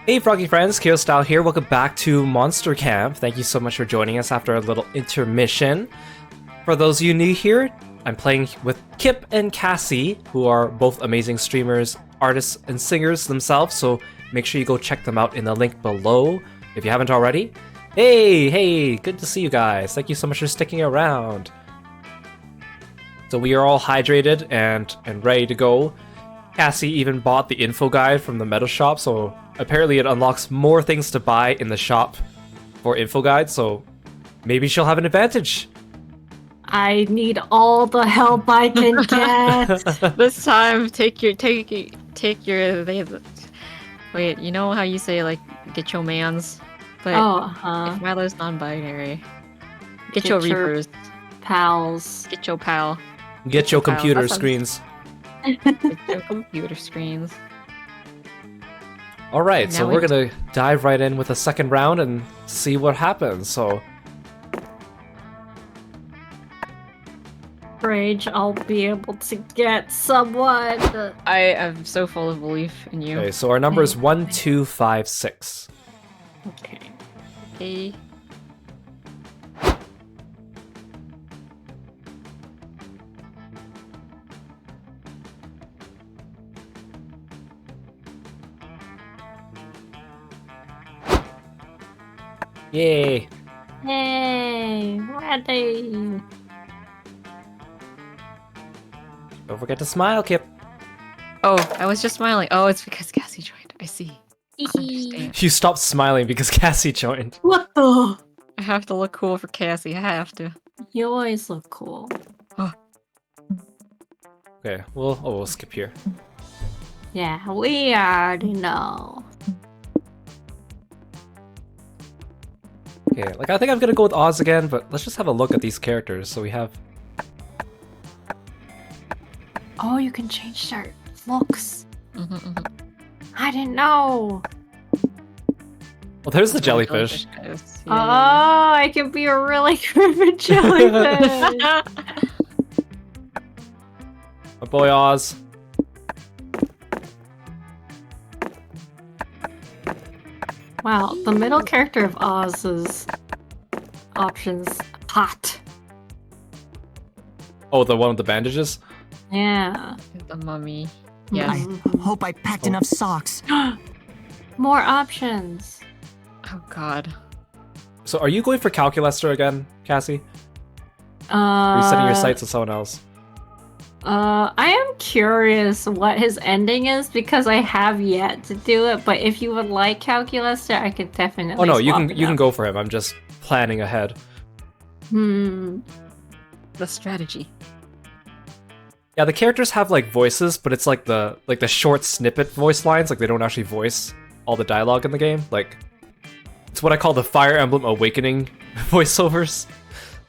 Hey Froggy friends, Kirostyle here. Welcome back to Monster Camp. Thank you so much for joining us after a little intermission. For those of you new here, I'm playing with Kip and Cassie, who are both amazing streamers, artists, and singers themselves, so make sure you go check them out in the link below if you haven't already. Hey, good to see you guys. Thank you so much for sticking around. So we are all hydrated and ready to go. Cassie even bought the info guide from the Meta shop, so apparently it unlocks more things to buy in the shop for info guide, so maybe she'll have an advantage. I need all the help I can get. This time, take your. Wait, you know how you say like get your mans, but if Milo's non-binary, get your reapers, pals, get your pal, get your computer screens. Get your computer screens. All right, so we're gonna dive right in with a second round and see what happens. So. Rage, I'll be able to get someone. I am so full of belief in you. Okay, so our number is 1, 2, 5, 6. Okay. Okay. Yay! Yay! Ready! Don't forget to smile, Kip. Oh, I was just smiling. Oh, it's because Cassie joined. I see. You stopped smiling because Cassie joined. What the? I have to look cool for Cassie. I have to. You always look cool. Okay, we'll skip here. Yeah, we already know. Okay, like I think I'm gonna go with Oz again, but let's just have a look at these characters. So we have. Oh, you can change their looks. I didn't know. Well, there's the jellyfish. Oh, I can be a really good jellyfish. My boy Oz. Wow, the middle character of Oz's options hot. Oh, the one with the bandages? Yeah. The mummy. Yes. I hope I packed enough socks. More options. Oh god. So are you going for Calculester again, Cassie? Or are you setting your sights on someone else? I am curious what his ending is because I have yet to do it, but if you would like Calculaster, I could definitely Oh no, you swap can go for him. I'm just planning ahead. The strategy. Yeah, the characters have like voices, but it's like the short snippet voice lines, like they don't actually voice all the dialogue in the game. Like it's what I call the Fire Emblem Awakening voiceovers.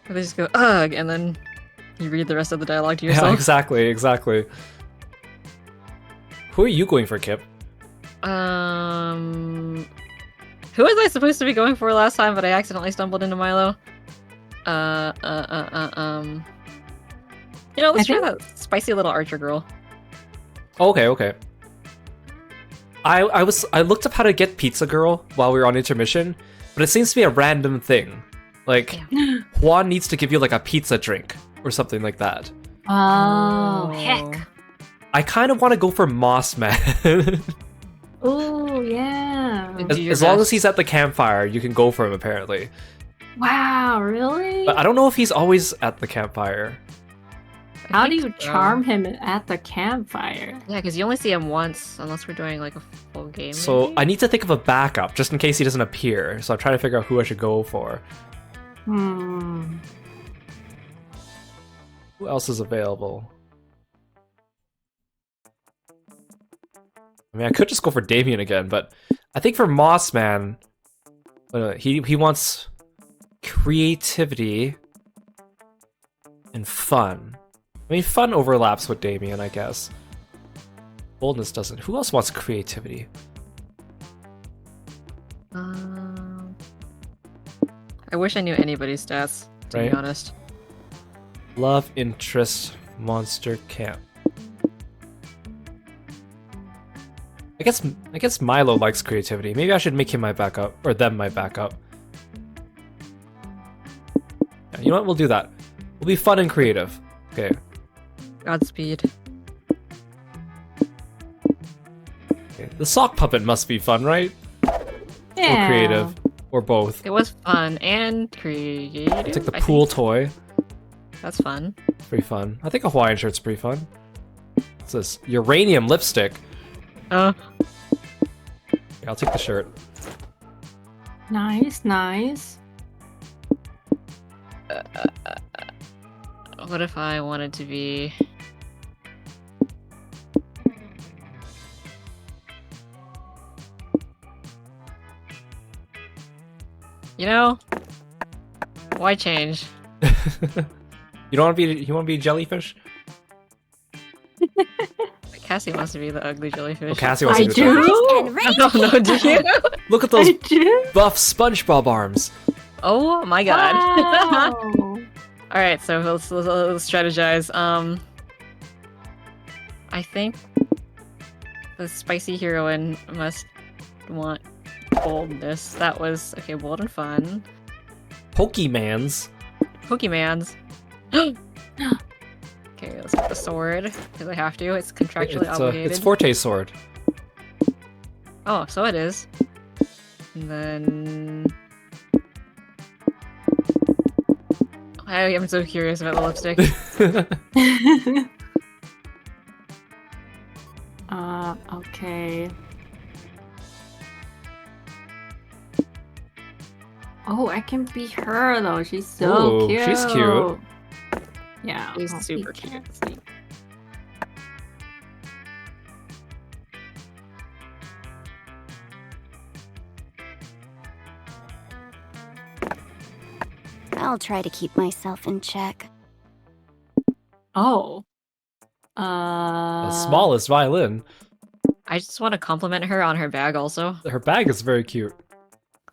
Where they just go ugh, and then you read the rest of the dialogue to yourself. Yeah, exactly. Who are you going for, Kip? Who was I supposed to be going for last time, but I accidentally stumbled into Milo? You know, let's try that spicy little archer girl. Okay. I looked up how to get Pizza Girl while we were on intermission, but it seems to be a random thing. Like, Juan needs to give you like a pizza drink or something like that. Oh, heck. I kind of want to go for Moss Man. Oh, yeah. As long as he's at the campfire, you can go for him apparently. Wow, really? But I don't know if he's always at the campfire. How do you charm him at the campfire? Yeah, because you only see him once, unless we're doing like a full game. So maybe? I need to think of a backup just in case he doesn't appear. So I'm trying to figure out who I should go for. Hmm. Who else is available? I mean, I could just go for Damien again, but I think for Moss Man, he wants creativity and fun. I mean, fun overlaps with Damien, I guess. Boldness doesn't. Who else wants creativity? I wish I knew anybody's stats, to be honest. Love interest Monster Camp. I guess Milo likes creativity. Maybe I should make him my backup, or them my backup. Yeah, you know what? We'll do that. We'll be fun and creative. Okay. Godspeed. Okay. The sock puppet must be fun, right? Yeah. Or creative, or both. It was fun and creative. It's like the I pool think. toy. That's fun. Pretty fun. I think a Hawaiian shirt's pretty fun. What's this? Uranium lipstick. Uh, Okay, I'll take the shirt. Nice, nice. what if I wanted to be... You know, why change? You don't want to be? You want to be a jellyfish? Cassie wants to be the ugly jellyfish. Oh, Cassie wants I to be do? I don't know, do you? Look at those I do? buff SpongeBob arms. Oh my god. Wow. Alright, so let's strategize. I think the spicy heroine must want boldness. That was, okay, bold and fun. Pokemans. Pokemans. Okay, let's get the sword, because I have to. It's contractually obligated. It's Forte's sword. Oh, so it is. And then... I am so curious about the lipstick. Okay. Oh, I can be her though. She's so Ooh, cute. she's cute. Yeah, She's I'll be super cute. Cassie. I'll try to keep myself in check. Oh. The smallest violin. I just want to compliment her on her bag also. Her bag is very cute.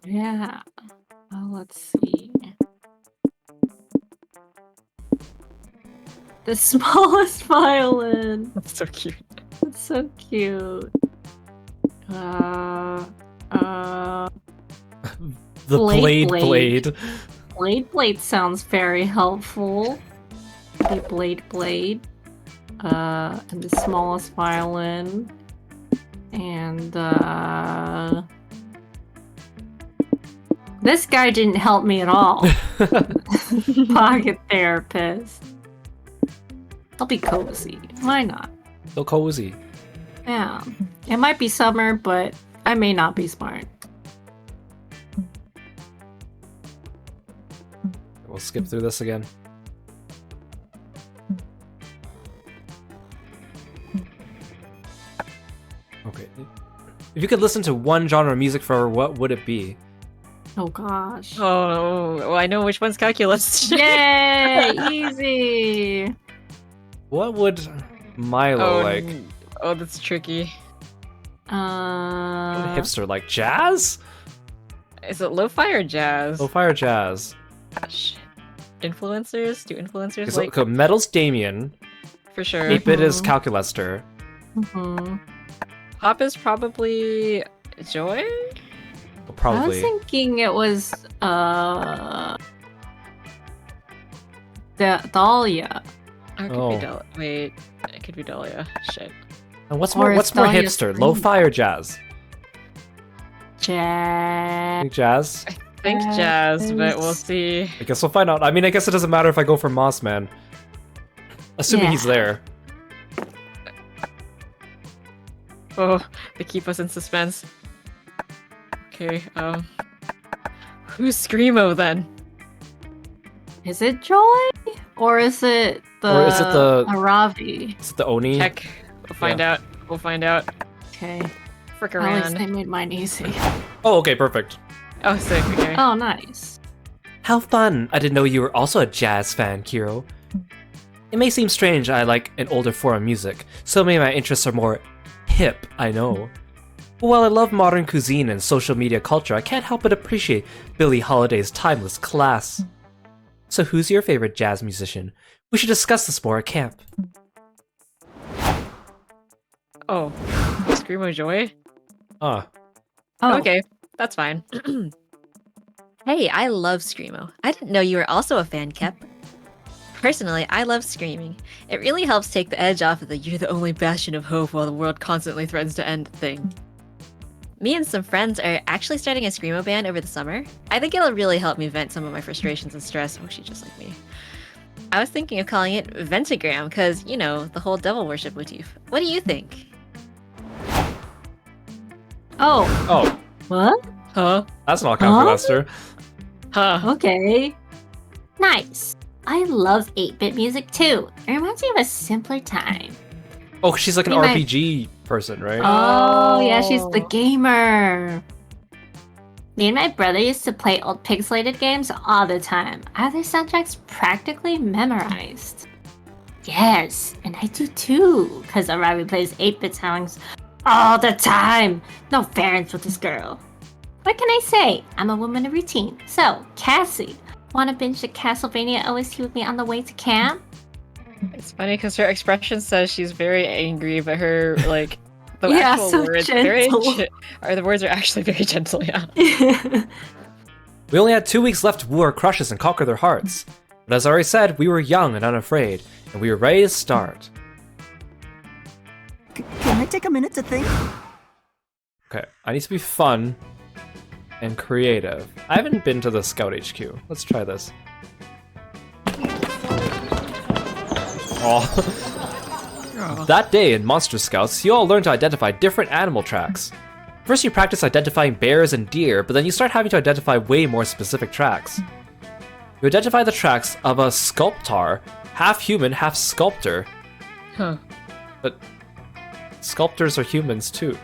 Yeah. Oh, let's see. The smallest violin. That's so cute. That's so cute. The Blade. blade. Blade sounds very helpful. The blade. And the smallest violin. And this guy didn't help me at all. Pocket therapist. I'll be cozy. Why not? So cozy. Yeah. It might be summer, but I may not be smart. We'll skip through this again. Okay. If you could listen to one genre of music forever, what would it be? Oh gosh. Oh, well, I know which one's calculus. Yay! Easy! What would Milo like? Oh, that's tricky. Hipster like jazz? Is it lo-fi or jazz? Lo-fi or jazz? Shit. Influencers? Do influencers It's like... like Metal's Damien. For sure. 8-bit is Calculester. Mm-hmm. Pop is probably Joy? Well, probably. I was thinking it was Dahlia. Or it could Oh. be Wait, it could be Dahlia. Shit. And what's Or more it's hipster? Dahlia's Lo-fi or jazz? I Jazz. think jazz. I think jazz, but we'll see. I guess we'll find out. I mean, I guess it doesn't matter if I go for Mossman. Assuming he's Yeah. there. Oh, they keep us in suspense. Okay, who's Screamo then? Is it Joy? Or is it the Or is it the- Aravi? Is it the Oni? Check. We'll find out. We'll find out. Okay. Frick At least around. they made mine easy. Oh, okay, perfect. Oh, sick. Okay. Oh, nice. How fun! I didn't know you were also a jazz fan, Kiro. It may seem strange I like an older form of music. So many of my interests are more hip, I know. But while I love modern cuisine and social media culture, I can't help but appreciate Billie Holiday's timeless class. So who's your favorite jazz musician? We should discuss this more at camp. Oh, Screamo Joy? Ah. Oh, Okay, that's fine. Hey, I love Screamo. I didn't know you were also a fan, Kep. Personally, I love screaming. It really helps take the edge off of the "you're the only bastion of hope while the world constantly threatens to end" thing. Me and some friends are actually starting a Screamo band over the summer. I think it'll really help me vent some of my frustrations and stress. Oh, she's just like me. I was thinking of calling it Ventagram, because, you know, the whole devil worship motif. What do you think? oh, Oh, what? Huh? that's not Calculaster. Huh? Okay. Nice. I love 8-bit music too. It reminds me of a simpler time. Oh, she's like an You might- RPG person, right? Oh, yeah, she's the Oh. gamer. Me and my brother used to play old pixelated games all the time. I have their soundtracks practically memorized. Yes, and I do too, because Arabi plays 8-bit songs all the time. No variance with this girl. What can I say? I'm a woman of routine. So, Cassie, wanna binge the Castlevania OST with me on the way to camp? It's funny because her expression says she's very angry, but her like the Yeah, actual so words gentle. the words are actually very gentle. Yeah. We only had 2 weeks left to woo our crushes and conquer their hearts. But as I already said, we were young and unafraid, and we were ready to start. Can I take a minute to think? Okay, I need to be fun and creative. I haven't been to the Scout HQ. Let's try this. Oh. That day in Monster Scouts, you all learn to identify different animal tracks. First you practice identifying bears and deer, but then you start having to identify way more specific tracks. You identify the tracks of a sculptor, half human, half sculptor. Huh. But sculptors are humans too.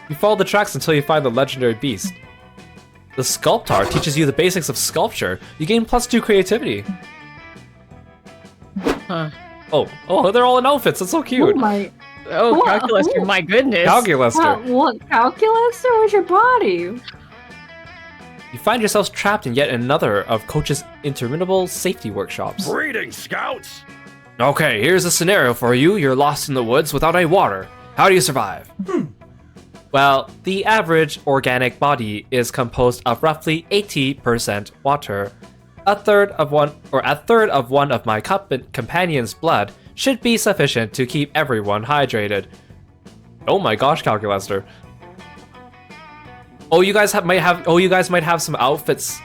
You follow the tracks until you find the legendary beast. The sculptor teaches you the basics of sculpture. You gain +2 creativity. Huh. Oh, they're all in outfits. That's so Oh cute. my. Oh, What? Calculaster, my goodness. Calculaster. What calculus or was your body? You find yourselves trapped in yet another of Coach's interminable safety workshops. Greetings, Scouts! Okay, here's a scenario for you. You're lost in the woods without any water. How do you survive? Well, the average organic body is composed of roughly 80% water. A third of one of my companion's blood should be sufficient to keep everyone hydrated. Oh my gosh, Calculaster. Oh, you guys might have some outfits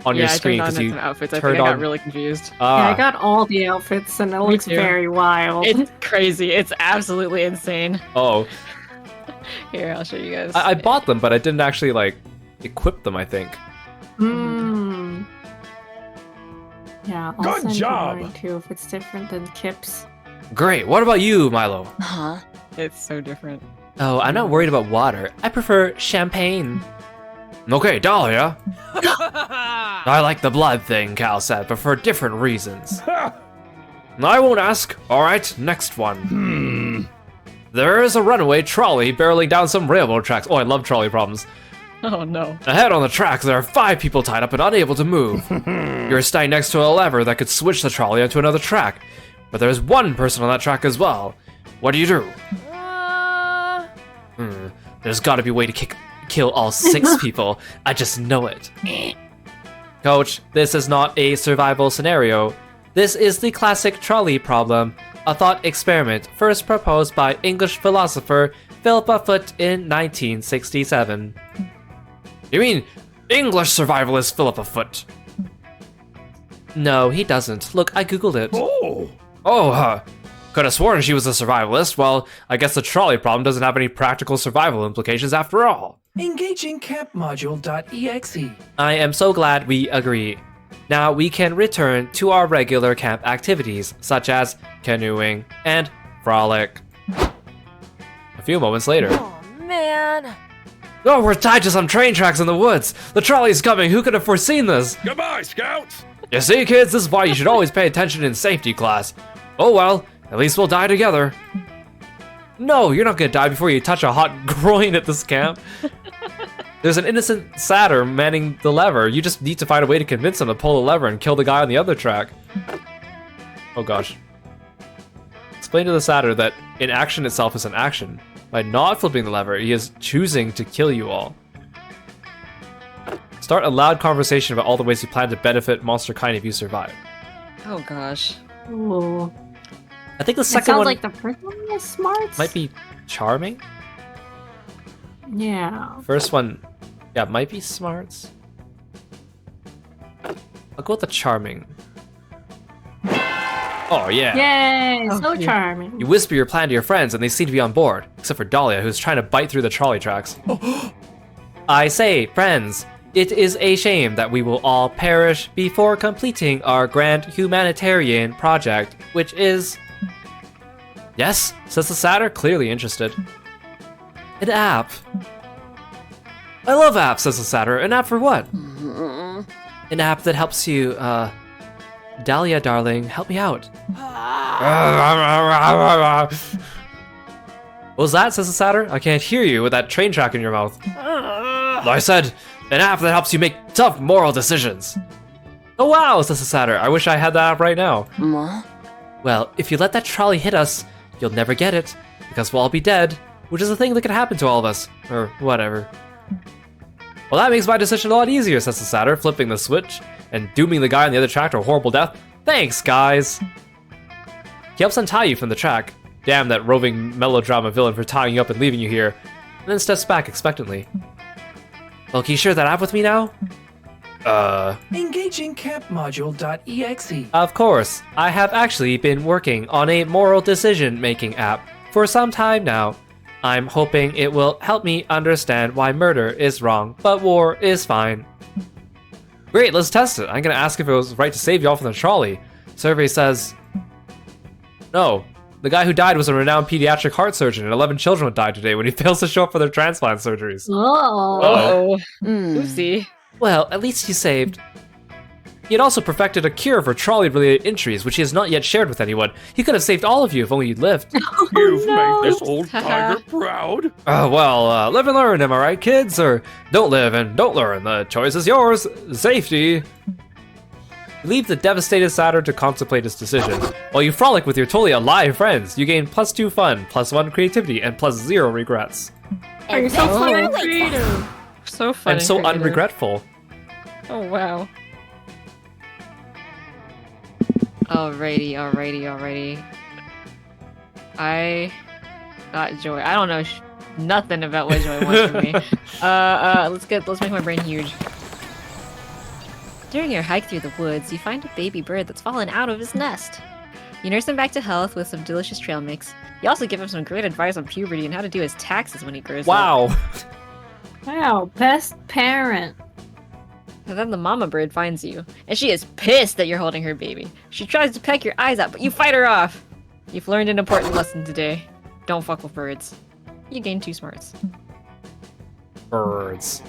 on your Yeah, I screen turned on because you some outfits. I turned think I got on- really confused. Yeah, I got all the outfits and it looks too. very wild. It's crazy. It's absolutely insane. Oh, Here, I'll show you guys. I bought them, but I didn't actually like equip them, I think. Hmm. Yeah, I'll Good send you job. mine too if it's different than Kip's. Great. What about you, Milo? Huh? It's so different. Oh, I'm not worried about water. I prefer champagne. Okay, Dahlia. I like the blood thing, Cal said, but for different reasons. I won't ask. Alright, next one. There is a runaway trolley barreling down some railroad tracks. Oh, I love trolley problems. Oh no. Ahead on the tracks, there are 5 people tied up and unable to move. You're standing next to a lever that could switch the trolley onto another track. But there's 1 person on that track as well. What do you do? There's gotta be a way to kill all 6 people. I just know it. Coach, this is not a survival scenario. This is the classic trolley problem, a thought experiment first proposed by English philosopher Philip Foot in 1967. You mean English survivalist Philip Foot? No, he doesn't. Look, I googled it. Oh, could have sworn she was a survivalist. Well, I guess the trolley problem doesn't have any practical survival implications after all. Engaging campmodule.exe. I am so glad we agree. Now we can return to our regular camp activities, such as canoeing and frolic. A few moments later. Oh, man. Oh, we're tied to some train tracks in the woods. The trolley's coming. Who could have foreseen this? Goodbye, Scouts! You see, kids, this is why you should always pay attention in safety class. Oh well, at least we'll die together. No, you're not gonna die before you touch a hot groin at this camp. There's an innocent satyr manning the lever. You just need to find a way to convince him to pull the lever and kill the guy on the other track. Oh gosh. Explain to the satyr that inaction itself is an action. By not flipping the lever, he is choosing to kill you all. Start a loud conversation about all the ways you plan to benefit monster kind if you survive. Oh gosh. Ooh. I think the It second sounds one like the first one is smart. might be charming. Yeah. First one, yeah, might be smarts. I'll go with the charming. Oh, yeah. Yay! Oh, So yeah. charming. You whisper your plan to your friends and they seem to be on board, except for Dahlia, who's trying to bite through the trolley tracks. I say, friends, it is a shame that we will all perish before completing our grand humanitarian project, which is... Yes, says the Satyr, clearly interested. An app. I love apps, says the Satyr. An app for what? An app that helps you, Dahlia, darling, help me out. What was that, says the Satyr? I can't hear you with that train track in your mouth. I said, an app that helps you make tough moral decisions. Oh wow, says the Satyr. I wish I had that app right now. Well, if you let that trolley hit us, you'll never get it, because we'll all be dead, which is a thing that could happen to all of us. Or whatever. Well, that makes my decision a lot easier, says the Satyr, flipping the switch and dooming the guy on the other track to a horrible death. Thanks, guys! He helps untie you from the track. Damn that roving melodrama villain for tying you up and leaving you here. And then steps back expectantly. Well, can you share that app with me now? Engaging campmodule.exe. Of course. I have actually been working on a moral decision-making app for some time now. I'm hoping it will help me understand why murder is wrong, but war is fine. Great, let's test it. I'm gonna ask if it was right to save y'all from the trolley. Survey says... No. The guy who died was a renowned pediatric heart surgeon, and 11 children would die today when he fails to show up for their transplant surgeries. Oh. Oh. Oopsie. Well, at least he saved. He had also perfected a cure for trolley-related injuries, which he has not yet shared with anyone. He could have saved all of you if only you'd lived. You've no. made this old tiger proud. Live and learn, am I right, kids? Or don't live and don't learn. The choice is yours. Safety. Leave the devastated Satyr to contemplate his decision. While you frolic with your totally alive friends, you gain +2 fun, +1 creativity, and +0 regrets. Oh, you're so Adventure fun and awaits us. creative. So funny. And so unregretful. Oh wow. Alrighty. I got Joy. I don't know nothing about what Joy wants from me. Let's make my brain huge. During your hike through the woods, you find a baby bird that's fallen out of his nest. You nurse him back to health with some delicious trail mix. You also give him some great advice on puberty and how to do his taxes when he grows up. Wow. Wow, best parent. And then the mama bird finds you, and she is pissed that you're holding her baby. She tries to peck your eyes out, but you fight her off. You've learned an important lesson today. Don't fuck with birds. You gain 2 smarts. Birds.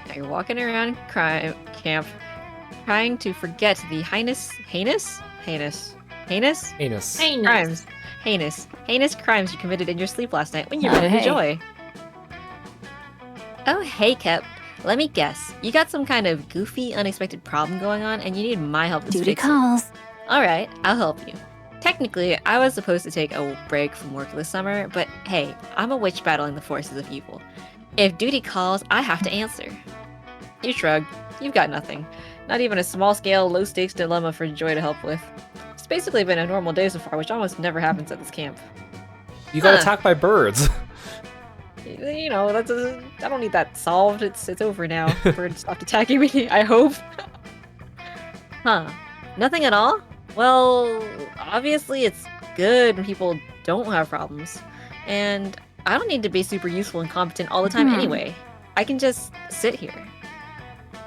Now you're walking around camp, trying to forget the heinous Heinous. crimes you committed in your sleep last night when you ran into Hey. Joy. Oh, hey, Kip. Let me guess. You got some kind of goofy, unexpected problem going on, and you need my help to Duty fix it. calls. Alright, I'll help you. Technically, I was supposed to take a break from work this summer, but hey, I'm a witch battling the forces of evil. If duty calls, I have to answer. You shrug. You've got nothing. Not even a small-scale, low-stakes dilemma for Joy to help with. It's basically been a normal day so far, which almost never happens at this camp. You got Huh. attacked by birds. You know, I don't need that solved. It's over now. Birds stopped attacking me, I hope. Huh. Nothing at all? Well, obviously it's good when people don't have problems. And I don't need to be super useful and competent all the time anyway. I can just sit here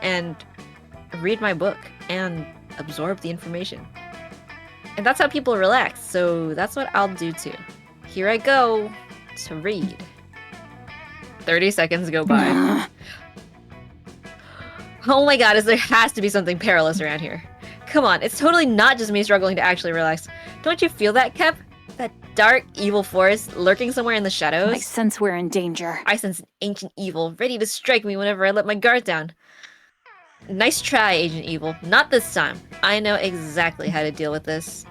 and read my book and absorb the information. And that's how people relax, so that's what I'll do too. Here I go to read. 30 seconds go by. Oh my god, there has to be something perilous around here. Come on, it's totally not just me struggling to actually relax. Don't you feel that, Kep? That dark, evil force lurking somewhere in the shadows? I sense we're in danger. I sense an ancient evil ready to strike me whenever I let my guard down. Nice try, Agent Evil. Not this time. I know exactly how to deal with this.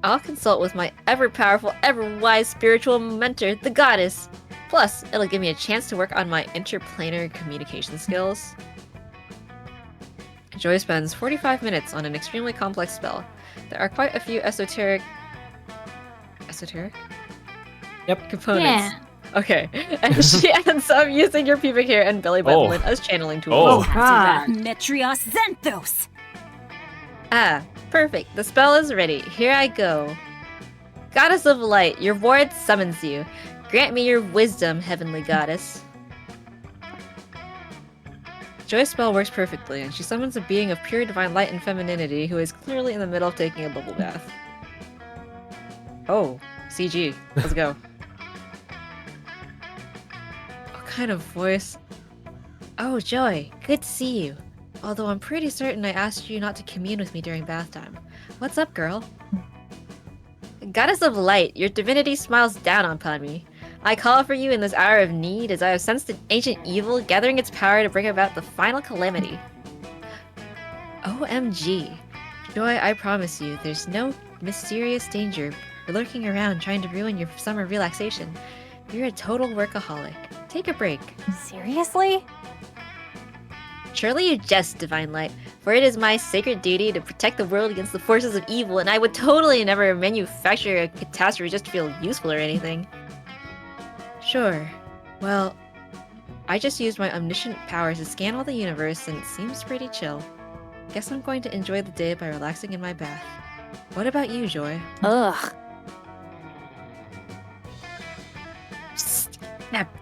I'll consult with my ever-powerful, ever-wise spiritual mentor, the goddess. Plus, it'll give me a chance to work on my interplanar communication skills. Joy spends 45 minutes on an extremely complex spell. There are quite a few esoteric... Yep. Components. Yeah. Okay. And she adds some using your pubic hair and belly button lint as channeling tools. Oh. God. Metrios Xanthos! Ah, perfect. The spell is ready. Here I go. Goddess of Light, your ward summons you. Grant me your wisdom, heavenly goddess. Joy's spell works perfectly, and she summons a being of pure divine light and femininity who is clearly in the middle of taking a bubble bath. Oh, CG. Let's go. What kind of voice? Oh, Joy, good to see you. Although I'm pretty certain I asked you not to commune with me during bath time. What's up, girl? Goddess of Light, your divinity smiles down upon me. I call for you in this hour of need as I have sensed an ancient evil gathering its power to bring about the final calamity. OMG. Joy, I promise you, there's no mysterious danger lurking around trying to ruin your summer relaxation. You're a total workaholic. Take a break. Seriously? Surely you jest, Divine Light, for it is my sacred duty to protect the world against the forces of evil, and I would totally never manufacture a catastrophe just to feel useful or anything. Sure. Well, I just used my omniscient powers to scan all the universe, and it seems pretty chill. Guess I'm going to enjoy the day by relaxing in my bath. What about you, Joy? Ugh. Snap.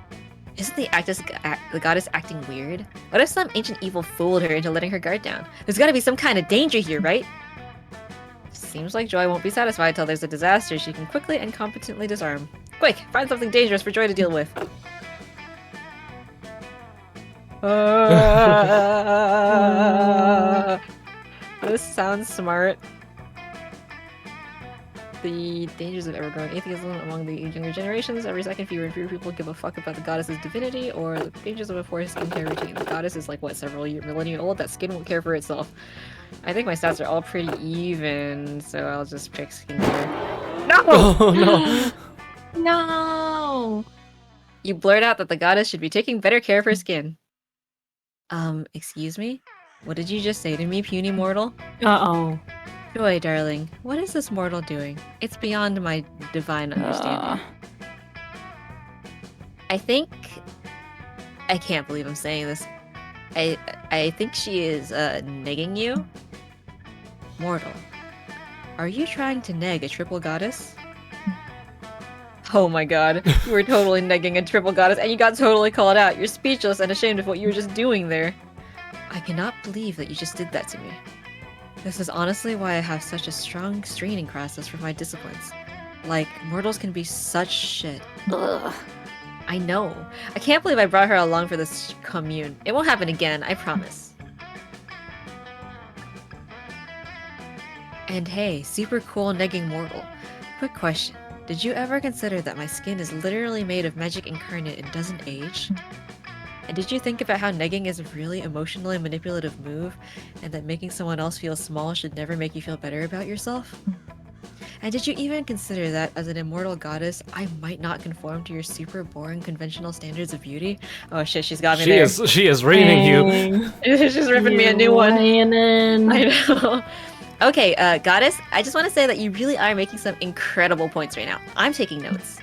Isn't the goddess acting weird? What if some ancient evil fooled her into letting her guard down? There's gotta be some kind of danger here, right? Seems like Joy won't be satisfied till there's a disaster she can quickly and competently disarm. Quick, find something dangerous for Joy to deal with. This sounds smart. The dangers of ever-growing atheism among the younger generations. Every second, fewer and fewer people give a fuck about the goddess's divinity, or the dangers of a forced skincare routine. The goddess is like, what, several millennia old? That skin won't care for itself. I think my stats are all pretty even, so I'll just pick skincare. No! Oh no. No. You blurt out that the goddess should be taking better care of her skin. Excuse me? What did you just say to me, puny mortal? Uh-oh. Joy, darling, what is this mortal doing? It's beyond my divine understanding. I can't believe I'm saying this. I think she is, negging you? Mortal, are you trying to neg a triple goddess? Oh my god, you were totally negging a triple goddess and you got totally called out. You're speechless and ashamed of what you were just doing there. I cannot believe that you just did that to me. This is honestly why I have such a strong screening process for my disciplines. Like, mortals can be such shit. Ugh. I know. I can't believe I brought her along for this commune. It won't happen again, I promise. And hey, super cool negging mortal. Quick question. Did you ever consider that my skin is literally made of magic incarnate and doesn't age? And did you think about how negging is a really emotionally manipulative move, and that making someone else feel small should never make you feel better about yourself? And did you even consider that, as an immortal goddess, I might not conform to your super boring conventional standards of beauty? Oh shit, she's got me there. She is reaming you. She's ripping me a new one. In. I know. Okay, goddess, I just want to say that you really are making some incredible points right now. I'm taking notes.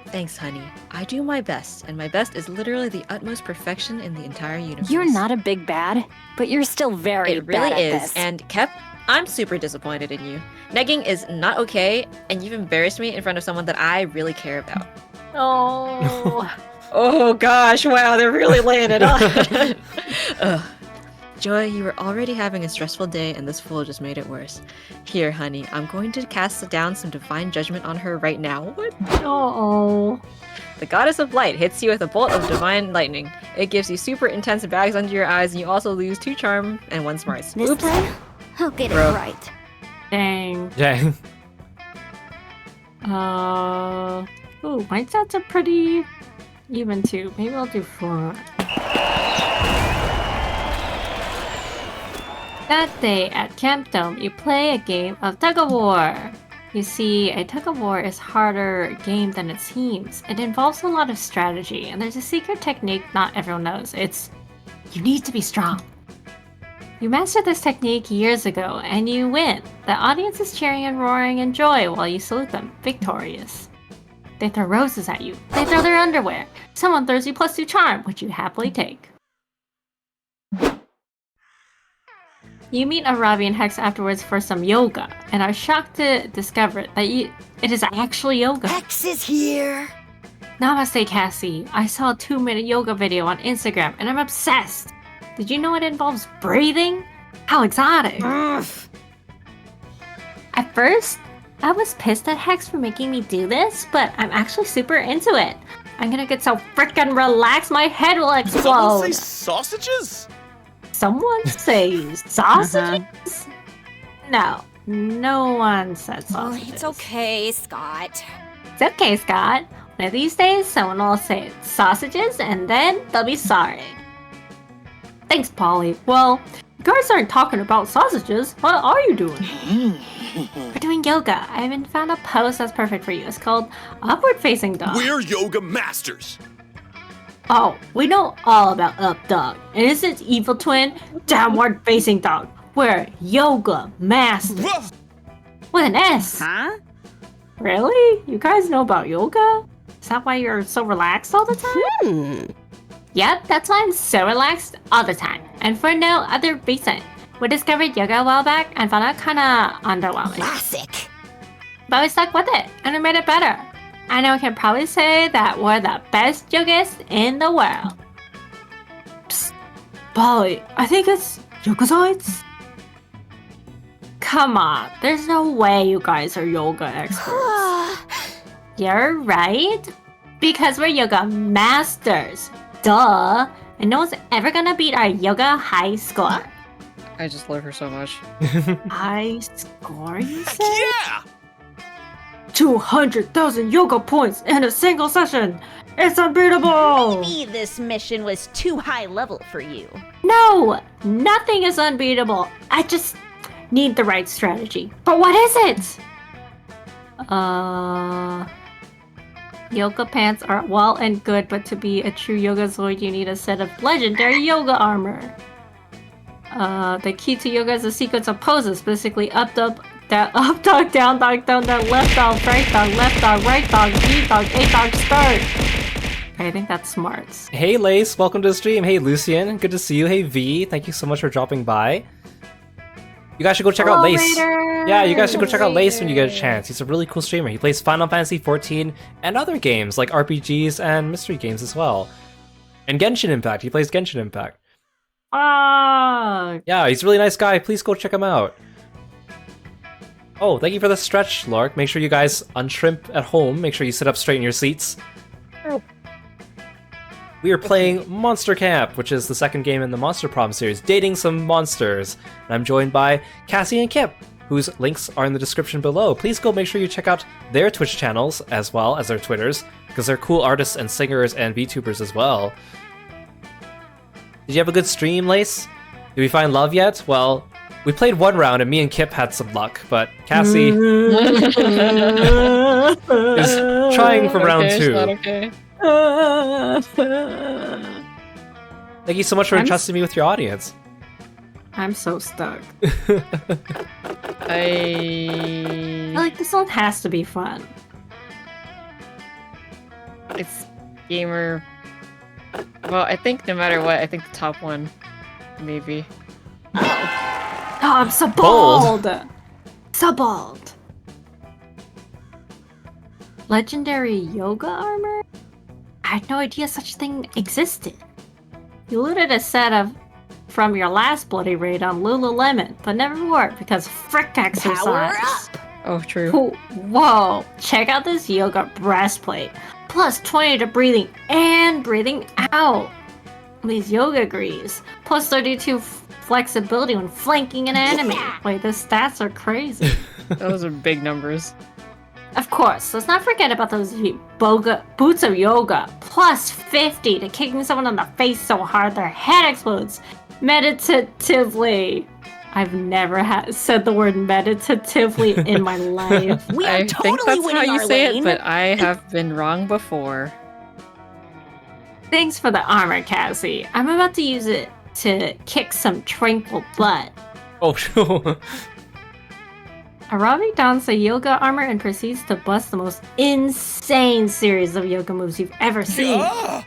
Thanks, honey. I do my best, and my best is literally the utmost perfection in the entire universe. You're not a big bad, but you're still very It really bad at is, this. and Kep, I'm super disappointed in you. Negging is not okay, and you've embarrassed me in front of someone that I really care about. Oh. Oh gosh, wow, they're really laying it on. Ugh. Joy, you were already having a stressful day, and this fool just made it worse. Here, honey, I'm going to cast down some divine judgment on her right now. What? Oh. The goddess of light hits you with a bolt of divine lightning. It gives you super intense bags under your eyes, and you also lose 2 charm and 1 smarts. This Oops. time, I'll get Bro. it right. Dang. Dang. Ooh, my stats are pretty even too. Maybe I'll do 4. That day at Camp Dome, you play a game of tug-of-war. You see, a tug-of-war is harder game than it seems. It involves a lot of strategy, and there's a secret technique not everyone knows. It's, you need to be strong. You mastered this technique years ago, and you win. The audience is cheering and roaring in joy while you salute them, victorious. They throw roses at you. They throw their underwear. Someone throws you +2 charm, which you happily take. You meet Arabi and Hex afterwards for some yoga, and are shocked to discover that it is actually yoga. X is here. Namaste, Cassie. I saw a 2-minute yoga video on Instagram, and I'm obsessed. Did you know it involves breathing? How exotic. At first, I was pissed at Hex for making me do this, but I'm actually super into it. I'm gonna get so frickin' relaxed my head will explode. Someone say sausages? Someone say sausages? No one said Oh, sausages. it's okay, Scott. It's okay, Scott. One of these days, someone will say sausages, and then they'll be sorry. Thanks, Polly. Well, you guys aren't talking about sausages. What are you doing? We're doing yoga. I even found a pose that's perfect for you. It's called Upward Facing Dog. We're yoga masters. Oh, we know all about Up Dog. And it's its evil twin, Downward Facing Dog. We're yoga masters. Woof. With an S. Huh? Really? You guys know about yoga? Is that why you're so relaxed all the time? Yep, that's why I'm so relaxed all the time. And for no other reason. We discovered yoga a while back and found it kinda underwhelming. Classic. But we stuck with it and we made it better. I know I can probably say that we're the best yogists in the world. Psst, Polly, I think it's yogazoids. Come on, there's no way you guys are yoga experts. You're right. Because we're yoga masters. Duh. And no one's ever gonna beat our yoga high score. I just love her so much. High score, you Heck say? yeah! 200,000 yoga points in a single session! It's unbeatable! Maybe this mission was too high level for you. No! Nothing is unbeatable. I just need the right strategy. But what is it? Yoga pants are well and good, but to be a true yogazoid, you need a set of legendary yoga armor. The key to yoga is a sequence of poses, basically up dog, down dog, left dog, right dog, B dog, A dog, start. I think that's smart. Hey Lace, welcome to the stream. Hey Lucian, good to see you. Hey V, thank you so much for dropping by. You guys should go check out Lace. Yeah, you guys should go check out Lace when you get a chance. He's a really cool streamer. He plays Final Fantasy XIV and other games like RPGs and mystery games as well. And Genshin Impact. He plays Genshin Impact. Yeah, he's a really nice guy. Please go check him out. Oh, thank you for the stretch, Lark. Make sure you guys unshrimp at home. Make sure you sit up straight in your seats. We are playing Monster Camp, which is the second game in the Monster Prom series, dating some monsters. And I'm joined by Cassi and Kip, whose links are in the description below. Please go make sure you check out their Twitch channels as well as their Twitters, because they're cool artists and singers and VTubers as well. Did you have a good stream, Lace? Did we find love yet? Well, we played one round and me and Kip had some luck, but Cassie is trying for round two. Okay. Thank you so much for I'm entrusting me with your audience. I'm so stuck. I Like, this one has to be fun. It's gamer. Well, I think no matter what, I think the top one, maybe. Oh, I'm so Bold. bold! So bold. Legendary yoga armor? I had no idea such a thing existed. You looted a set of from your last bloody raid on Lululemon, but never wore it because frick exercise. Power up! Oh, true. Whoa, check out this yoga breastplate. Plus 20 to breathing and breathing out. These yoga greaves. Plus 32 flexibility when flanking an enemy. Wait, the stats are crazy. Those are big numbers. Of course, let's not forget about those boots of yoga. Plus 50 to kicking someone in the face so hard their head explodes meditatively. I've never said the word meditatively in my life. We are I totally think that's winning how you our say lane. it, but I have been wrong before. Thanks for the armor, Cassie. I'm about to use it to kick some tranquil butt. Oh, sure. Aravi dons the yoga armor and proceeds to bust the most insane series of yoga moves you've ever seen. Yeah.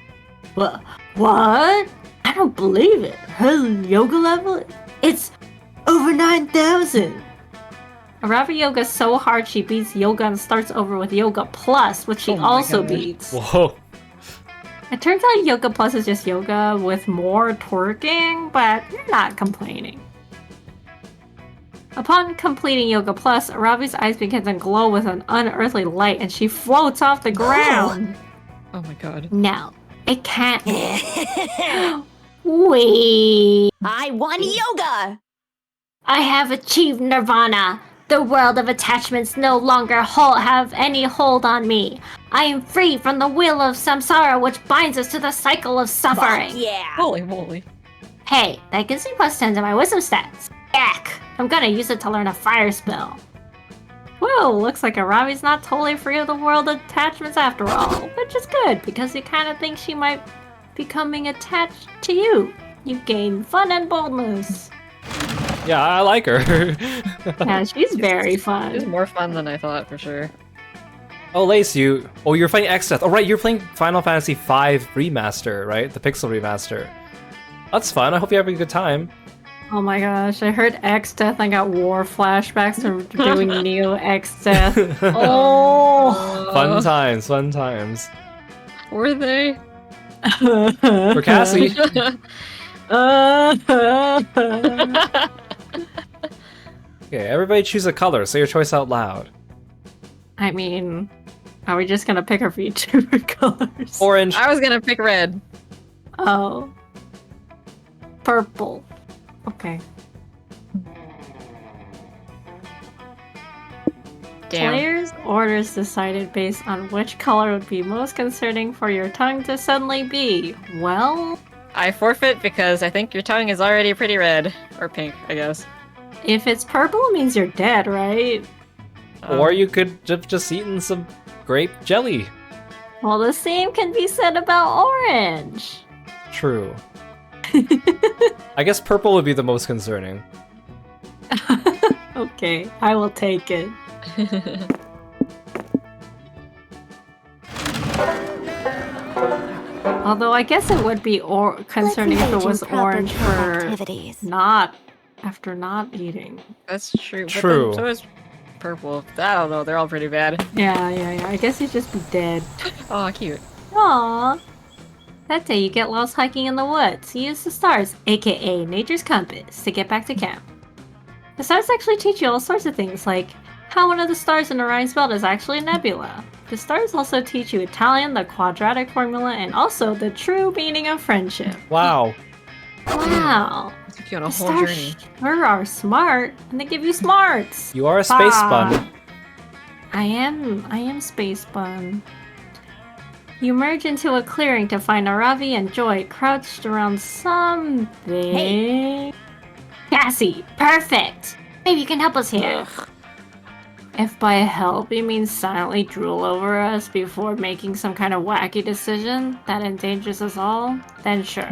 What? I don't believe it. Her yoga level? It's over 9,000. Aravi yoga so hard she beats yoga and starts over with yoga plus, which she Oh my also God. beats. Whoa. It turns out yoga plus is just yoga with more twerking, but you're not complaining. Upon completing Yoga Plus, Aravi's eyes begin to glow with an unearthly light and she floats off the ground. Oh my god. No, it can't. Wait. I won yoga. I have achieved nirvana. The world of attachments no longer have any hold on me. I am free from the wheel of samsara which binds us to the cycle of suffering. Fuck yeah. Holy moly. Hey, that gives me +10 to my wisdom stats. Yak! I'm gonna use it to learn a fire spell. Whoa, looks like Aravi's not totally free of the world of attachments after all. Which is good, because you kind of think she might be becoming attached to you. You gain fun and boldness. Yeah, I like her. Yeah, she's very It's fun. more fun than I thought, for sure. Oh, Lace, you're playing X-Death. Oh, right, you're playing Final Fantasy V Remaster, right? The Pixel Remaster. That's fun. I hope you're having a good time. Oh my gosh, I heard X-Death and I got war flashbacks to doing Neo X-Death. Oh! Fun times, fun times. Were they? For Cassie. Okay, everybody choose a color. Say your choice out loud. I mean, are we just gonna pick our VTuber colors? Orange. I was gonna pick red. Oh. Purple. Okay. Damn. Players' orders decided based on which color would be most concerning for your tongue to suddenly be. Well, I forfeit because I think your tongue is already pretty red. Or pink, I guess. if it's purple, it means you're dead, right? Or you could have just eaten some grape jelly. Well, the same can be said about orange. True. I guess purple would be the most concerning. Okay, I will take it. Although I guess it would be concerning if it was orange for not after not eating. That's true. But True. then so is purple. I don't know. They're all pretty bad. Yeah. I guess you'd just be dead. Oh, cute. Aww. That day you get lost hiking in the woods. You use the stars, aka nature's compass, to get back to camp. The stars actually teach you all sorts of things, like how one of the stars in Orion's belt is actually a nebula. The stars also teach you Italian, the quadratic formula, and also the true meaning of friendship. Wow. Wow. It took you on a The whole stars journey. sure are smart, and they give you smarts. You are a space Ah. bun. I am space bun. You merge into a clearing to find Aravi and Joy crouched around something. Hey. Cassie, perfect! Maybe you can help us here. If by help you mean silently drool over us before making some kind of wacky decision that endangers us all, then sure.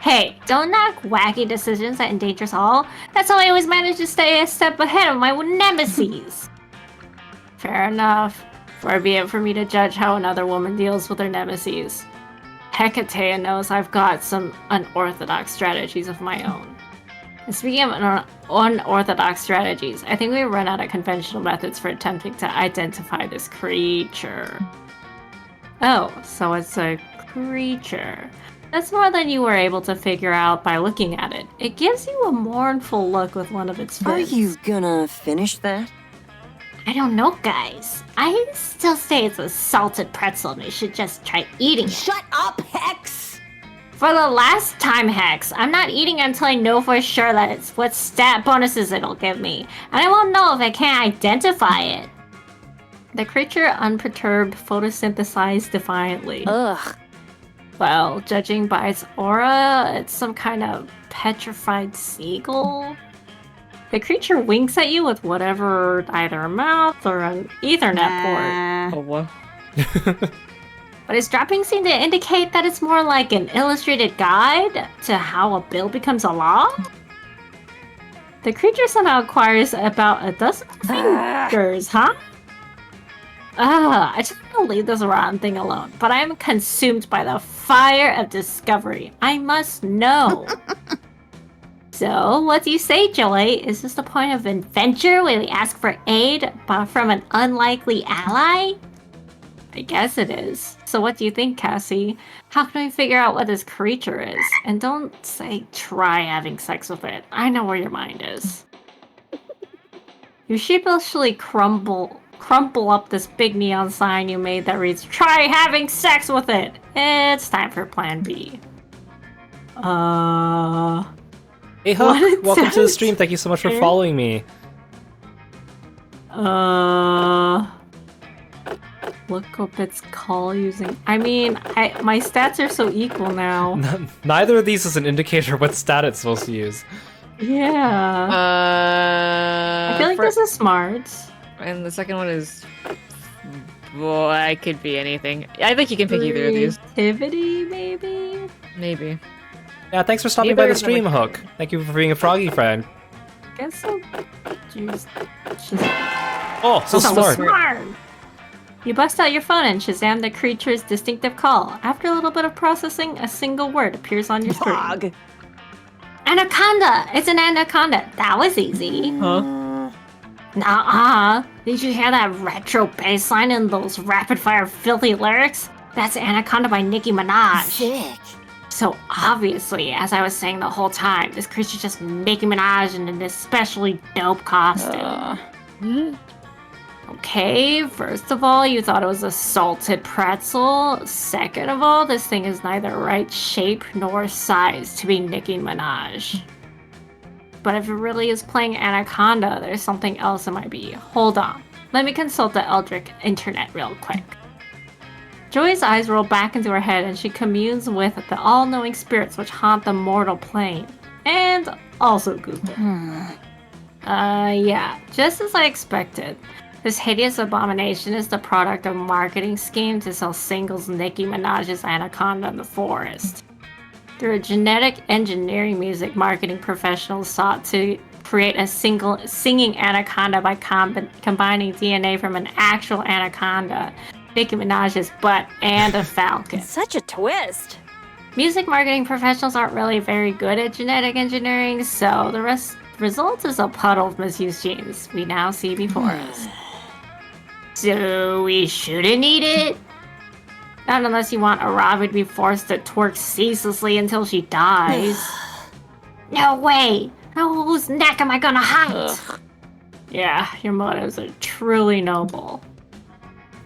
Hey, don't knock wacky decisions that endanger us all. That's how I always manage to stay a step ahead of my nemesis. Fair enough. Far be it for me to judge how another woman deals with her nemesis. Hecate knows I've got some unorthodox strategies of my own. And speaking of unorthodox strategies, I think we've run out of conventional methods for attempting to identify this creature. Oh, so it's a creature. That's more than you were able to figure out by looking at it. It gives you a mournful look with one of its fins. Are you gonna finish that? I don't know, guys. I still say it's a salted pretzel and we should just try eating it. Shut up, Hex! For the last time, Hex, I'm not eating until I know for sure that it's what stat bonuses it'll give me. And I won't know if I can't identify it. The creature, unperturbed, photosynthesized defiantly. Ugh. Well, judging by its aura, it's some kind of petrified seagull. The creature winks at you with whatever, either a mouth or an Ethernet port. Oh, wow. But its droppings seem to indicate that it's more like an illustrated guide to how a bill becomes a law. The creature somehow acquires about a dozen fingers, huh? I just want to leave this rotten thing alone, but I am consumed by the fire of discovery. I must know. So, what do you say, Joy? Is this the point of adventure where we ask for aid from an unlikely ally? I guess it is. So what do you think, Cassie? How can we figure out what this creature is? And don't say try having sex with it. I know where your mind is. You sheepishly crumple up this big neon sign you made that reads, "Try having sex with it!" It's time for plan B. Hey Hook, welcome to the stream. Thank you so much for following me. Look up its call using... I mean, my stats are so equal now. Neither of these is an indicator of what stat it's supposed to use. Yeah. I feel like this is smart. And the second one is... Boy, it could be anything. I think you can pick either of these. Creativity, maybe? Maybe. Yeah, thanks for stopping by the stream, Hook. Thank you for being a froggy friend. I guess so. Jeez. Oh, so smart. You bust out your phone and Shazam the creature's distinctive call. After a little bit of processing, a single word appears on your screen. Anaconda! It's an anaconda. That was easy. Huh? Nuh-uh. Did you hear that retro bass line and those rapid-fire filthy lyrics? That's Anaconda by Nicki Minaj. Sick. So obviously, as I was saying the whole time, this creature's just Nicki Minaj in an especially dope costume. Okay, first of all, you thought it was a salted pretzel. Second of all, this thing is neither right shape nor size to be Nicki Minaj. But if it really is playing Anaconda, there's something else it might be. Hold on. Let me consult the Eldritch internet real quick. Joy's eyes roll back into her head and she communes with the all-knowing spirits which haunt the mortal plane. And also Google. Yeah, just as I expected. This hideous abomination is the product of a marketing scheme to sell singles Nicki Minaj's Anaconda in the forest. Through a genetic engineering music marketing professionals sought to create a single singing anaconda by combining DNA from an actual anaconda, Nicki Minaj's butt, and a falcon. Such a twist. Music marketing professionals aren't really very good at genetic engineering, so the result is a puddle of misused genes we now see before us. So we shouldn't eat it? Not unless you want Arabi to be forced to twerk ceaselessly until she dies. No way! Now whose neck am I gonna hunt? Yeah, your motives are truly noble.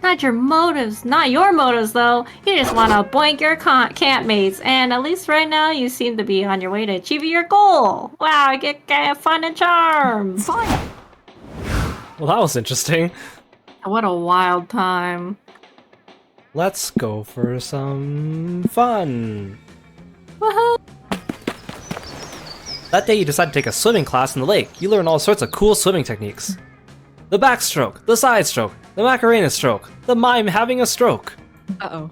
Not your motives though. You just want to boink your campmates, and at least right now you seem to be on your way to achieving your goal. Wow, get fun and charm. Fun. Well, that was interesting. What a wild time. Let's go for some fun. Woohoo! That day you decide to take a swimming class in the lake. You learn all sorts of cool swimming techniques. The backstroke, the side stroke, the Macarena stroke, the mime having a stroke. Uh-oh.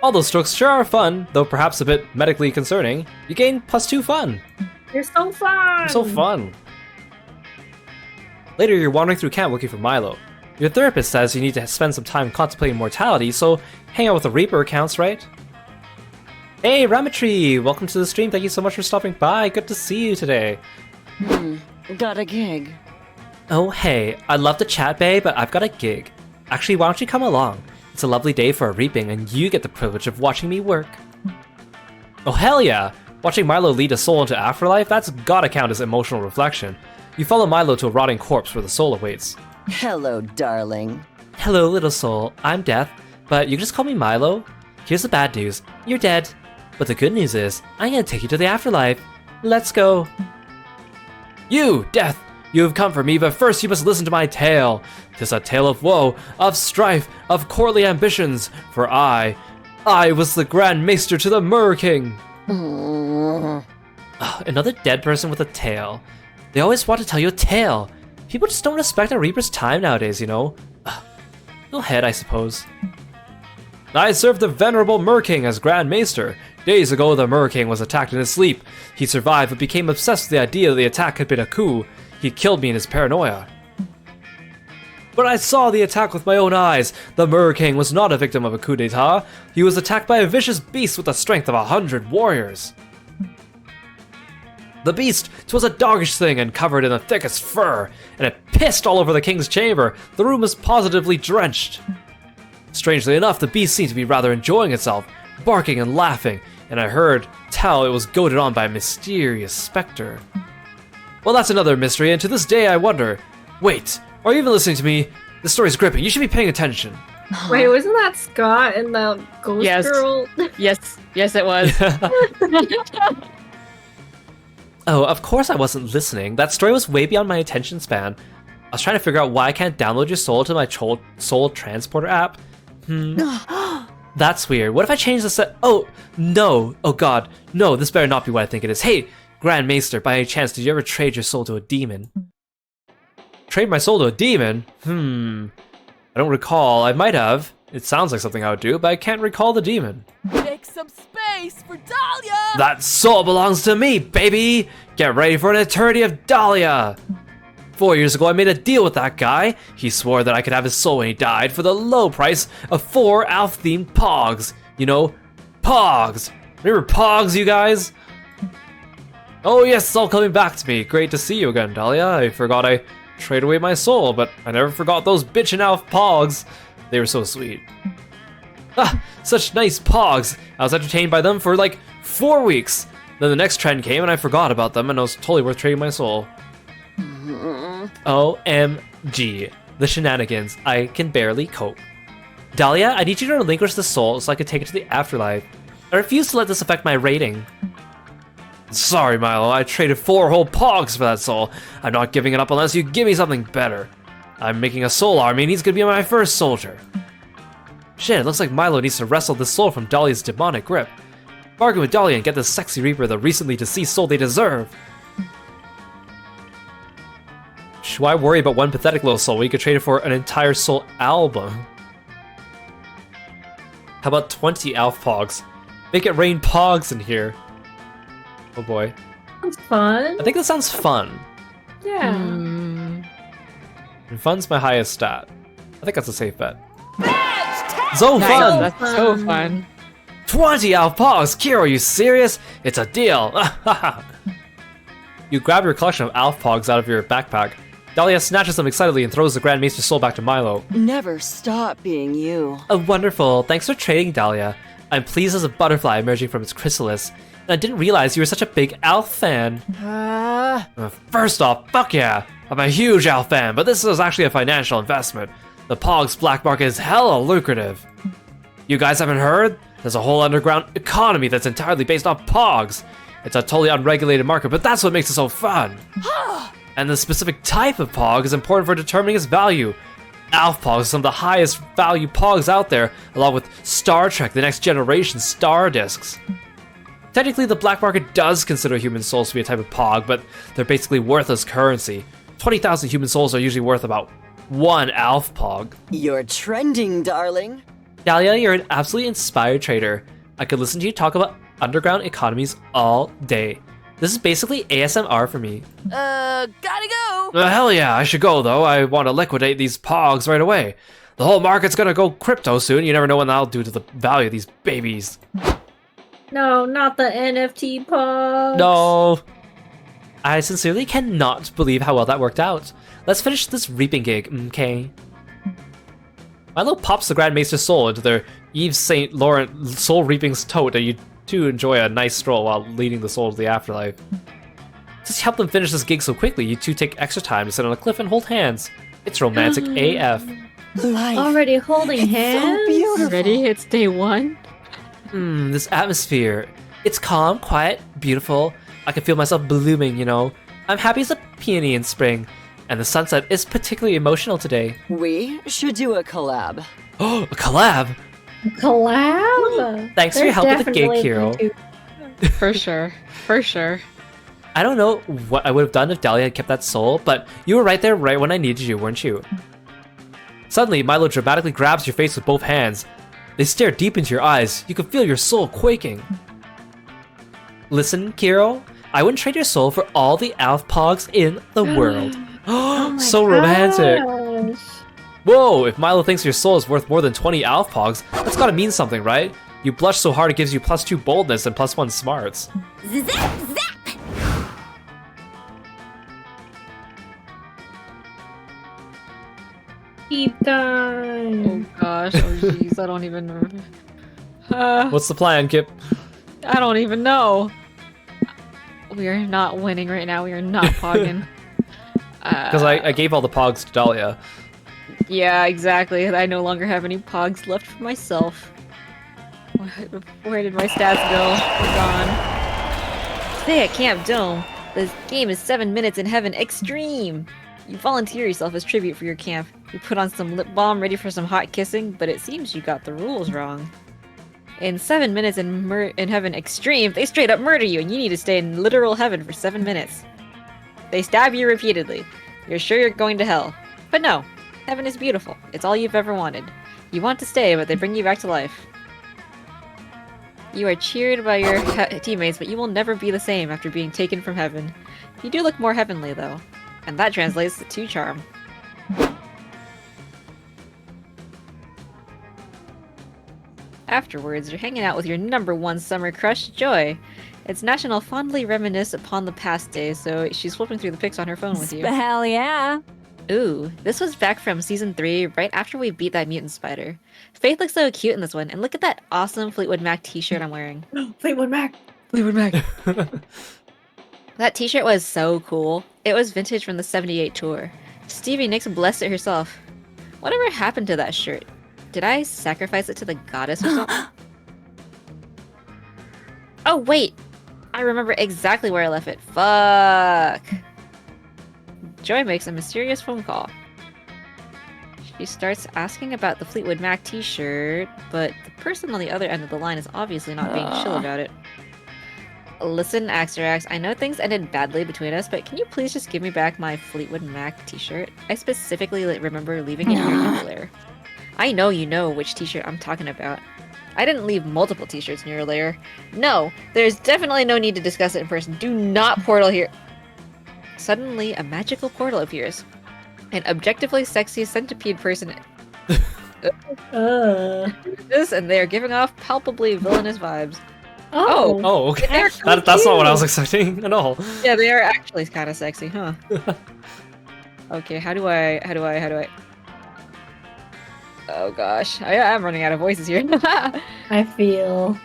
All those strokes sure are fun, though perhaps a bit medically concerning. You gain +2 fun. You're so fun! So fun. Later, you're wandering through camp looking for Milo. Your therapist says you need to spend some time contemplating mortality, so hang out with the Reaper accounts, right? Hey, Ramatri! Welcome to the stream. Thank you so much for stopping by. Good to see you today. Got a gig. Oh, hey. I'd love to chat, babe, but I've got a gig. Actually, why don't you come along? It's a lovely day for a reaping, and you get the privilege of watching me work. Oh, hell yeah! Watching Milo lead a soul into afterlife, that's gotta count as emotional reflection. You follow Milo to a rotting corpse where the soul awaits. Hello, darling. Hello, little soul. I'm Death, but you can just call me Milo. Here's the bad news. You're dead. But the good news is, I'm gonna take you to the afterlife. Let's go. You, Death! You have come for me, but first you must listen to my tale. 'Tis a tale of woe, of strife, of courtly ambitions, for I was the Grand Maester to the Mer King. Ugh, another dead person with a tail. They always want to tell you a tale. People just don't respect a Reaper's time nowadays, you know? Ugh. Go ahead, I suppose. I served the venerable Merking as Grand Maester. Days ago, the Merking was attacked in his sleep. He survived but became obsessed with the idea that the attack had been a coup. He killed me in his paranoia. But I saw the attack with my own eyes. The Merking was not a victim of a coup d'etat. He was attacked by a vicious beast with the strength of 100 warriors. The beast, 'twas a doggish thing and covered in the thickest fur, and it pissed all over the king's chamber. The room was positively drenched. Strangely enough, the beast seemed to be rather enjoying itself, barking and laughing, and I heard tell it was goaded on by a mysterious specter. Well, that's another mystery, and to this day I wonder, wait, are you even listening to me? This story's gripping, you should be paying attention. Wait, wasn't that Scott and the Ghost Yes. Girl? Yes, it was. Oh, of course I wasn't listening. That story was way beyond my attention span. I was trying to figure out why I can't download your soul to my soul transporter app. That's weird. What if I change the set? Oh, no. Oh god. No, this better not be what I think it is. Hey, Grand Maester, by any chance, did you ever trade your soul to a demon? Trade my soul to a demon? I don't recall. I might have. It sounds like something I would do, but I can't recall the demon. Make some space for Dahlia! That soul belongs to me, baby! Get ready for an eternity of Dahlia! 4 years ago, I made a deal with that guy. He swore that I could have his soul when he died for the low price of 4 Alf-themed Pogs. You know, Pogs. Remember Pogs, you guys? Oh yes, it's all coming back to me. Great to see you again, Dahlia. I forgot I traded away my soul, but I never forgot those bitchin' Alf Pogs. They were so sweet. Ah, such nice Pogs. I was entertained by them for like 4 weeks. Then the next trend came and I forgot about them and it was totally worth trading my soul. OMG. The shenanigans. I can barely cope. Dahlia, I need you to relinquish the soul so I can take it to the afterlife. I refuse to let this affect my rating. Sorry, Milo. I traded 4 whole Pogs for that soul. I'm not giving it up unless you give me something better. I'm making a soul army and he's gonna be my first soldier. Shit, it looks like Milo needs to wrestle this soul from Dahlia's demonic grip. Bargain with Dahlia and get the sexy Reaper the recently deceased soul they deserve. Why worry about one pathetic little soul when you could trade it for an entire soul album? How about 20 Alf Pogs? Make it rain Pogs in here. Oh boy. Sounds fun. I think that sounds fun. Yeah. And fun's my highest stat. I think that's a safe bet. So fun! That's so fun. 20 Alf Pogs! Kiro, are you serious? It's a deal! You grab your collection of Alf Pogs out of your backpack. Dahlia snatches them excitedly and throws the Grand Maester's soul back to Milo. Never stop being you. Oh, wonderful. Thanks for trading, Dahlia. I'm pleased as a butterfly emerging from its chrysalis. And I didn't realize you were such a big Alf fan. First off, fuck yeah. I'm a huge Alf fan, but this is actually a financial investment. The Pogs black market is hella lucrative. You guys haven't heard? There's a whole underground economy that's entirely based on Pogs. It's a totally unregulated market, but that's what makes it so fun. And the specific type of Pog is important for determining its value. Alf Pogs are some of the highest value Pogs out there, along with Star Trek The Next Generation Star Discs. Technically, the black market does consider human souls to be a type of Pog, but they're basically worthless currency. 20,000 human souls are usually worth about 1 Alf Pog. You're trending, darling. Dahlia, you're an absolutely inspired trader. I could listen to you talk about underground economies all day. This is basically ASMR for me. Gotta go. Hell yeah, I should go though. I want to liquidate these Pogs right away. The whole market's gonna go crypto soon. You never know what that'll do to the value of these babies. No, not the NFT Pogs. No. I sincerely cannot believe how well that worked out. Let's finish this reaping gig, okay? Milo pops the Grand Maester's soul into their Yves Saint Laurent soul reaping's tote, and you two enjoy a nice stroll while leading the soul to the afterlife. Just help them finish this gig so quickly, you two take extra time to sit on a cliff and hold hands. It's romantic AF. Life. Already holding hands? So beautiful. Ready? It's day 1. This atmosphere. It's calm, quiet, beautiful. I can feel myself blooming, you know. I'm happy as a peony in spring. And the sunset is particularly emotional today. We should do a collab. Oh, a collab! Collab? Thanks for your help with the gig, Kiro. For sure. For sure. I don't know what I would have done if Dahlia had kept that soul, but you were right there right when I needed you, weren't you? Suddenly, Milo dramatically grabs your face with both hands. They stare deep into your eyes. You can feel your soul quaking. Listen, Kiro, I wouldn't trade your soul for all the Alf Pogs in the world. Oh my So romantic. gosh. Whoa, if Milo thinks your soul is worth more than 20 Alf Pogs, that's gotta mean something, right? You blush so hard it gives you +2 boldness and +1 smarts. Zap, zap. Deep time. Oh gosh, oh jeez, I don't even know. What's the plan, Kip? I don't even know. We are not winning right now. We are not pogging. Because I gave all the Pogs to Dahlia. Yeah, exactly. I no longer have any pogs left for myself. Where did my stats go? They're gone. Today at Camp Dome, the game is 7 minutes in Heaven Extreme. You volunteer yourself as tribute for your camp. You put on some lip balm ready for some hot kissing, but it seems you got the rules wrong. In 7 minutes in Heaven Extreme, they straight up murder you and you need to stay in literal heaven for 7 minutes. They stab you repeatedly. You're sure you're going to hell. But no, heaven is beautiful. It's all you've ever wanted. You want to stay, but they bring you back to life. You are cheered by your teammates, but you will never be the same after being taken from heaven. You do look more heavenly, though. And that translates to charm. Afterwards, you're hanging out with your #1 summer crush, Joy. It's National Fondly Reminisce upon the past days, so she's flipping through the pics on her phone with you. Hell yeah. Ooh, this was back from Season 3, right after we beat that mutant spider. Faith looks so cute in this one, and look at that awesome Fleetwood Mac t-shirt I'm wearing. Fleetwood Mac. Fleetwood Mac! That t-shirt was so cool. It was vintage from the 78 tour. Stevie Nicks blessed it herself. Whatever happened to that shirt? Did I sacrifice it to the goddess or something? Oh, wait! I remember exactly where I left it. Fuck! Joy makes a mysterious phone call. She starts asking about the Fleetwood Mac t-shirt, but the person on the other end of the line is obviously not being chill about it. Listen, Axerax, I know things ended badly between us, but can you please just give me back my Fleetwood Mac t-shirt? I specifically remember leaving it in your lair. I know you know which t-shirt I'm talking about. I didn't leave multiple t-shirts in your lair. No, there's definitely no need to discuss it in person. Do not portal here. Suddenly, a magical portal appears. An objectively sexy centipede person this, and they are giving off palpably villainous vibes. Oh. Oh, okay. They're so That's not what I was cute. expecting at all. Yeah, they are actually kind of sexy, huh? Okay, how do I... Oh gosh, I'm running out of voices here. I feel.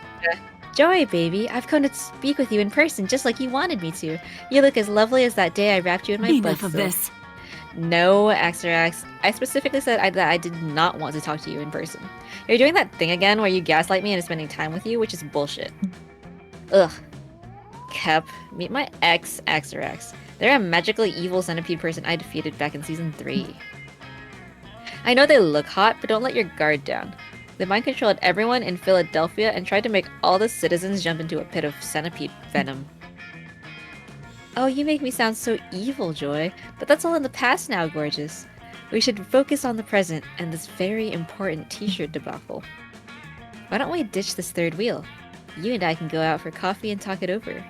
Joy, baby, I've come to speak with you in person just like you wanted me to. You look as lovely as that day I wrapped you in my Enough blood of this. No, Axerax. I specifically said that I did not want to talk to you in person. You're doing that thing again where you gaslight me into spending time with you, which is bullshit. Ugh. Kep, meet my ex, Axerax. They're a magically evil centipede person I defeated back in Season 3. I know they look hot, but don't let your guard down. They mind-controlled everyone in Philadelphia and tried to make all the citizens jump into a pit of centipede venom. Oh, you make me sound so evil, Joy. But that's all in the past now, gorgeous. We should focus on the present and this very important t-shirt debacle. Why don't we ditch this third wheel? You and I can go out for coffee and talk it over.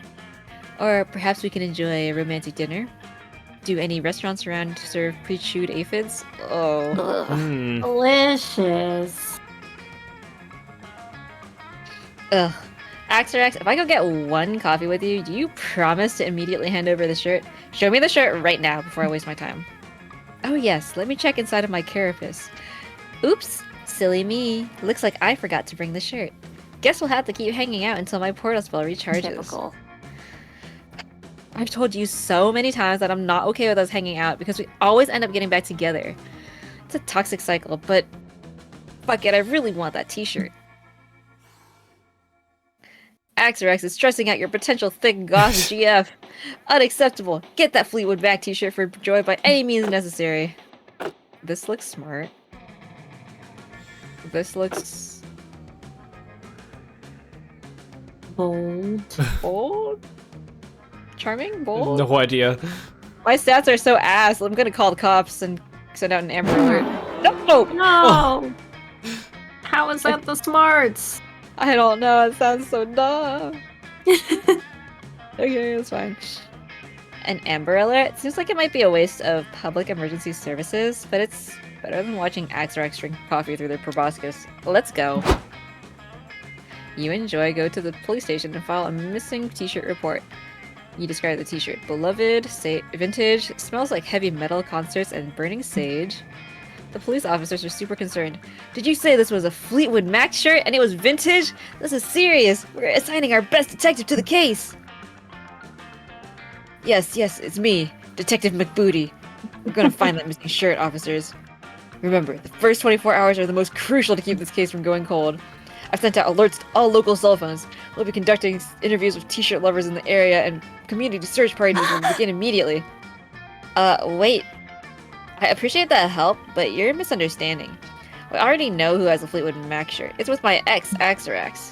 Or perhaps we can enjoy a romantic dinner. Do any restaurants around serve pre-chewed aphids? Oh. Ugh. Delicious. Ugh. Axerax, if I go get one coffee with you, do you promise to immediately hand over the shirt? Show me the shirt right now before I waste my time. Oh yes, let me check inside of my carapace. Oops, silly me. Looks like I forgot to bring the shirt. Guess we'll have to keep hanging out until my portal spell recharges. Typical. I've told you so many times that I'm not okay with us hanging out because we always end up getting back together. It's a toxic cycle, but fuck it, I really want that t-shirt. Axerax is stressing out your potential thick goth GF. Unacceptable. Get that Fleetwood Mac t-shirt for Joy by any means necessary. This looks smart. This looks... Bold. bold? charming? Bold? No idea. My stats are so ass. I'm gonna call the cops and send out an Amber Alert. No! No! How is that the smarts? I don't know. It sounds so dumb. Okay, it's fine. An Amber Alert? Seems like it might be a waste of public emergency services, but it's better than watching Axarax drink coffee through their proboscis. Let's go. You enjoy, go to the police station and file a missing t-shirt report. You describe the t-shirt. Beloved, vintage, smells like heavy metal concerts and burning sage. The police officers are super concerned. Did you say this was a Fleetwood Mac shirt and it was vintage? This is serious. We're assigning our best detective to the case. Yes, it's me, Detective McBooty. We're gonna find that missing shirt, officers. Remember, the first 24 hours are the most crucial to keep this case from going cold. I've sent out alerts to all local cell phones. We'll be conducting interviews with t-shirt lovers in the area, and community search parties will begin immediately. Wait. I appreciate that help, but you're misunderstanding. I already know who has a Fleetwood Mac shirt. It's with my ex, Axarax.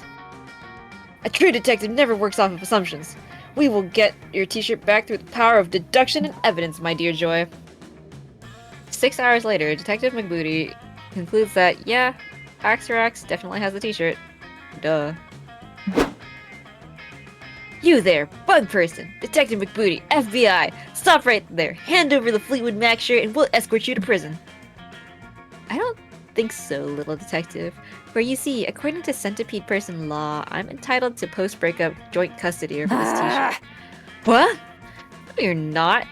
A true detective never works off of assumptions. We will get your t-shirt back through the power of deduction and evidence, my dear Joy. 6 hours later, Detective McBooty concludes that, yeah, Axarax definitely has the t-shirt. Duh. You there, bug person! Detective McBooty, FBI! Stop right there! Hand over the Fleetwood Mac shirt and we'll escort you to prison. I don't think so, little detective. For you see, according to centipede person law, I'm entitled to post-breakup joint custody over this t-shirt. What? No, you're not.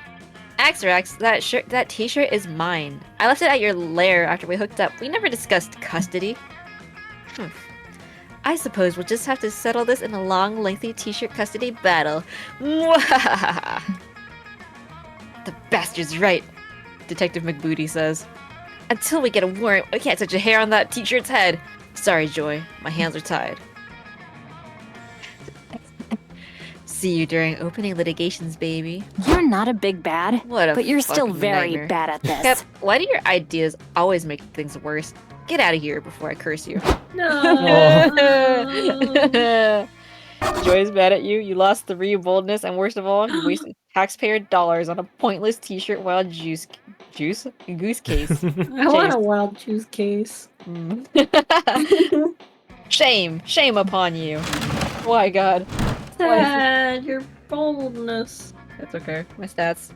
Axarax, that t-shirt is mine. I left it at your lair after we hooked up. We never discussed custody. I suppose we'll just have to settle this in a long, lengthy t-shirt custody battle. The bastard's right, Detective McBooty says. Until we get a warrant, we can't touch a hair on that t-shirt's head. Sorry, Joy. My hands are tied. See you during opening litigations, baby. You're not a big bad, What a but you're still fucking very nightmare. bad at this. Kip, why do your ideas always make things worse? Get out of here before I curse you. No. Joy's mad at you. You lost 3 boldness, and worst of all, you wasted taxpayer dollars on a pointless t-shirt wild goose case. I want a wild juice case. Shame upon you. Why, God? Sad, your boldness. That's okay. My stats.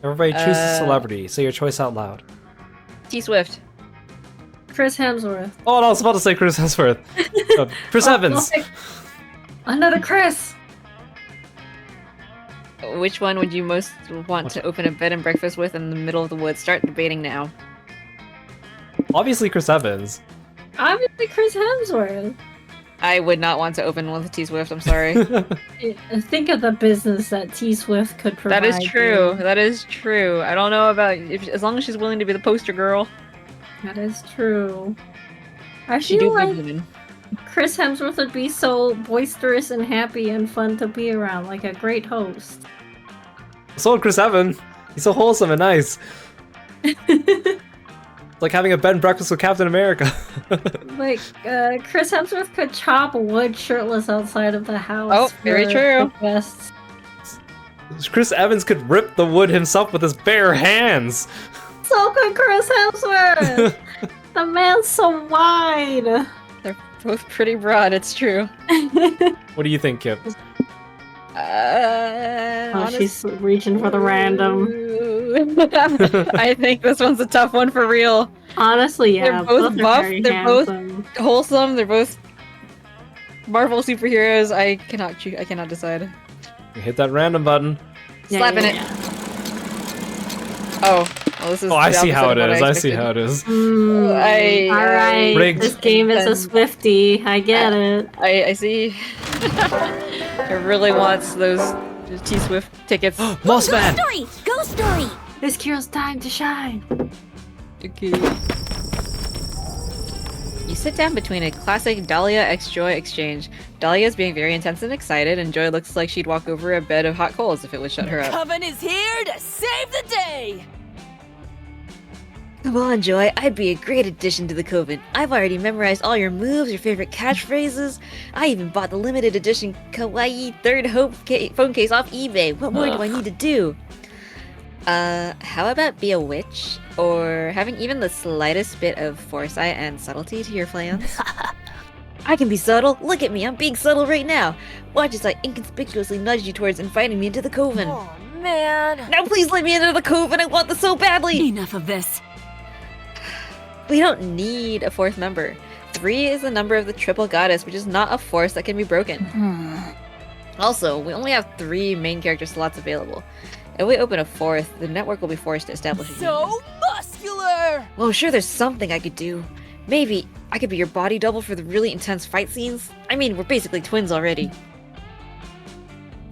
Everybody choose a celebrity. Say your choice out loud. T Swift. Chris Hemsworth. Oh, no, I was about to say Chris Hemsworth. Chris Evans. Another Chris. Which one would you most want to open a bed and breakfast with in the middle of the woods? Start debating now. Obviously Chris Evans. Obviously Chris Hemsworth. I would not want to open one with T Swift. I'm sorry. Think of the business that T Swift could provide. That is true. you. That is true. I don't know about as long as she's willing to be the poster girl. That is true. I She feel do like good women. Chris Hemsworth would be so boisterous and happy and fun to be around, like a great host. So would Chris Evans. He's so wholesome and nice. It's like having a bed and breakfast with Captain America. Like, Chris Hemsworth could chop wood shirtless outside of the house. Oh, very for true. the guests. Chris Evans could rip the wood himself with his bare hands. So could Chris Hemsworth! The man's so wide! They're both pretty broad. It's true. What do you think, Kip? She's reaching for the random. I think this one's a tough one for real. Honestly, yeah. They're both are buff, very they're both- handsome. Wholesome. They're both Marvel superheroes. I cannot decide. You hit that random button. Slapping it. Oh, well, this is. Oh, I the see how it opposite of what is. I see how it is. Alright, Rigged. this game is a Swiftie. I get it. I see. I really wants those T Swift tickets. Mossman! Story! Go story! It's Kiro's time to shine. Okay. You sit down between a classic Dahlia x Joy exchange. Dahlia is being very intense and excited, and Joy looks like she'd walk over a bed of hot coals if it would shut her up. Coven is here to save the day! Come on, Joy. I'd be a great addition to the coven. I've already memorized all your moves, your favorite catchphrases. I even bought the limited edition Kawaii Third Hope phone case off eBay. What more do I need to do? How about be a witch? Or having even the slightest bit of foresight and subtlety to your plans? I can be subtle. Look at me, I'm being subtle right now. Watch as I inconspicuously nudge you towards inviting me into the coven. Oh, man. Now please let me into the coven, I want this so badly! Enough of this. We don't need a 4th member. 3 is the number of the triple goddess, which is not a force that can be broken. Also, we only have 3 main character slots available. If we open a 4th, the network will be forced to establish a union. So muscular! Well, sure, there's something I could do. Maybe I could be your body double for the really intense fight scenes. I mean, we're basically twins already. ...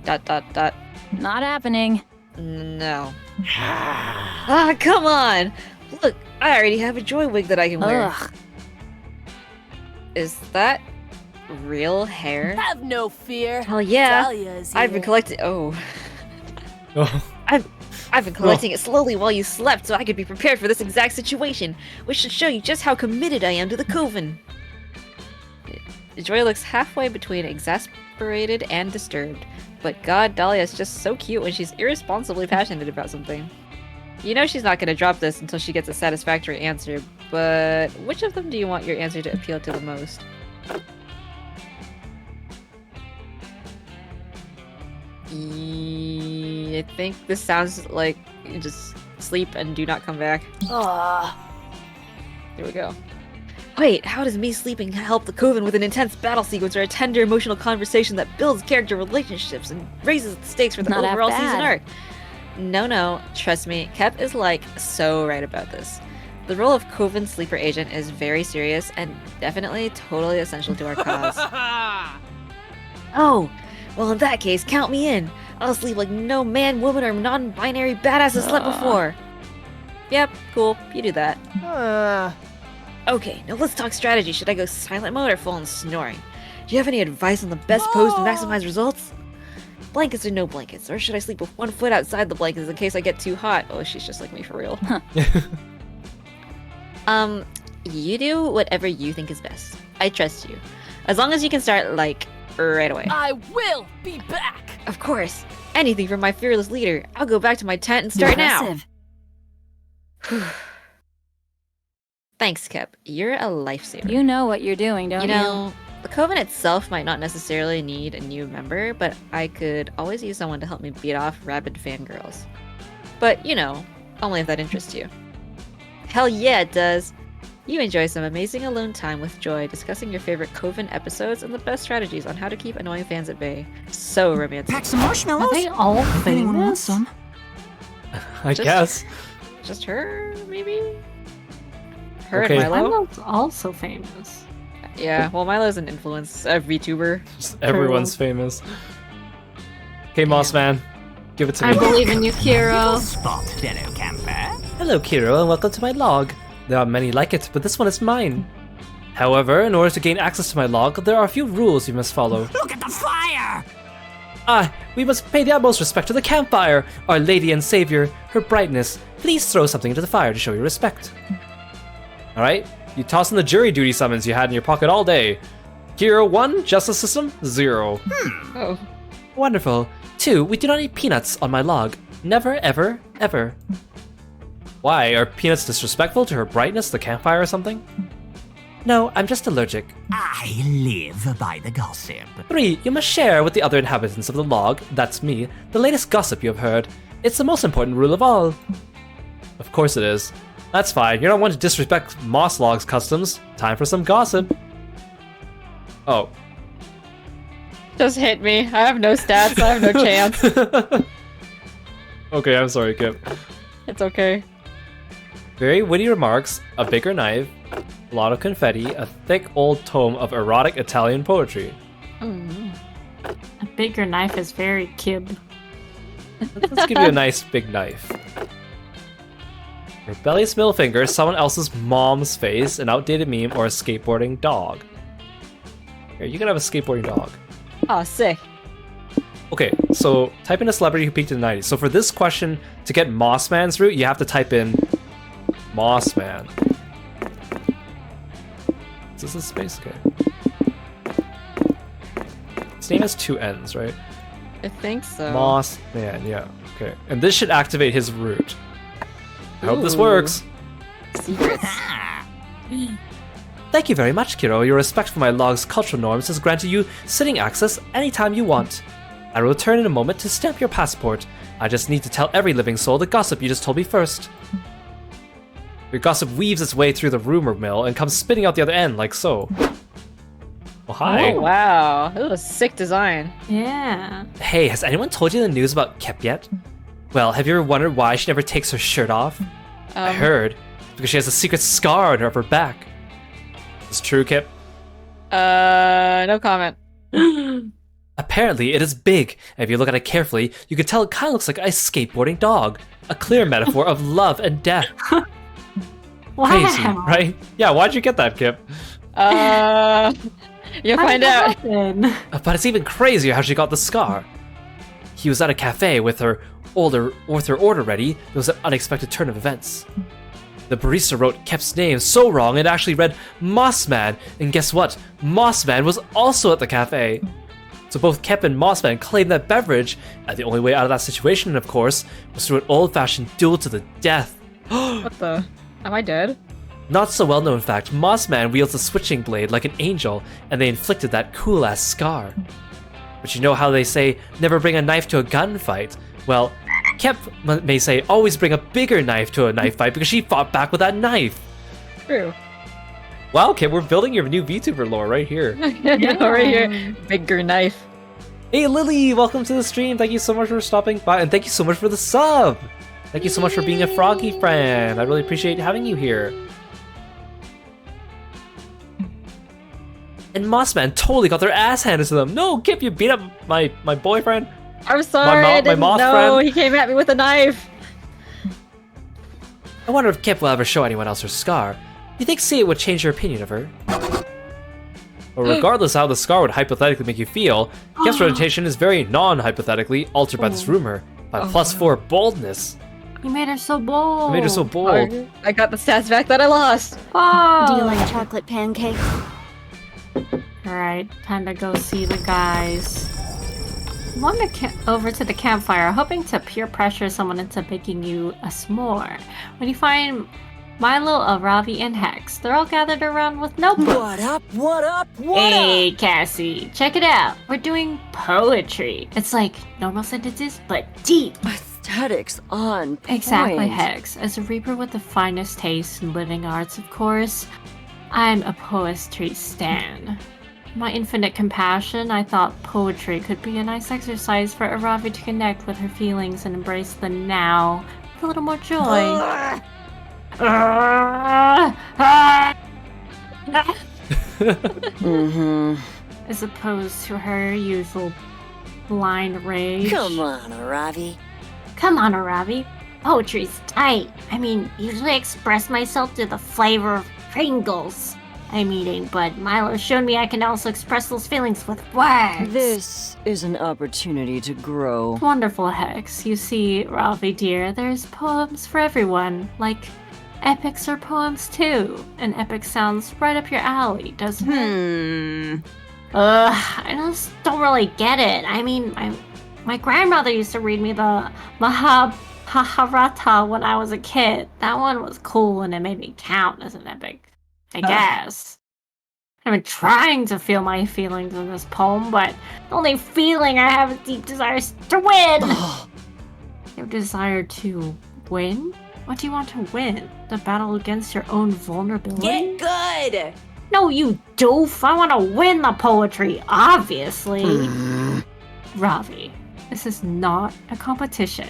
Not happening. No. Ah, come on! Look, I already have a joy wig that I can wear. Ugh. Is that real hair? Have no fear. Hell yeah! Dahlia is I've been here. collecting. Oh, Oh, I've been collecting it slowly while you slept, so I could be prepared for this exact situation, which should show you just how committed I am to the coven. Joy looks halfway between exasperated and disturbed, but God, Dahlia is just so cute when she's irresponsibly passionate about something. You know she's not going to drop this until she gets a satisfactory answer, but which of them do you want your answer to appeal to the most? I think this sounds like you just sleep and do not come back. Here we go. Wait, how does me sleeping help the coven with an intense battle sequence or a tender emotional conversation that builds character relationships and raises the stakes for the Not half overall bad. season arc? No, trust me, Kep is like so right about this. The role of coven sleeper agent is very serious and definitely totally essential to our cause. Oh, well in that case, count me in. I'll sleep like no man, woman, or non-binary badass has slept before. Yep, cool, you do that. Okay, now let's talk strategy. Should I go silent mode or full on snoring? Do you have any advice on the best pose to maximize results? Blankets or no blankets? Or should I sleep with one foot outside the blankets in case I get too hot? Oh, she's just like me for real. You do whatever you think is best. I trust you. As long as you can start, like, right away. I will be back. Of course. Anything from my fearless leader. I'll go back to my tent and start Impressive. now. Thanks, Kep. You're a lifesaver. You know what you're doing, don't You know, the Coven itself might not necessarily need a new member, but I could always use someone to help me beat off rabid fangirls. But, you know, only if that interests you. Hell yeah, it does! You enjoy some amazing alone time with Joy, discussing your favorite Coven episodes and the best strategies on how to keep annoying fans at bay. So romantic. Pack some marshmallows. Are they all Anyone want famous? some? I Just- guess. Just her, maybe? Her Okay. and Milo? Milo's also famous. Yeah, well, Milo's an influence, a VTuber. Just everyone's famous. Okay, Moss Man, give it to I me. believe in you, Kiro. Spot, fellow camper. Hello, Kiro, and welcome to my log. There are many like it, but this one is mine. However, in order to gain access to my log, there are a few rules you must follow. Look at the fire! We must pay the utmost respect to the campfire, our lady and savior, her brightness. Please throw something into the fire to show your respect. Alright, you toss in the jury duty summons you had in your pocket all day. Kiro 1, justice system 0. Oh. Wonderful. 2, we do not eat peanuts on my log. Never, ever, ever. Why, are peanuts disrespectful to her brightness, the campfire or something? No, I'm just allergic. I live by the gossip. 3, you must share with the other inhabitants of the log, that's me, the latest gossip you have heard. It's the most important rule of all. Of course it is. That's fine, you're not one to disrespect Moss Log's customs. Time for some gossip. Oh. Just hit me. I have no stats, I have no chance. Okay, I'm sorry, Kip. It's okay. Very witty remarks, a bigger knife, a lot of confetti, a thick old tome of erotic Italian poetry. A bigger knife is very kib. Let's give you a nice big knife. Rebellious middle finger, someone else's mom's face, an outdated meme, or a skateboarding dog. Here, you can have a skateboarding dog. Oh, sick. Okay, so type in a celebrity who peaked in the 90s. So for this question, to get Mossman's route, you have to type in Moss Man. Is this a space? Okay. His name has 2 N's, right? I think so. Moss Man, yeah. Okay. And this should activate his root. I hope this Ooh. works. Secrets. Thank you very much, Kiro. Your respect for my log's cultural norms has granted you sitting access anytime you want. I will return in a moment to stamp your passport. I just need to tell every living soul the gossip you just told me first. Your gossip weaves its way through the rumor mill and comes spitting out the other end, like so. Well, hi. Oh, wow. That was a sick design. Yeah. Hey, has anyone told you the news about Kip yet? Well, have you ever wondered why she never takes her shirt off? I heard. Because she has a secret scar on her upper back. Is true, Kip? No comment. Apparently, it is big, and if you look at it carefully, you can tell it kind of looks like a skateboarding dog. A clear metaphor of love and death. Wow. Crazy, right? Yeah, why'd you get that, Kip? You'll How find did that out. happen? But it's even crazier how she got the scar. He was at a cafe with her order ready. There was an unexpected turn of events. The barista wrote Kep's name so wrong it actually read Mossman, and guess what? Mossman was also at the cafe. So both Kep and Mossman claimed that beverage, and the only way out of that situation, of course, was through an old-fashioned duel to the death. What the? Am I dead? Not so well known fact, Mossman wields a switching blade like an angel, and they inflicted that cool-ass scar. But you know how they say, never bring a knife to a gunfight? Well, Kep may say, always bring a bigger knife to a knife fight because she fought back with that knife. True. Wow, Kip, we're building your new VTuber lore right here. Right here. Bigger knife. Hey, Lily, welcome to the stream. Thank you so much for stopping by, and thank you so much for the sub. Thank you so much for being a froggy friend. I really appreciate having you here. And Mossman totally got their ass handed to them. No, Kip, you beat up my boyfriend. I'm sorry, I didn't moth know. friend. He came at me with a knife. I wonder if Kip will ever show anyone else her scar. You think seeing it would change your opinion of her? Well, regardless of how the scar would hypothetically make you feel, Kip's reputation is very non-hypothetically altered by this rumor, by +4 boldness. You made her so bold. You made her so bold. I got the stats back that I lost. Oh. Do you like chocolate pancake? Alright, time to go see the guys. Wander over to the campfire, hoping to peer pressure someone into baking you a s'more. When you find Milo, Aravi, and Hex, they're all gathered around with notebooks. What up? What up? What Hey, up? Cassie, check it out. We're doing poetry. It's like normal sentences, but deep. Aesthetics on point. Exactly, Hex. As a reaper with the finest taste in living arts, of course, I'm a poetry stan. My infinite compassion, I thought poetry could be a nice exercise for Aravi to connect with her feelings and embrace the now with a little more joy. As opposed to her usual blind rage. Come on, Aravi. Come on, Aravi. Poetry's tight. I mean, usually express myself through the flavor of Pringles I'm eating, but Milo showed me I can also express those feelings with words. This is an opportunity to grow. Wonderful, Hex. You see, Ravi dear, there's poems for everyone. Like, epics are poems too. An epic sounds right up your alley, doesn't it? I just don't really get it. I mean, my grandmother used to read me the Mahabharata when I was a kid. That one was cool and it made me count as an epic, I guess. I've been trying to feel my feelings in this poem, but the only feeling I have is deep desire to win. Your desire to win? What do you want to win? The battle against your own vulnerability? Get good! No, you doof! I want to win the poetry, obviously! Ravi, this is not a competition.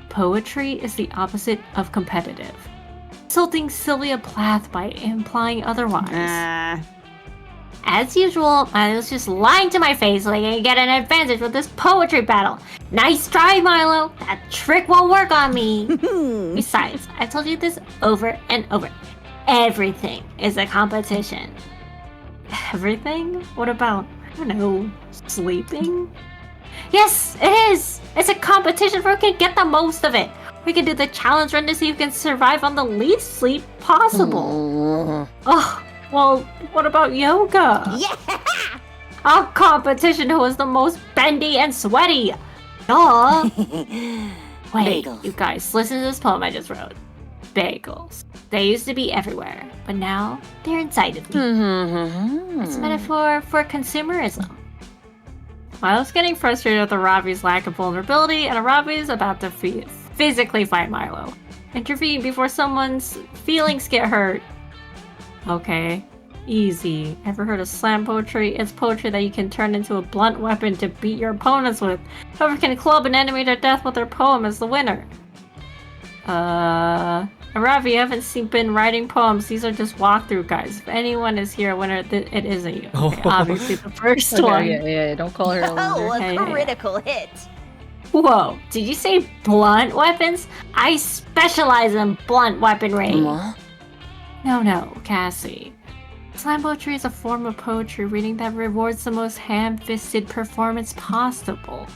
Poetry is the opposite of competitive. Insulting Sylvia Plath by implying otherwise. As usual, Milo's just lying to my face like I get an advantage with this poetry battle. Nice try, Milo! That trick won't work on me! Besides, I told you this over and over. Everything is a competition. Everything? What about, I don't know, sleeping? Yes, it is! It's a competition for who can get the most of it. We can do the challenge run to see who can survive on the least sleep possible. Oh, well, what about yoga? Yeah! A competition who is the most bendy and sweaty. Duh. Wait, Bagels. you guys, listen to this poem I just wrote. Bagels. They used to be everywhere, but now they're inside of me. It's a metaphor for consumerism. Milo's getting frustrated with Aravi's lack of vulnerability, and Aravi's about to physically fight Milo. Intervene before someone's feelings get hurt. Okay, easy. Ever heard of slam poetry? It's poetry that you can turn into a blunt weapon to beat your opponents with. Whoever can club an enemy to death with their poem is the winner. Aravi, you haven't been writing poems. These are just walkthrough guys. If anyone is here a winner, it isn't you. Okay, obviously the first one. Yeah, don't call her a loser. Oh, a Hey. critical hit. Whoa, did you say blunt weapons? I specialize in blunt weaponry. No, Cassie. Slam poetry is a form of poetry reading that rewards the most ham-fisted performance possible.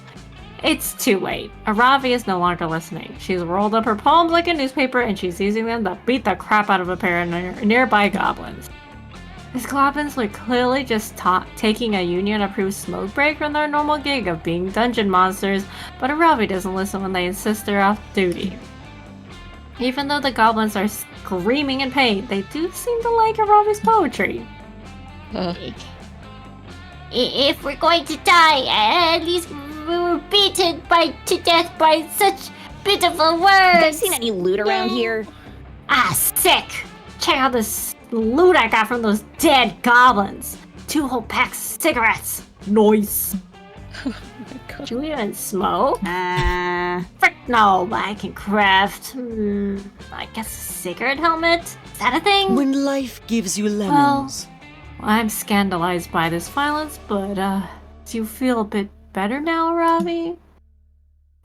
It's too late. Aravi is no longer listening. She's rolled up her poems like a newspaper and she's using them to beat the crap out of a pair of nearby goblins. These goblins were clearly just taking a union-approved smoke break from their normal gig of being dungeon monsters, but Aravi doesn't listen when they insist they're off duty. Even though the goblins are screaming in pain, they do seem to like Aravi's poetry. If we're going to die, at least we were beaten to death by such pitiful words. You guys seen any loot around here? Ah, sick! Check out this loot I got from those dead goblins. 2 whole packs of cigarettes. Nice. Do you even smoke? Frick no, but I can craft. I guess a cigarette helmet? Is that a thing? When life gives you lemons. Well, I'm scandalized by this violence, but do you feel a bit better now, Aravi?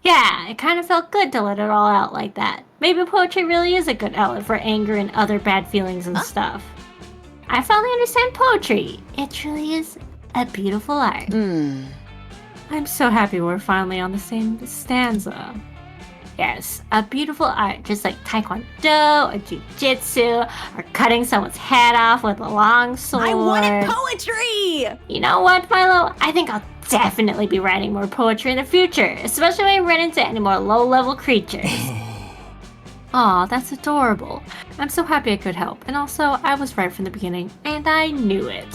Yeah, it kind of felt good to let it all out like that. Maybe poetry really is a good outlet for anger and other bad feelings and stuff. I finally understand poetry. It truly is a beautiful art. I'm so happy we're finally on the same stanza. Yes, a beautiful art, just like Taekwondo or Jiu-Jitsu or cutting someone's head off with a long sword. I wanted poetry! You know what, Milo? I think I'll definitely be writing more poetry in the future, especially when I run into any more low-level creatures. Aw, that's adorable. I'm so happy I could help, and also, I was right from the beginning, and I knew it.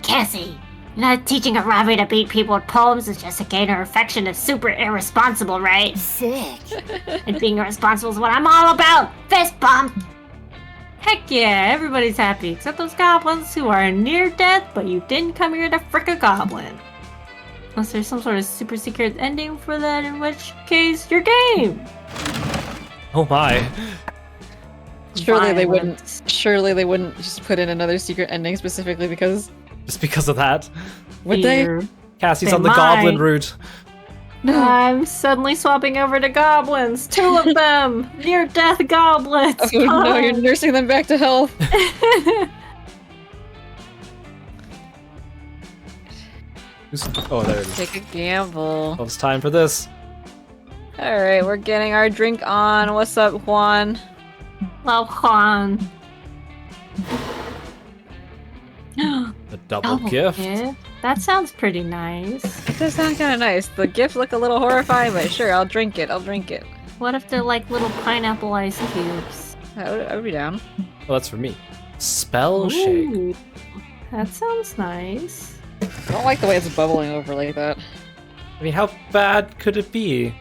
Cassie, not teaching Aravi to beat people with poems is just to gain her affection is super irresponsible, right? Sick. And being irresponsible is what I'm all about! Fist bump! Heck yeah, everybody's happy, except those goblins who are near death, but you didn't come here to frick a goblin. Unless there's some sort of super secret ending for that, in which case, you're game! Oh my. Surely they Violence. wouldn't just put in another secret ending specifically because Just because of that. would they? Fear. Cassie's They on the goblin might. route. I'm suddenly swapping over to goblins. 2 of them! Near-death goblins! Oh no, you're nursing them back to health. Oh, there it is. Take a gamble. Oh, it's time for this. Alright, we're getting our drink on. What's up, Juan? Well, Juan. The double gift. That sounds pretty nice. It does sound kind of nice. The gifts look a little horrifying, but sure, I'll drink it. I'll drink it. What if they're like little pineapple ice cubes? I would be down. Oh, that's for me. Spell shake. Ooh, that sounds nice. I don't like the way it's bubbling over like that. I mean, how bad could it be?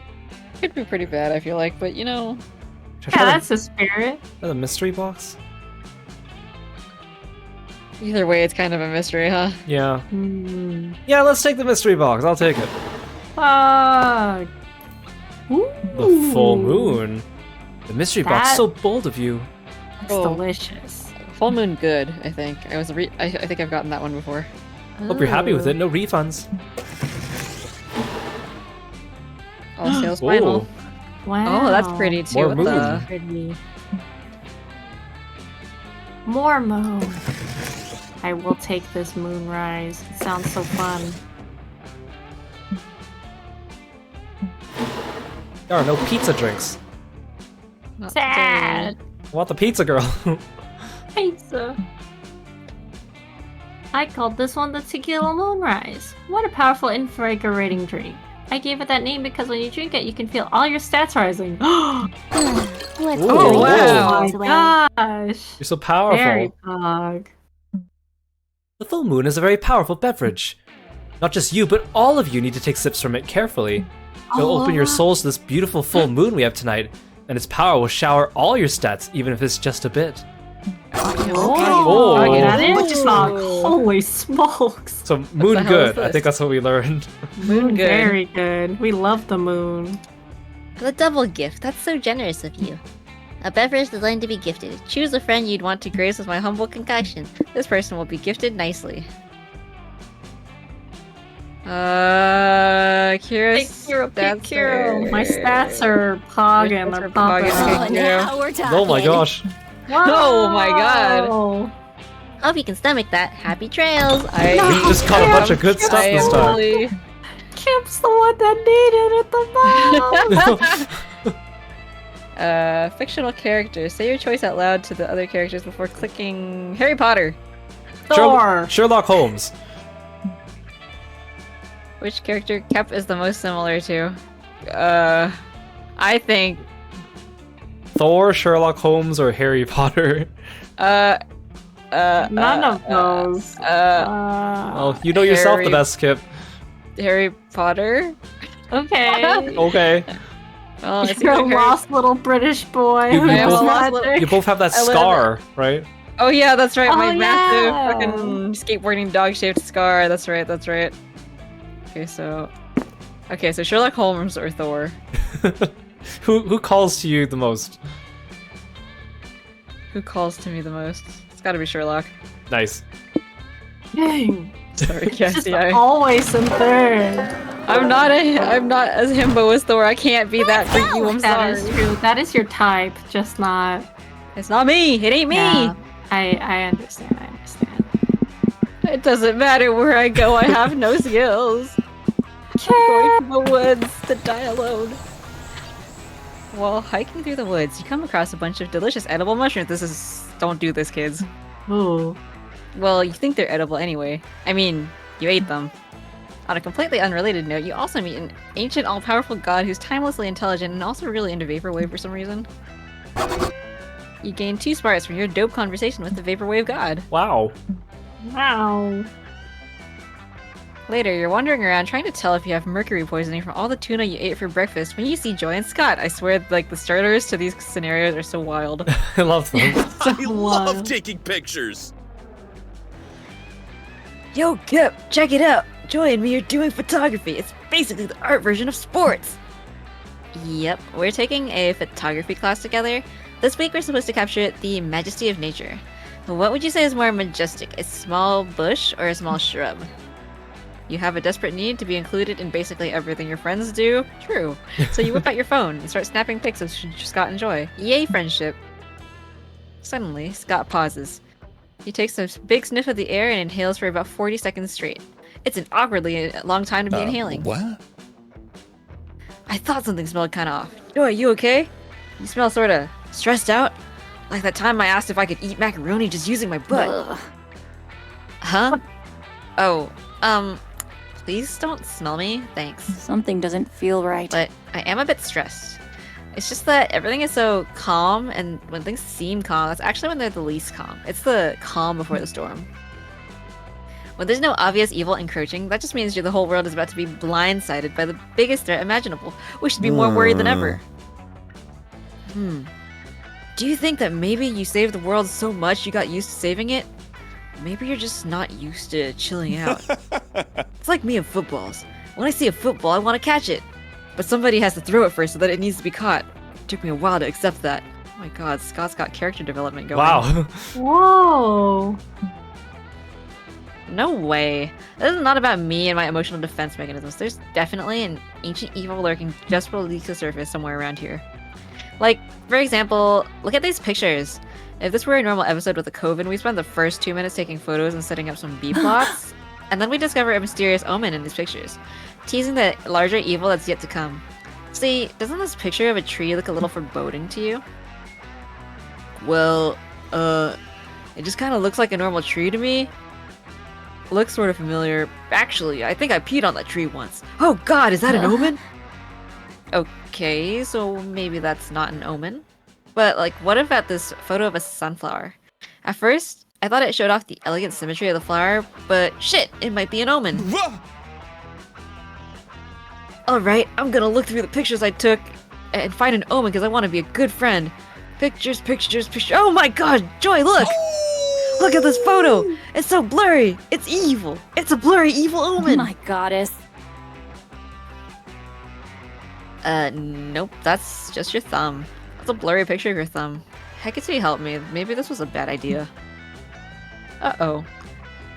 Could be pretty bad, I feel like, but you know. Should I Yeah, try that's the spirit. the mystery box? Either way, it's kind of a mystery, huh? Yeah. Hmm. Yeah, let's take the mystery box. I'll take it. Fuck. The full moon. The mystery box. That- So bold of you. That's Oh. delicious. Full moon good, I think. I think I've gotten that one before. Hope you're happy with it. No refunds. All sales final. Ooh. Wow. Oh, that's pretty too. More with moon. the- Pretty. More moon. I will take this moonrise. It sounds so fun. There are no pizza drinks. Not Sad. I want the pizza girl. Pizza. I called this one the Tequila Moonrise. What a powerful invigorating drink. I gave it that name because when you drink it, you can feel all your stats rising. Let's Ooh, go. wow. Oh my gosh. You're so powerful. Very pog. The full moon is a very powerful beverage. Not just you, but all of you need to take sips from it carefully. It'll open your souls to this beautiful full moon we have tonight, and its power will shower all your stats, even if it's just a bit. Oh, that is pog. Holy smokes. So moon the hell good. is I this? think that's what we learned. Moon good. Very good. We love the moon. The double gift. That's so generous of you. A beverage designed to be gifted. Choose a friend you'd want to grace with my humble concoction. This person will be gifted nicely. Kiro. Pick Kiro. My stats are pog and they're popping. pogging. Oh, now we're talking. Oh my gosh. Oh my god. Wow. Hope you can stomach that. Happy trails. We just caught a bunch of good stuff this time. Kip's the one that needed it the most. Fictional characters. Say your choice out loud to the other characters before clicking Harry Potter. Thor. Sherlock Holmes. Which character Kep is the most similar to? I think Thor, Sherlock Holmes, or Harry Potter? None of those. Oh, you know yourself the Harry- best, Kip. Harry Potter. Okay. Okay. Well, it's You're a either Harry- lost little British boy. You who am a knows lost magic. You both have that I love scar, right? Oh yeah, that's right. My Oh, massive yeah. fucking skateboarding dog-shaped scar. That's right. That's right. Okay, so Sherlock Holmes or Thor. Who calls to you the most? Who calls to me the most? It's got to be Sherlock. Nice. Dang. Sorry, It's just Cassie. always in third. I'm not as himbo as Thor. I can't be that for you. I'm That sorry. is true. That is your type, just not. It's not me. It ain't me. Yeah, I understand. I understand. It doesn't matter where I go. I have no skills. I'm going to the woods to die alone. While hiking through the woods, you come across a bunch of delicious edible mushrooms. Don't do this, kids. Ooh. Well, you think they're edible anyway. I mean, you ate them. On a completely unrelated note, you also meet an ancient, all-powerful god who's timelessly intelligent and also really into Vaporwave for some reason. You gain 2 smarts from your dope conversation with the Vaporwave god. Wow. Wow. Later, you're wandering around trying to tell if you have mercury poisoning from all the tuna you ate for breakfast when you see Joy and Scott. I swear, like, the starters to these scenarios are so wild. I love them. I love taking pictures. Yo, Kip, check it out! Joy and me are doing photography. It's basically the art version of sports. Yep, we're taking a photography class together. This week we're supposed to capture the majesty of nature. What would you say is more majestic, a small bush or a small shrub? You have a desperate need to be included in basically everything your friends do? True. So you whip out your phone and start snapping pics of Scott and Joy. Yay, friendship. Suddenly, Scott pauses. He takes a big sniff of the air and inhales for about 40 seconds straight. It's an awkwardly long time to be inhaling. What? I thought something smelled kind of off. Joy, you okay? You smell sort of stressed out? Like that time I asked if I could eat macaroni just using my butt. Ugh. Huh? Oh, please don't smell me, thanks. Something doesn't feel right. But I am a bit stressed. It's just that everything is so calm, and when things seem calm, that's actually when they're the least calm. It's the calm before the storm. When there's no obvious evil encroaching, that just means the whole world is about to be blindsided by the biggest threat imaginable. We should be more worried than ever. Do you think that maybe you saved the world so much you got used to saving it? Maybe you're just not used to chilling out. It's like me and footballs. When I see a football, I want to catch it. But somebody has to throw it first so that it needs to be caught. It took me a while to accept that. Oh my god, Scott's got character development going. Wow. Whoa. No way. This is not about me and my emotional defense mechanisms. There's definitely an ancient evil lurking just beneath the surface somewhere around here. Like, for example, look at these pictures. If this were a normal episode with a Coven, we spend the first 2 minutes taking photos and setting up some B-plots, and then we discover a mysterious omen in these pictures, teasing the larger evil that's yet to come. See, doesn't this picture of a tree look a little foreboding to you? Well, it just kind of looks like a normal tree to me. Looks sort of familiar. Actually, I think I peed on that tree once. Oh god, is that an omen? Okay, so maybe that's not an omen. But, like, what about this photo of a sunflower? At first, I thought it showed off the elegant symmetry of the flower, but shit, it might be an omen. Alright, I'm gonna look through the pictures I took and find an omen because I want to be a good friend. Pictures. Oh my god, Joy, look! Look at this photo! It's so blurry! It's evil! It's a blurry, evil omen! My goddess. Nope, that's just your thumb. That's a blurry picture of your thumb. Hecate help me, maybe this was a bad idea. Uh-oh.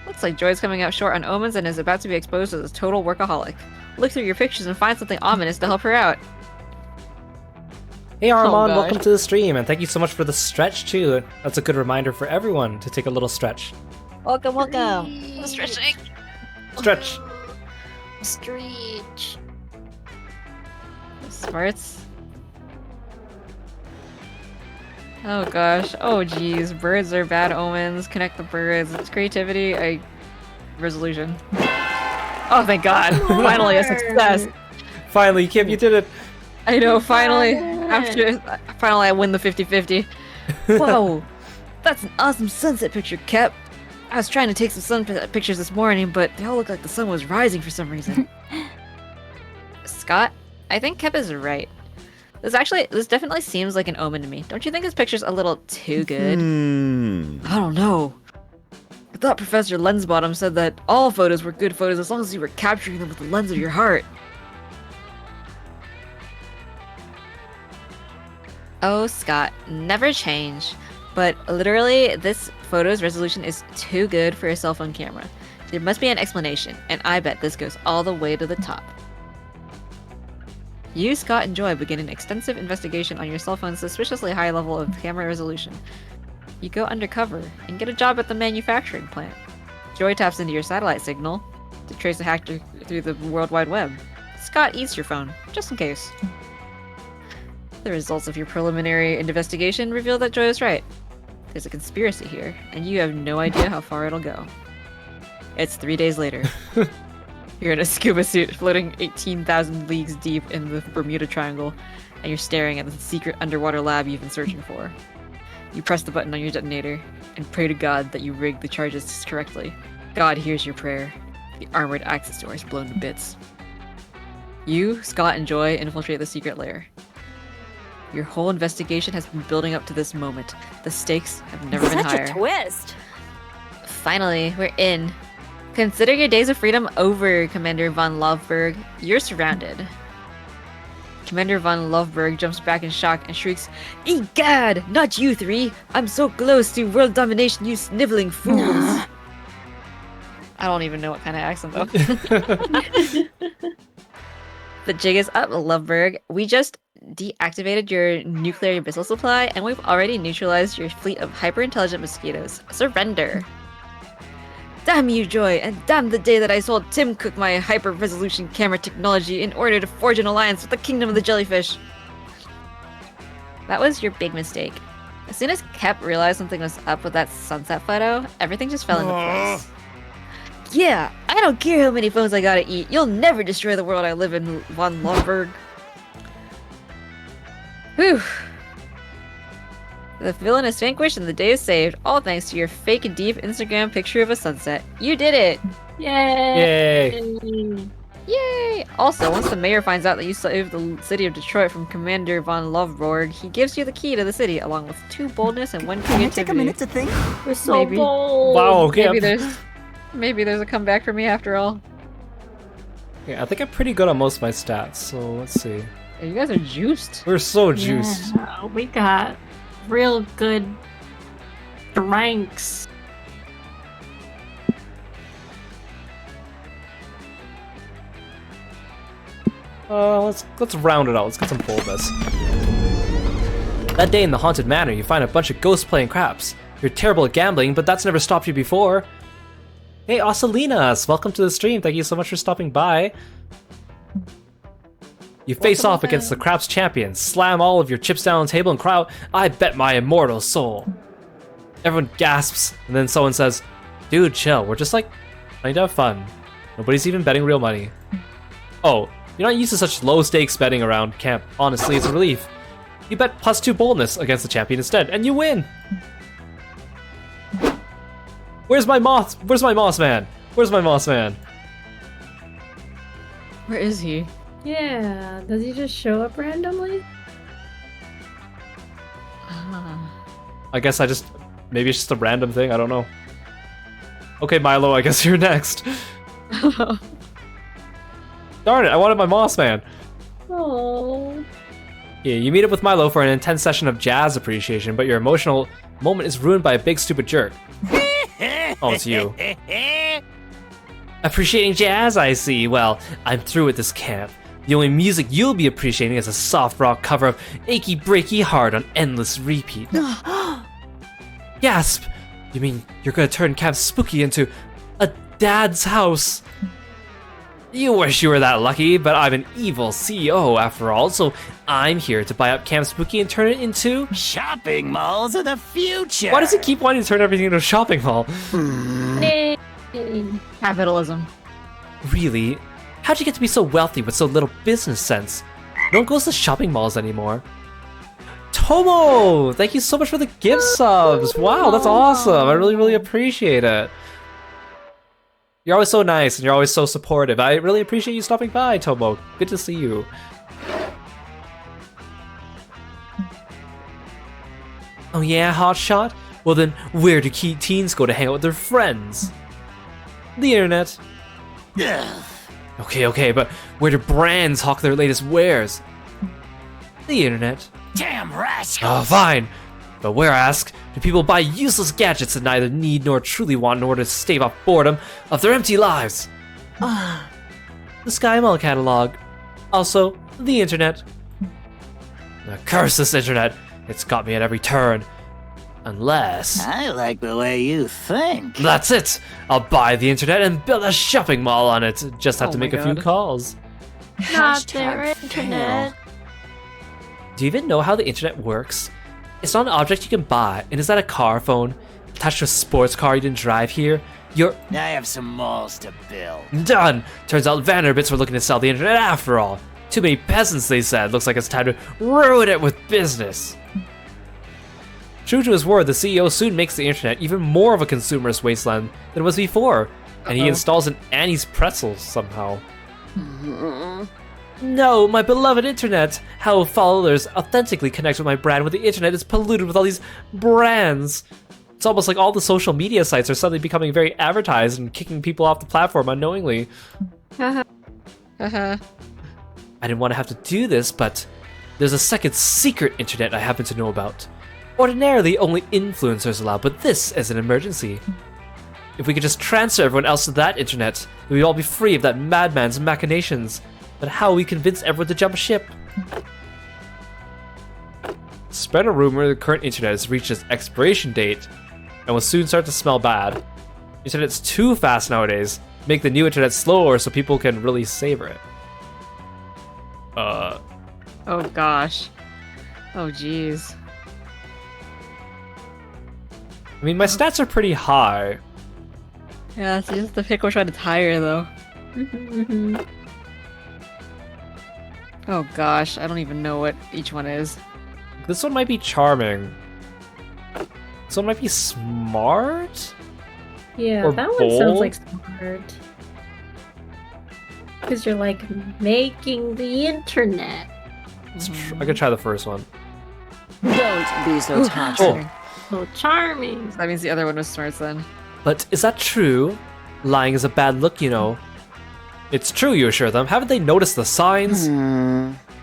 Looks like Joy's coming out short on omens and is about to be exposed as a total workaholic. Look through your pictures and find something ominous to help her out. Hey Armand, God. welcome to the stream, and thank you so much for the stretch too. That's a good reminder for everyone to take a little stretch. Welcome. Stretching. Stretch. Stretch. Smarts. Oh gosh. Oh geez. Birds are bad omens. Connect the birds. It's creativity. Resolution. Oh thank god. Finally a success. Finally, Kip, you did it. I know, finally. Finally I win the 50-50. Whoa. That's an awesome sunset picture, Kep. I was trying to take some sunset pictures this morning, but they all look like the sun was rising for some reason. Scott, I think Kep is right. This definitely seems like an omen to me. Don't you think this picture's a little too good? I don't know. I thought Professor Lensbottom said that all photos were good photos as long as you were capturing them with the lens of your heart. Oh, Scott, never change. But literally, this photo's resolution is too good for a cell phone camera. There must be an explanation, and I bet this goes all the way to the top. You, Scott, and Joy begin an extensive investigation on your cell phone's suspiciously high level of camera resolution. You go undercover and get a job at the manufacturing plant. Joy taps into your satellite signal to trace a hacker through the World Wide Web. Scott eats your phone, just in case. The results of your preliminary investigation reveal that Joy was right. There's a conspiracy here, and you have no idea how far it'll go. It's 3 days later. You're in a scuba suit floating 18,000 leagues deep in the Bermuda Triangle, and you're staring at the secret underwater lab you've been searching for. You press the button on your detonator, and pray to God that you rigged the charges correctly. God hears your prayer. The armored access door is blown to bits. You, Scott, and Joy infiltrate the secret lair. Your whole investigation has been building up to this moment. The stakes have never been higher. Such a twist. Finally, we're in. Consider your days of freedom over, Commander von Lovberg. You're surrounded. Commander von Lovberg jumps back in shock and shrieks, "Egad! Not you three! I'm so close to world domination, you sniveling fools!" I don't even know what kind of accent though. The jig is up, Lovberg. We just deactivated your nuclear missile supply, and we've already neutralized your fleet of hyper-intelligent mosquitoes. Surrender. Damn you, Joy, and damn the day that I sold Tim Cook my hyper-resolution camera technology in order to forge an alliance with the Kingdom of the Jellyfish. That was your big mistake. As soon as Kep realized something was up with that sunset photo, everything just fell into place. Yeah, I don't care how many phones I gotta eat. You'll never destroy the world I live in, von Lovberg. Whew. The villain is vanquished and the day is saved, all thanks to your fake deep Instagram picture of a sunset. You did it! Yay! Yay! Also, once the mayor finds out that you saved the city of Detroit from Commander von Lovborg, he gives you the key to the city, along with 2 boldness and 1 creativity. Can I take a minute to think? We're so Maybe. bold! Wow, okay. Maybe there's a comeback for me after all. Yeah, I think I'm pretty good on most of my stats, so let's see. Yeah, you guys are juiced. We're so juiced. Yeah, we got real good drinks. Let's round it out. Let's get some boldness. That day in the haunted manor, you find a bunch of ghosts playing craps. You're terrible at gambling, but that's never stopped you before. Hey, Osalinas, welcome to the stream. Thank you so much for stopping by. You face off against the craps champion, slam all of your chips down on the table and cry out, "I bet my immortal soul." Everyone gasps, and then someone says, "Dude, chill, we're just like trying to have fun. Nobody's even betting real money." Oh, you're not used to such low stakes betting around camp. Honestly, it's a relief. You bet +2 boldness against the champion instead, and you win! Where's my moss man? Where's my moss man? Where is he? Yeah, does he just show up randomly? I guess maybe it's just a random thing, I don't know. Okay, Milo, I guess you're next. Darn it, I wanted my moss man. Oh. Yeah, you meet up with Milo for an intense session of jazz appreciation, but your emotional moment is ruined by a big stupid jerk. Oh, it's you. Appreciating jazz, I see. Well, I'm through with this camp. The only music you'll be appreciating is a soft rock cover of Achy Breaky Heart on endless repeat. Gasp! You mean you're gonna turn Camp Spooky into a dad's house? You wish you were that lucky, but I'm an evil CEO after all, so I'm here to buy up Camp Spooky and turn it into... Shopping malls of the future! Why does he keep wanting to turn everything into a shopping mall? Capitalism. Really? How'd you get to be so wealthy with so little business sense? No one goes to shopping malls anymore. Tomo! Thank you so much for the gift subs! Wow, that's awesome! I really, really appreciate it. You're always so nice and you're always so supportive. I really appreciate you stopping by, Tomo. Good to see you. Oh yeah, hotshot? Well then, where do teens go to hang out with their friends? The internet. Okay, but where do brands hawk their latest wares? The internet. Damn rascal! Oh, fine. But where, I ask, do people buy useless gadgets that neither need nor truly want in order to stave off boredom of their empty lives? The Sky Mall catalog. Also, the internet. Curse this internet. It's got me at every turn. Unless... I like the way you think. That's it! I'll buy the internet and build a shopping mall on it. Just have to make a few calls. Not their internet. Do you even know how the internet works? It's not an object you can buy, and is that a car phone? Attached to a sports car you didn't drive here? You're... I have some malls to build. Done! Turns out Vanderbilts were looking to sell the internet after all. Too many peasants, they said. Looks like it's time to ruin it with business. True to his word, the CEO soon makes the internet even more of a consumerist wasteland than it was before, and he installs an Annie's Pretzels somehow. No, my beloved internet! How followers authentically connect with my brand when the internet is polluted with all these brands. It's almost like all the social media sites are suddenly becoming very advertised and kicking people off the platform unknowingly. I didn't want to have to do this, but there's a second secret internet I happen to know about. Ordinarily, only influencers allow, but this is an emergency. If we could just transfer everyone else to that internet, we'd all be free of that madman's machinations. But how will we convince everyone to jump ship? Spread a rumor the current internet has reached its expiration date and will soon start to smell bad. Internet's too fast nowadays. Make the new internet slower so people can really savor it. Oh gosh. Oh jeez. I mean, my stats are pretty high. Yeah, so you have to pick which one is higher though. Oh gosh, I don't even know what each one is. This one might be charming. This one might be smart? Yeah, Or that one bold? sounds like smart. Because you're like making the internet. I could try the first one. Don't be so toxic. Oh. So charming. That means the other one was smart then. But is that true? Lying is a bad look, you know. It's true, you assure them. Haven't they noticed the signs?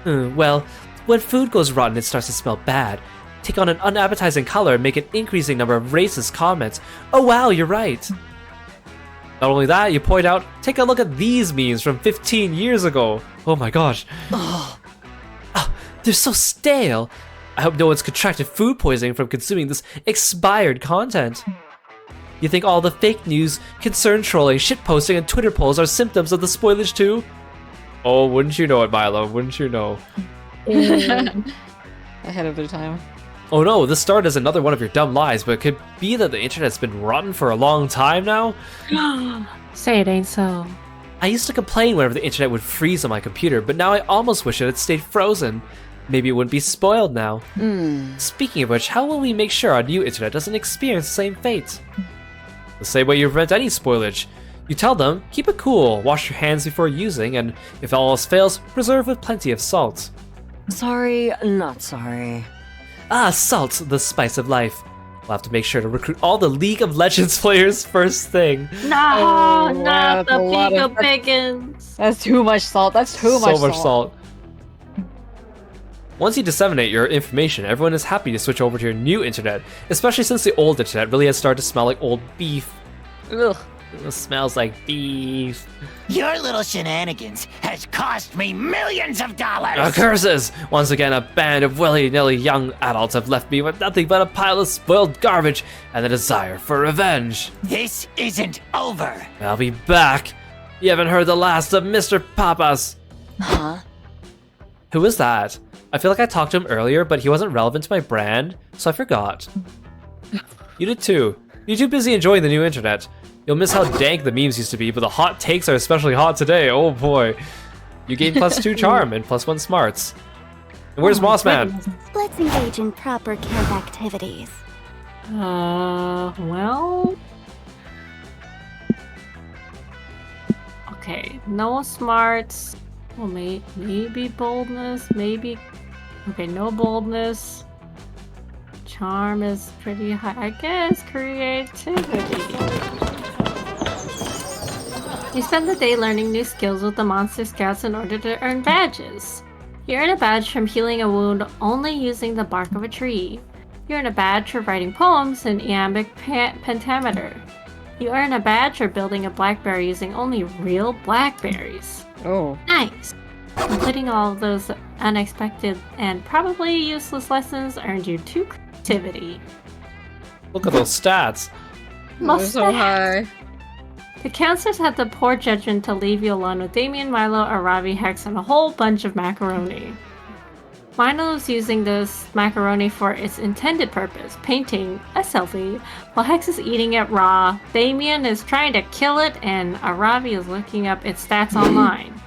Well, when food goes rotten, it starts to smell bad. Take on an unappetizing color and make an increasing number of racist comments. Oh wow, you're right. Not only that, you point out, take a look at these memes from 15 years ago. Oh my gosh. They're so stale. I hope no one's contracted food poisoning from consuming this expired content. You think all the fake news, concern trolling, shitposting, and Twitter polls are symptoms of the spoilage too? Oh, wouldn't you know it, Milo? Wouldn't you know? Ahead of their time. Oh no, this started as another one of your dumb lies, but it could be that the internet's been rotten for a long time now? Say it ain't so. I used to complain whenever the internet would freeze on my computer, but now I almost wish it had stayed frozen. Maybe it wouldn't be spoiled now. Speaking of which, how will we make sure our new internet doesn't experience the same fate? The same way you prevent any spoilage. You tell them, keep it cool, wash your hands before using, and if all else fails, preserve with plenty of salt. Sorry, not sorry. Ah, salt, the spice of life. We'll have to make sure to recruit all the League of Legends players first thing. No, wow, not that's a the lot League of- of Piggins. That's too much salt. That's too So much much salt. Once you disseminate your information, everyone is happy to switch over to your new internet, especially since the old internet really has started to smell like old beef. Ugh. It smells like beef. Your little shenanigans has cost me millions of dollars. Curses! Once again, a band of willy-nilly young adults have left me with nothing but a pile of spoiled garbage and a desire for revenge. This isn't over. I'll be back. You haven't heard the last of Mr. Papas. Huh? Who is that? I feel like I talked to him earlier, but he wasn't relevant to my brand, so I forgot. You did too. You're too busy enjoying the new internet. You'll miss how dank the memes used to be, but the hot takes are especially hot today. Oh boy. You gained +2 charm and +1 smarts. And where's Mossman? Let's engage in proper camp activities. Well. Okay, no smarts. Well, maybe boldness, maybe. Okay, no boldness. Charm is pretty high. I guess creativity. You spend the day learning new skills with the Monster Scouts in order to earn badges. You earn a badge from healing a wound only using the bark of a tree. You earn a badge for writing poems in iambic pentameter. You earn a badge for building a blackberry using only real blackberries. Oh. Nice! Completing all of those unexpected and probably useless lessons earned you 2 creativity. Look at those stats. They're so high. The counselors had the poor judgment to leave you alone with Damien, Milo, Aravi, Hex, and a whole bunch of macaroni. Milo is using this macaroni for its intended purpose, painting a selfie, while Hex is eating it raw, Damien is trying to kill it, and Aravi is looking up its stats online.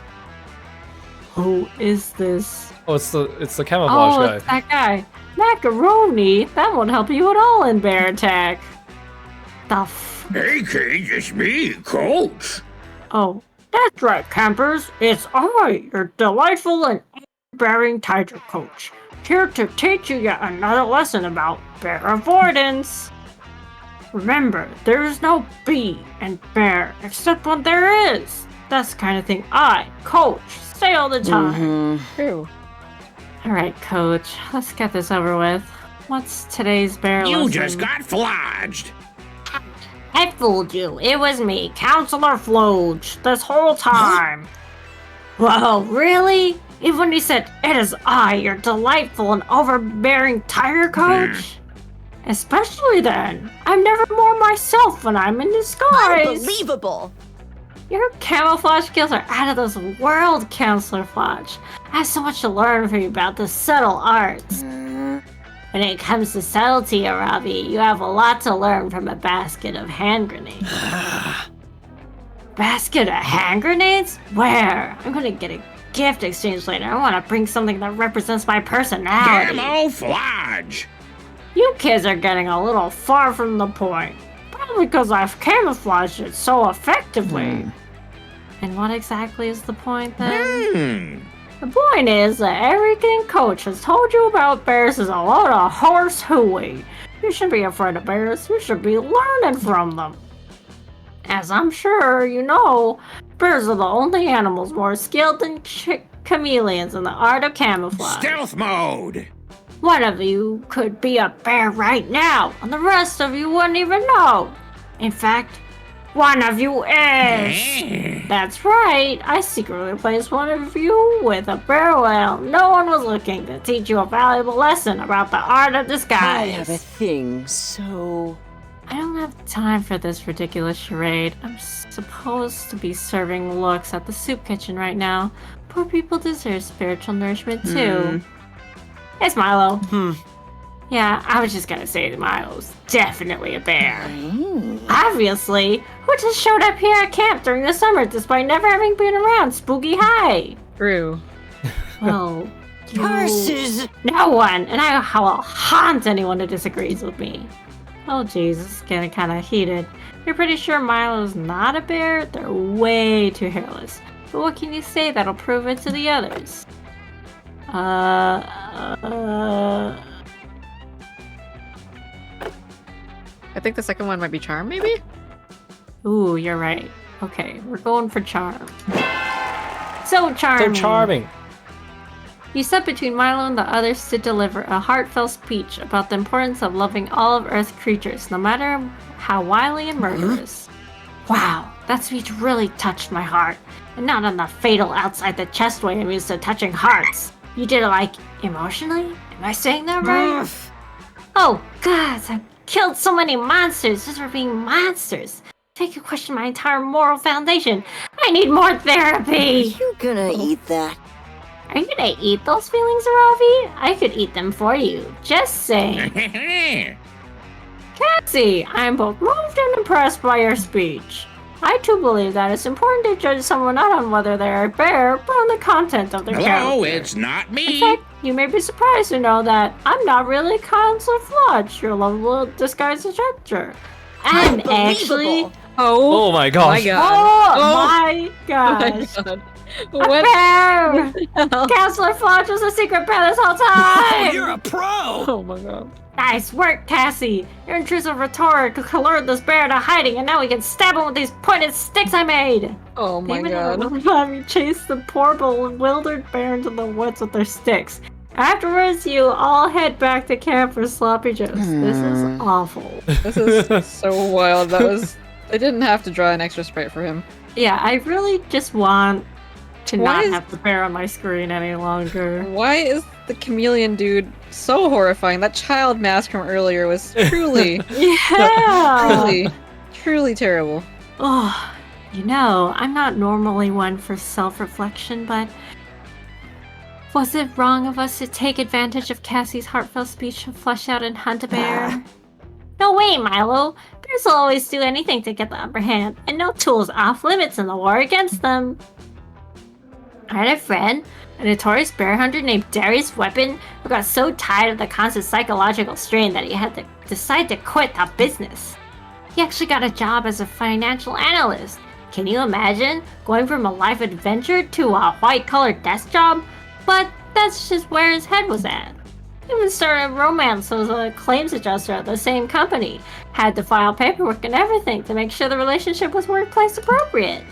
Who is this? Oh, it's the camouflage guy. It's that guy. Macaroni? That won't help you at all in bear attack. The Hey kids, it's me, Coach. Oh, that's right, campers. It's I, your delightful and bearing tiger coach, here to teach you yet another lesson about bear avoidance. Remember, there is no bee and bear except when there is. That's the kind of thing I, Coach, say all the time. True. Alright, Coach, let's get this over with. What's today's bear lesson? You just got flodged. I fooled you. It was me, Counselor Floge, this whole time. Whoa, really? Even when you said, it is I, your delightful and overbearing tiger coach? Especially then. I'm never more myself when I'm in disguise. Unbelievable! Your camouflage skills are out of this world, Counselor Floge. I have so much to learn from you about the subtle arts. When it comes to subtlety, Aravi, you have a lot to learn from a basket of hand grenades. Basket of hand grenades? Where? I'm gonna get a gift exchange later. I want to bring something that represents my personality. Camouflage. You kids are getting a little far from the point. Probably because I've camouflaged it so effectively. And what exactly is the point then? The point is that everything Coach has told you about bears is a load of horse hooey. You shouldn't be afraid of bears. You should be learning from them. As I'm sure you know, bears are the only animals more skilled than chameleons in the art of camouflage. Stealth mode. One of you could be a bear right now, and the rest of you wouldn't even know. In fact, one of you is. That's right. I secretly replaced one of you with a bear while no one was looking to teach you a valuable lesson about the art of disguise. I have a thing so I don't have time for this ridiculous charade. I'm supposed to be serving looks at the soup kitchen right now. Poor people deserve spiritual nourishment too. It's Milo. Yeah, I was just gonna say that Milo's definitely a bear. Obviously, who just showed up here at camp during the summer despite never having been around Spooky High? True. Well, Curses! no one, and I will haunt anyone who disagrees with me. Oh jeez, this is getting kind of heated. You're pretty sure Milo's not a bear? They're way too hairless. But what can you say that'll prove it to the others? I think the second one might be charm, maybe? Ooh, you're right. Okay, we're going for charm. So charming. So charming. You stepped between Milo and the others to deliver a heartfelt speech about the importance of loving all of Earth's creatures, no matter how wily and murderous. Wow, that speech really touched my heart. And not in the fatal outside the chest way I'm used to touching hearts. You did it like, emotionally? Am I saying that right? Oh, gods, I've killed so many monsters just for being monsters. Take you question my entire moral foundation. I need more therapy! You gonna eat that? Are you gonna eat those feelings, Ravi? I could eat them for you. Just saying. Cassie, I'm both moved and impressed by your speech. I too believe that it's important to judge someone not on whether they are a bear, but on the content of their Hello, character. it's not In me. fact, you may be surprised to know that I'm not really Counselor Flodge, your lovable disguised instructor. I'm actually... Oh my gosh. my gosh. Oh my god. A What? bear! Oh Counselor Flodge was a secret bear this whole time! You're a pro! my god. Nice work, Cassie! Your intrusive rhetoric lured this bear into hiding, and now we can stab him with these pointed sticks I made! Oh my Even god. let me chase the poor bewildered bear into the woods with their sticks. Afterwards, you all head back to camp for sloppy joes. This is awful. This is so wild. That was... I didn't have to draw an extra sprite for him. Yeah, I really just want to Why not is- have the bear on my screen any longer. Why is the chameleon dude so horrifying? That child mask from earlier was truly, Yeah! truly terrible. Oh, you know, I'm not normally one for self-reflection, but was it wrong of us to take advantage of Cassie's heartfelt speech to flush out and hunt a bear? No way, Milo! Bears will always do anything to get the upper hand, and no tool is off limits in the war against them. I had a friend, a notorious bear hunter named Darius Weapon, who got so tired of the constant psychological strain that he had to decide to quit the business. He actually got a job as a financial analyst. Can you imagine going from a life adventure to a white-collar desk job? But that's just where his head was at. He even started a romance as a claims adjuster at the same company. Had to file paperwork and everything to make sure the relationship was workplace appropriate.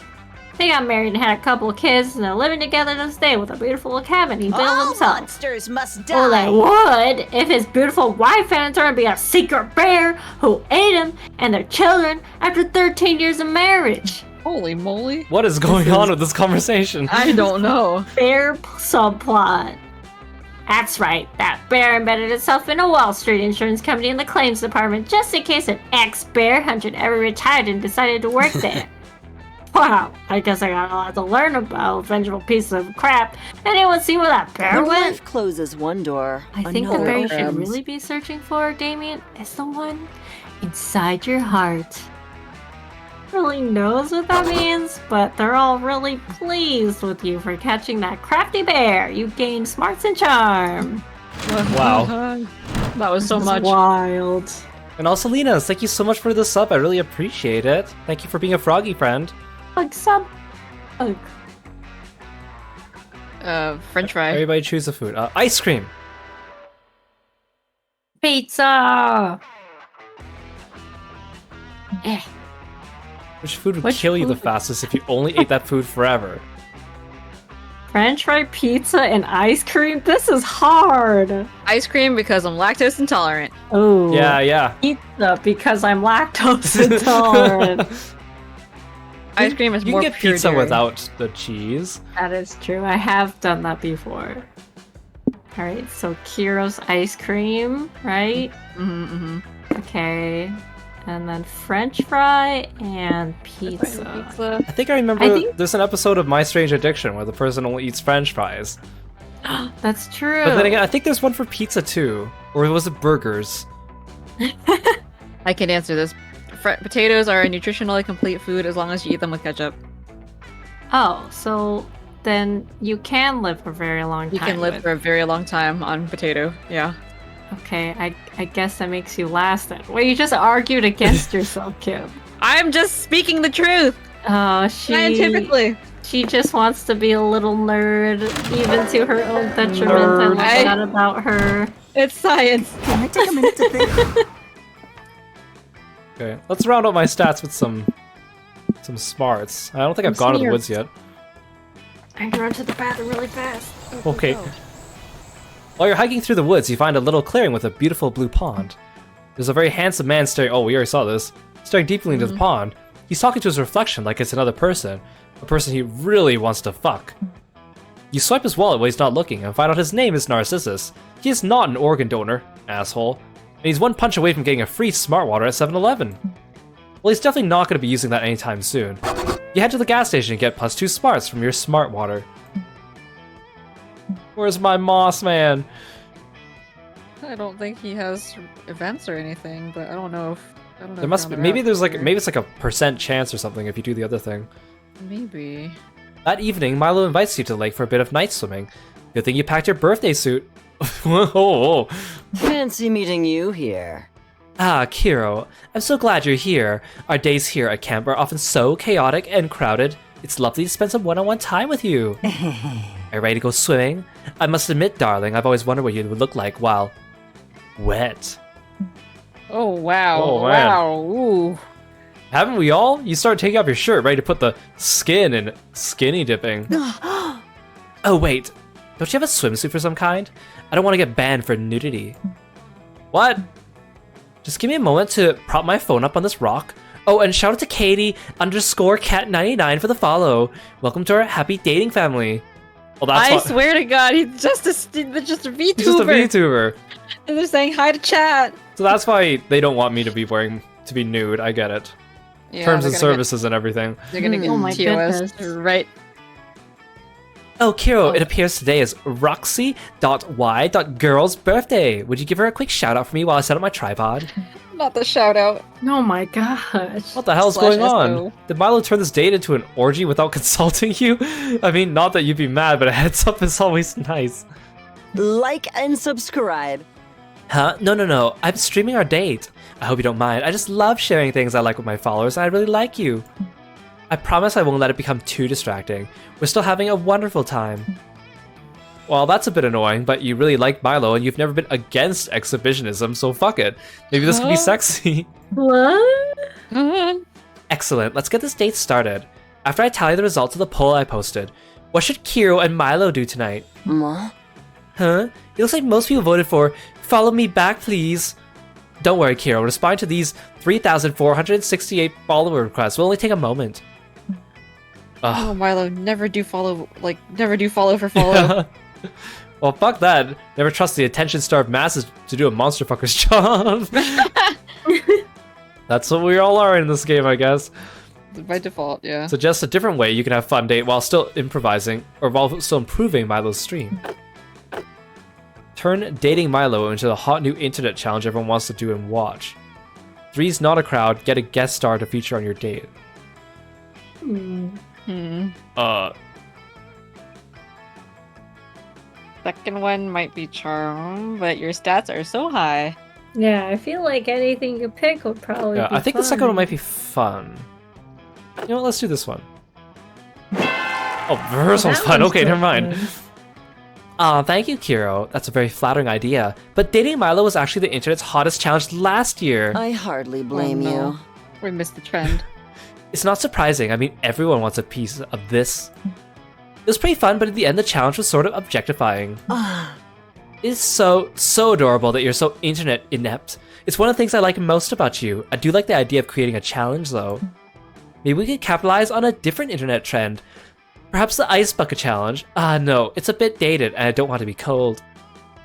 They got married and had a couple of kids, and they're living together to this day with a beautiful little cabin he built All himself. monsters must Well, they die! would if his beautiful wife hadn't turned to be a secret bear who ate him and their children after 13 years of marriage. Holy moly. What is going on with this conversation? I don't know. Bear subplot. That's right, that bear embedded itself in a Wall Street insurance company in the claims department just in case an ex-bear hunter ever retired and decided to work there. Wow, I guess I got a lot to learn about a vengeful piece of crap. Anyone see where that bear When went? life closes one door, I think the another bear you should opens. really be searching for, Damien, is the one inside your heart. Really knows what that means, but they're all really pleased with you for catching that crafty bear. You gained smarts and charm. Wow. That was so This is much. wild. And also, Lena, thank you so much for the sub. I really appreciate it. Thank you for being a froggy friend. Like sub. Like, French fry. Everybody choose a food. Ice cream. pizza. Eh. Which food would Which kill you the food? fastest if you only ate that food forever? French fry pizza and ice cream? This is hard. Ice cream because I'm lactose intolerant. Oh. Yeah. Pizza because I'm lactose intolerant. Ice cream is You more can get pure pizza dairy. without the cheese. That is true. I have done that before. Alright, so Kiro's ice cream, right? Mm-hmm. Okay. and then French fry and pizza. I think I remember I think- there's an episode of My Strange Addiction where the person only eats French fries. That's true. But then again, I think there's one for pizza too, or was it burgers? I can answer this. Potatoes are a nutritionally complete food as long as you eat them with ketchup. Oh, so then you can live for a very long time. You can live with- for a very long time on potato. Yeah. Okay, I guess that makes you last then. Well, you just argued against yourself, Kip. I'm just speaking the truth. Scientifically. She just wants to be a little nerd, even to her own detriment. I love that about her. It's science. Can I take a minute to think? Okay, let's round up my stats with some smarts. I don't think I've gone to the woods yet. I can run to the bathroom really fast. Okay. While you're hiking through the woods, you find a little clearing with a beautiful blue pond. There's a very handsome man staring. Oh, we already saw this. Staring deeply into the pond. He's talking to his reflection like it's another person. A person he really wants to fuck. You swipe his wallet while he's not looking and find out his name is Narcissus. He is not an organ donor, asshole. And he's one punch away from getting a free smart water at 7-Eleven. Well, he's definitely not going to be using that anytime soon. You head to the gas station and get +2 smarts from your smart water. Where's my moss man? I don't think he has events or anything, but I don't know if There must be. Maybe there's like maybe it's like a % chance or something if you do the other thing. Maybe. That evening, Milo invites you to the lake for a bit of night swimming. Good thing you packed your birthday suit. Whoa. Fancy meeting you here. Ah, Kiro, I'm so glad you're here. Our days here at camp are often so chaotic and crowded. It's lovely to spend some one-on-one time with you. Are you ready to go swimming? I must admit, darling, I've always wondered what you would look like while wet. Oh wow. Oh, man. Wow. Ooh. Haven't we all? You start taking off your shirt, ready to put the skin in skinny dipping. Oh wait, don't you have a swimsuit for some kind? I don't want to get banned for nudity. What? Just give me a moment to prop my phone up on this rock. Oh, and shout out to Katie_cat99 for the follow. Welcome to our happy dating family. Well, that's I swear to God, he's just a VTuber. He's just a VTuber. And they're saying hi to chat. So that's why they don't want me to be nude. I get it. Yeah, Terms and services and everything. They're gonna get Oh my TOS goodness. right. Oh, Kiro, it appears today is Roxy.Y.Girl's birthday. Would you give her a quick shout out for me while I set up my tripod? Not the shout out. Oh my gosh. What the hell's Slash going on? SO. Did Milo turn this date into an orgy without consulting you? I mean, not that you'd be mad, but a heads up is always nice. Like and subscribe. Huh? No. I'm streaming our date. I hope you don't mind. I just love sharing things I like with my followers, and I really like you. I promise I won't let it become too distracting. We're still having a wonderful time. Well, that's a bit annoying, but you really like Milo, and you've never been against exhibitionism, so fuck it. Maybe this could be sexy. What? Excellent, let's get this date started. After I tally the results of the poll I posted, what should Kiro and Milo do tonight? Huh? Huh? It looks like most people voted for follow me back, please. Don't worry, Kiro. Respond to these 3,468 follower requests. Will only take a moment. Oh, Milo, never do follow for follow. Well, fuck that. Never trust the attention-starved masses to do a monster fucker's job. That's what we all are in this game, I guess. By default, yeah. Suggest a different way you can have fun date while still improvising, or while still improving Milo's stream. Turn dating Milo into the hot new internet challenge everyone wants to do and watch. Three's not a crowd, get a guest star to feature on your date. Second one might be charm, but your stats are so high. Yeah, I feel like anything you pick would probably Yeah, be I think the second one fun. might be fun. You know what, let's do this one. Oh, the first one's fun. Okay, never mind. Thank you, Kiro. That's a very flattering idea. But dating Milo was actually the internet's hottest challenge last year. I hardly blame you. We missed the trend. It's not surprising. I mean, everyone wants a piece of this. It was pretty fun, but at the end, the challenge was sort of objectifying. It's so adorable that you're so internet inept. It's one of the things I like most about you. I do like the idea of creating a challenge, though. Maybe we could capitalize on a different internet trend. Perhaps the ice bucket challenge. No, it's a bit dated, and I don't want to be cold.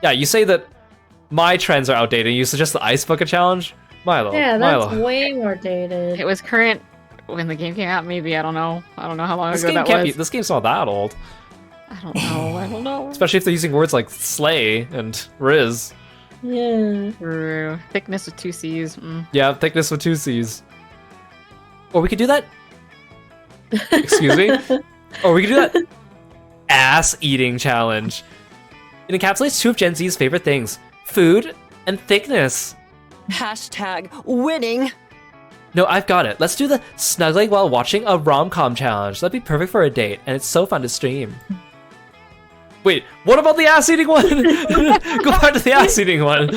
Yeah, you say that my trends are outdated, and you suggest the ice bucket challenge? Milo. Yeah, that's Milo. way more dated. It was current when the game came out. Maybe I don't know. I don't know how long This ago game that can't was. be. This game's not that old. I don't know. I don't know. Especially if they're using words like slay and riz. Yeah. True. Thickness with 2 C's. Yeah, thickness with 2 C's. Or we could do that. Excuse me. Or we could do that ass eating challenge. It encapsulates 2 of Gen Z's favorite things: food and thickness. Hashtag winning. No, I've got it. Let's do the snuggling while watching a rom-com challenge. That'd be perfect for a date, and it's so fun to stream. Wait, what about the ass-eating one? Go back to the ass-eating one.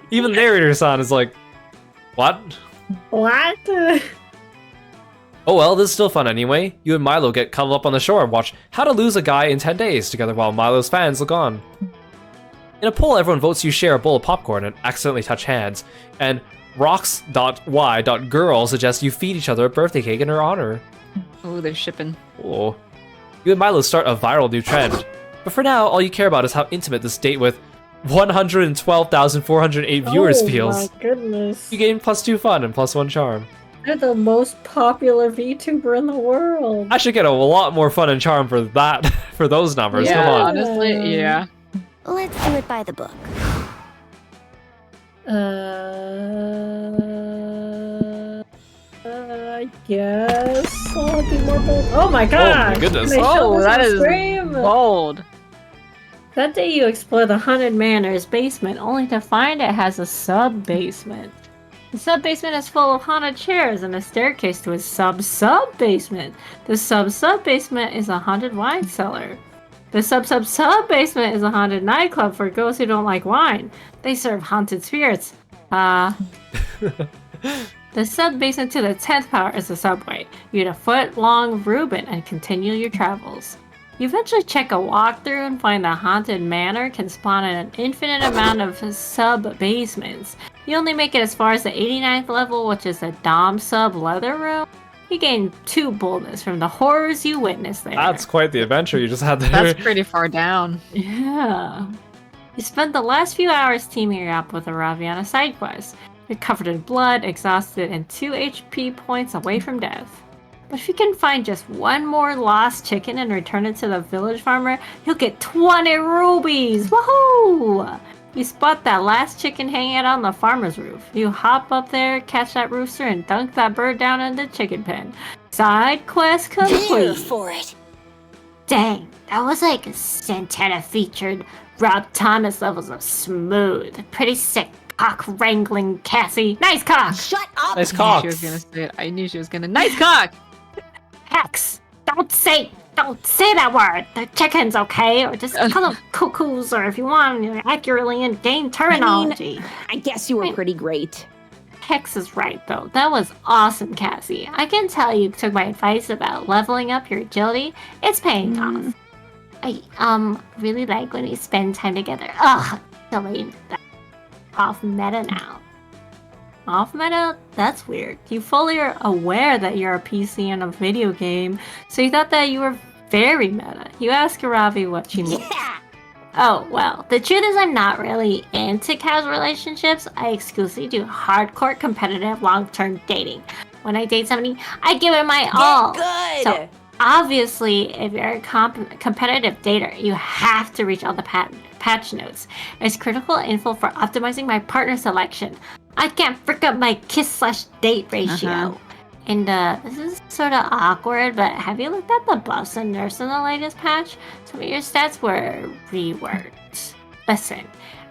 Even narrator-san is like, what? What? Oh well, this is still fun anyway. You and Milo get cuddled up on the shore and watch How to Lose a Guy in 10 Days together while Milo's fans look on. In a poll, everyone votes you share a bowl of popcorn and accidentally touch hands, and rocks.y.girl suggests you feed each other a birthday cake in her honor. Oh, they're shipping. Oh. You and Milo start a viral new trend. But for now, all you care about is how intimate this date with 112,408 viewers feels. Oh my goodness. You gain +2 fun and +1 charm. They're the most popular VTuber in the world. I should get a lot more fun and charm for that, for those numbers. Yeah, Come on. honestly, yeah. Let's do it by the book. I guess I'll be more bold. Oh my god! Oh my goodness. They showed Oh, this that on is stream. bold. That day you explore the Haunted Manor's basement, only to find it has a sub-basement. The sub-basement is full of haunted chairs and a staircase to a sub-sub-basement. The sub-sub-basement is a haunted wine cellar. The sub-sub-sub-basement is a haunted nightclub for ghosts who don't like wine. They serve haunted spirits. The sub-basement to the 10th power is the subway. You get a foot-long Reuben and continue your travels. You eventually check a walkthrough and find the Haunted Manor can spawn in an infinite amount of sub-basements. You only make it as far as the 89th level, which is the Dom Sub Leather Room. You gain 2 boldness from the horrors you witness there. That's quite the adventure you just had there. That's pretty far down. Yeah. You spent the last few hours teaming up with Aravi on a side quest. You're covered in blood, exhausted, and 2 HP points away from death. But if you can find just one more lost chicken and return it to the village farmer, you'll get 20 rubies! Woohoo! You spot that last chicken hanging out on the farmer's roof. You hop up there, catch that rooster, and dunk that bird down in the chicken pen. Side quest complete! Here for it. Dang, that was like Santana featured Rob Thomas levels of smooth. Pretty sick cock wrangling Cassie. Nice cock! Shut up. Nice I cock. knew she was gonna say it. I knew she was gonna. Nice cock! Hex! Don't say that word! The chicken's okay, or just call them cuckoos, or if you want, accurately in game terminology. I guess you were pretty great. Hex is right, though. That was awesome, Cassie. I can tell you took my advice about leveling up your agility. It's paying off. I really like when we spend time together. Ugh, silly. Off meta now. Off meta? That's weird. You fully are aware that you're a PC in a video game, so you thought that you were very meta. You ask Aravi what she means. Yeah. Oh, well, the truth is I'm not really into casual relationships. I exclusively do hardcore competitive long-term dating. When I date somebody, I give it my all. Good. So, obviously, if you're a competitive dater, you have to reach all the patch notes. It's critical info for optimizing my partner selection. I can't frick up my kiss/date ratio. And this is sort of awkward, but have you looked at the buffs and nerfs in the latest patch? Some of your stats were reworked. Listen,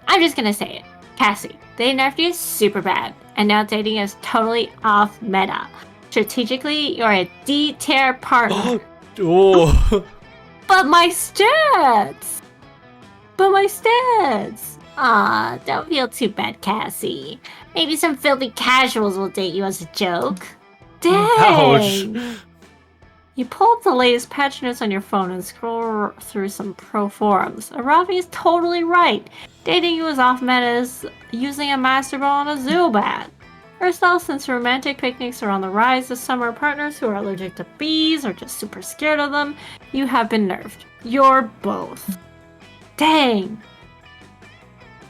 I'm just gonna say it. Cassie, they nerfed you super bad, and now dating is totally off meta. Strategically, you're a D-tier partner. Oh. But my stats! Aw, don't feel too bad, Cassie. Maybe some filthy casuals will date you as a joke. Dang! Ouch. You pull up the latest patch notes on your phone and scroll through some pro forums. Aravi is totally right. Dating you is off meta is using a master ball and a Zubat. First off, since romantic picnics are on the rise this summer, partners who are allergic to bees or just super scared of them, you have been nerfed. You're both. Dang.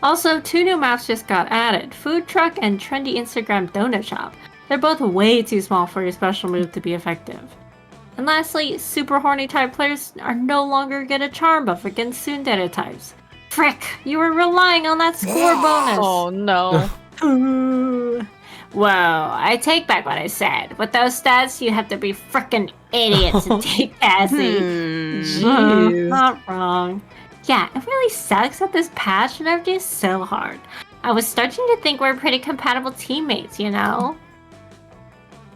Also, 2 new maps just got added, Food Truck and Trendy Instagram Donut Shop. They're both way too small for your special move to be effective. And lastly, super horny type players are no longer get a charm buff against tsundere types. Frick, you were relying on that score bonus! Oh no. Well, I take back what I said. With those stats, you have to be frickin' idiots to take Cassie. Jeez. Not wrong. Yeah, it really sucks that this patch nerfed you so hard. I was starting to think we're pretty compatible teammates, you know?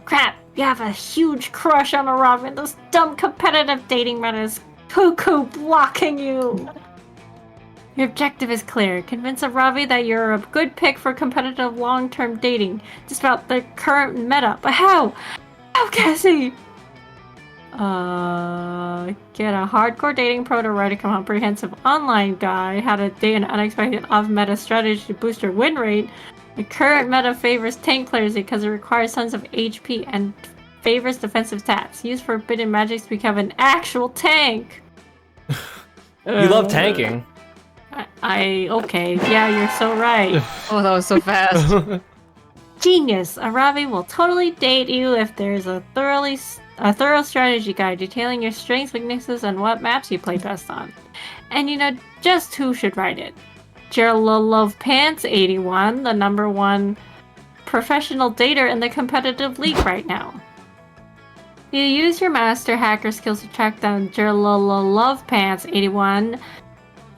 Crap, you have a huge crush on Aravi and this dumb competitive dating meta is cuckoo blocking you. Your objective is clear. Convince Aravi that you're a good pick for competitive long-term dating, despite the current meta. But how? How, Cassie? Get a hardcore dating pro to write a comprehensive online guide, how to date an unexpected off-meta strategy to boost your win rate. The current meta favors tank players because it requires tons of HP and favors defensive stats. Use forbidden magics to become an actual tank. You love tanking. Okay, yeah, you're so right. Oh, that was so fast. Genius! Aravi will totally date you if there's a thorough strategy guide detailing your strengths, weaknesses, and what maps you play best on. And you know just who should write it. Love Pants 81, the #1 professional dater in the competitive league right now. You use your master hacker skills to track down Love Pants 81,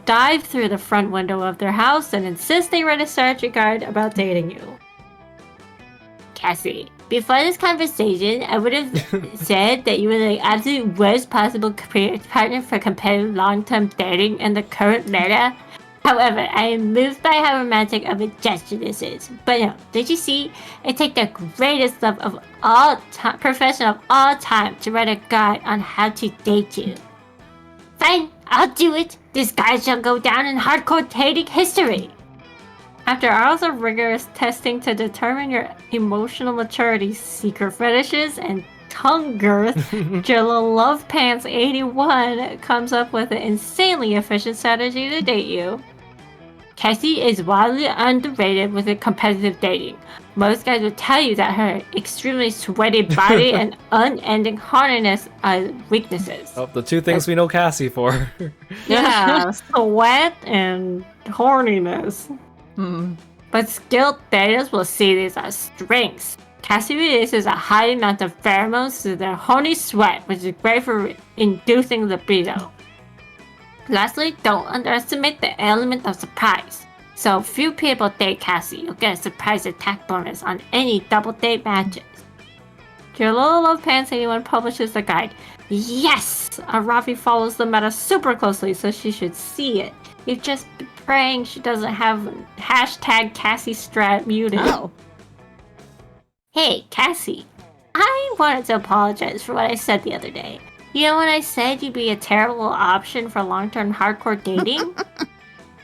dive through the front window of their house, and insist they write a strategy guide about dating you. Cassie, before this conversation, I would have said that you were the absolute worst possible partner for competitive long-term dating in the current meta. However, I am moved by how romantic of a gesture this is. But no, did you see? I take the greatest love of all profession of all time to write a guide on how to date you. Fine, I'll do it. This guide shall go down in hardcore dating history. After hours of rigorous testing to determine your emotional maturity, secret fetishes, and tongue girth, Jilla Love Pants 81 comes up with an insanely efficient strategy to date you. Cassie is wildly underrated with competitive dating. Most guys would tell you that her extremely sweaty body and unending horniness are weaknesses. Oh, the 2 things we know Cassie for. Yeah, sweat and horniness. But skilled daters will see these as strengths. Cassie releases a high amount of pheromones through their horny sweat, which is great for inducing libido. Lastly, don't underestimate the element of surprise. So few people date Cassie, you'll get a surprise attack bonus on any double date matches. Your Little Love Pants 81 publishes the guide. Yes! Aravi follows the meta super closely, so she should see it. You've just been praying she doesn't have hashtag Cassie strat muted. Oh. Hey, Cassie. I wanted to apologize for what I said the other day. You know when I said you'd be a terrible option for long-term hardcore dating?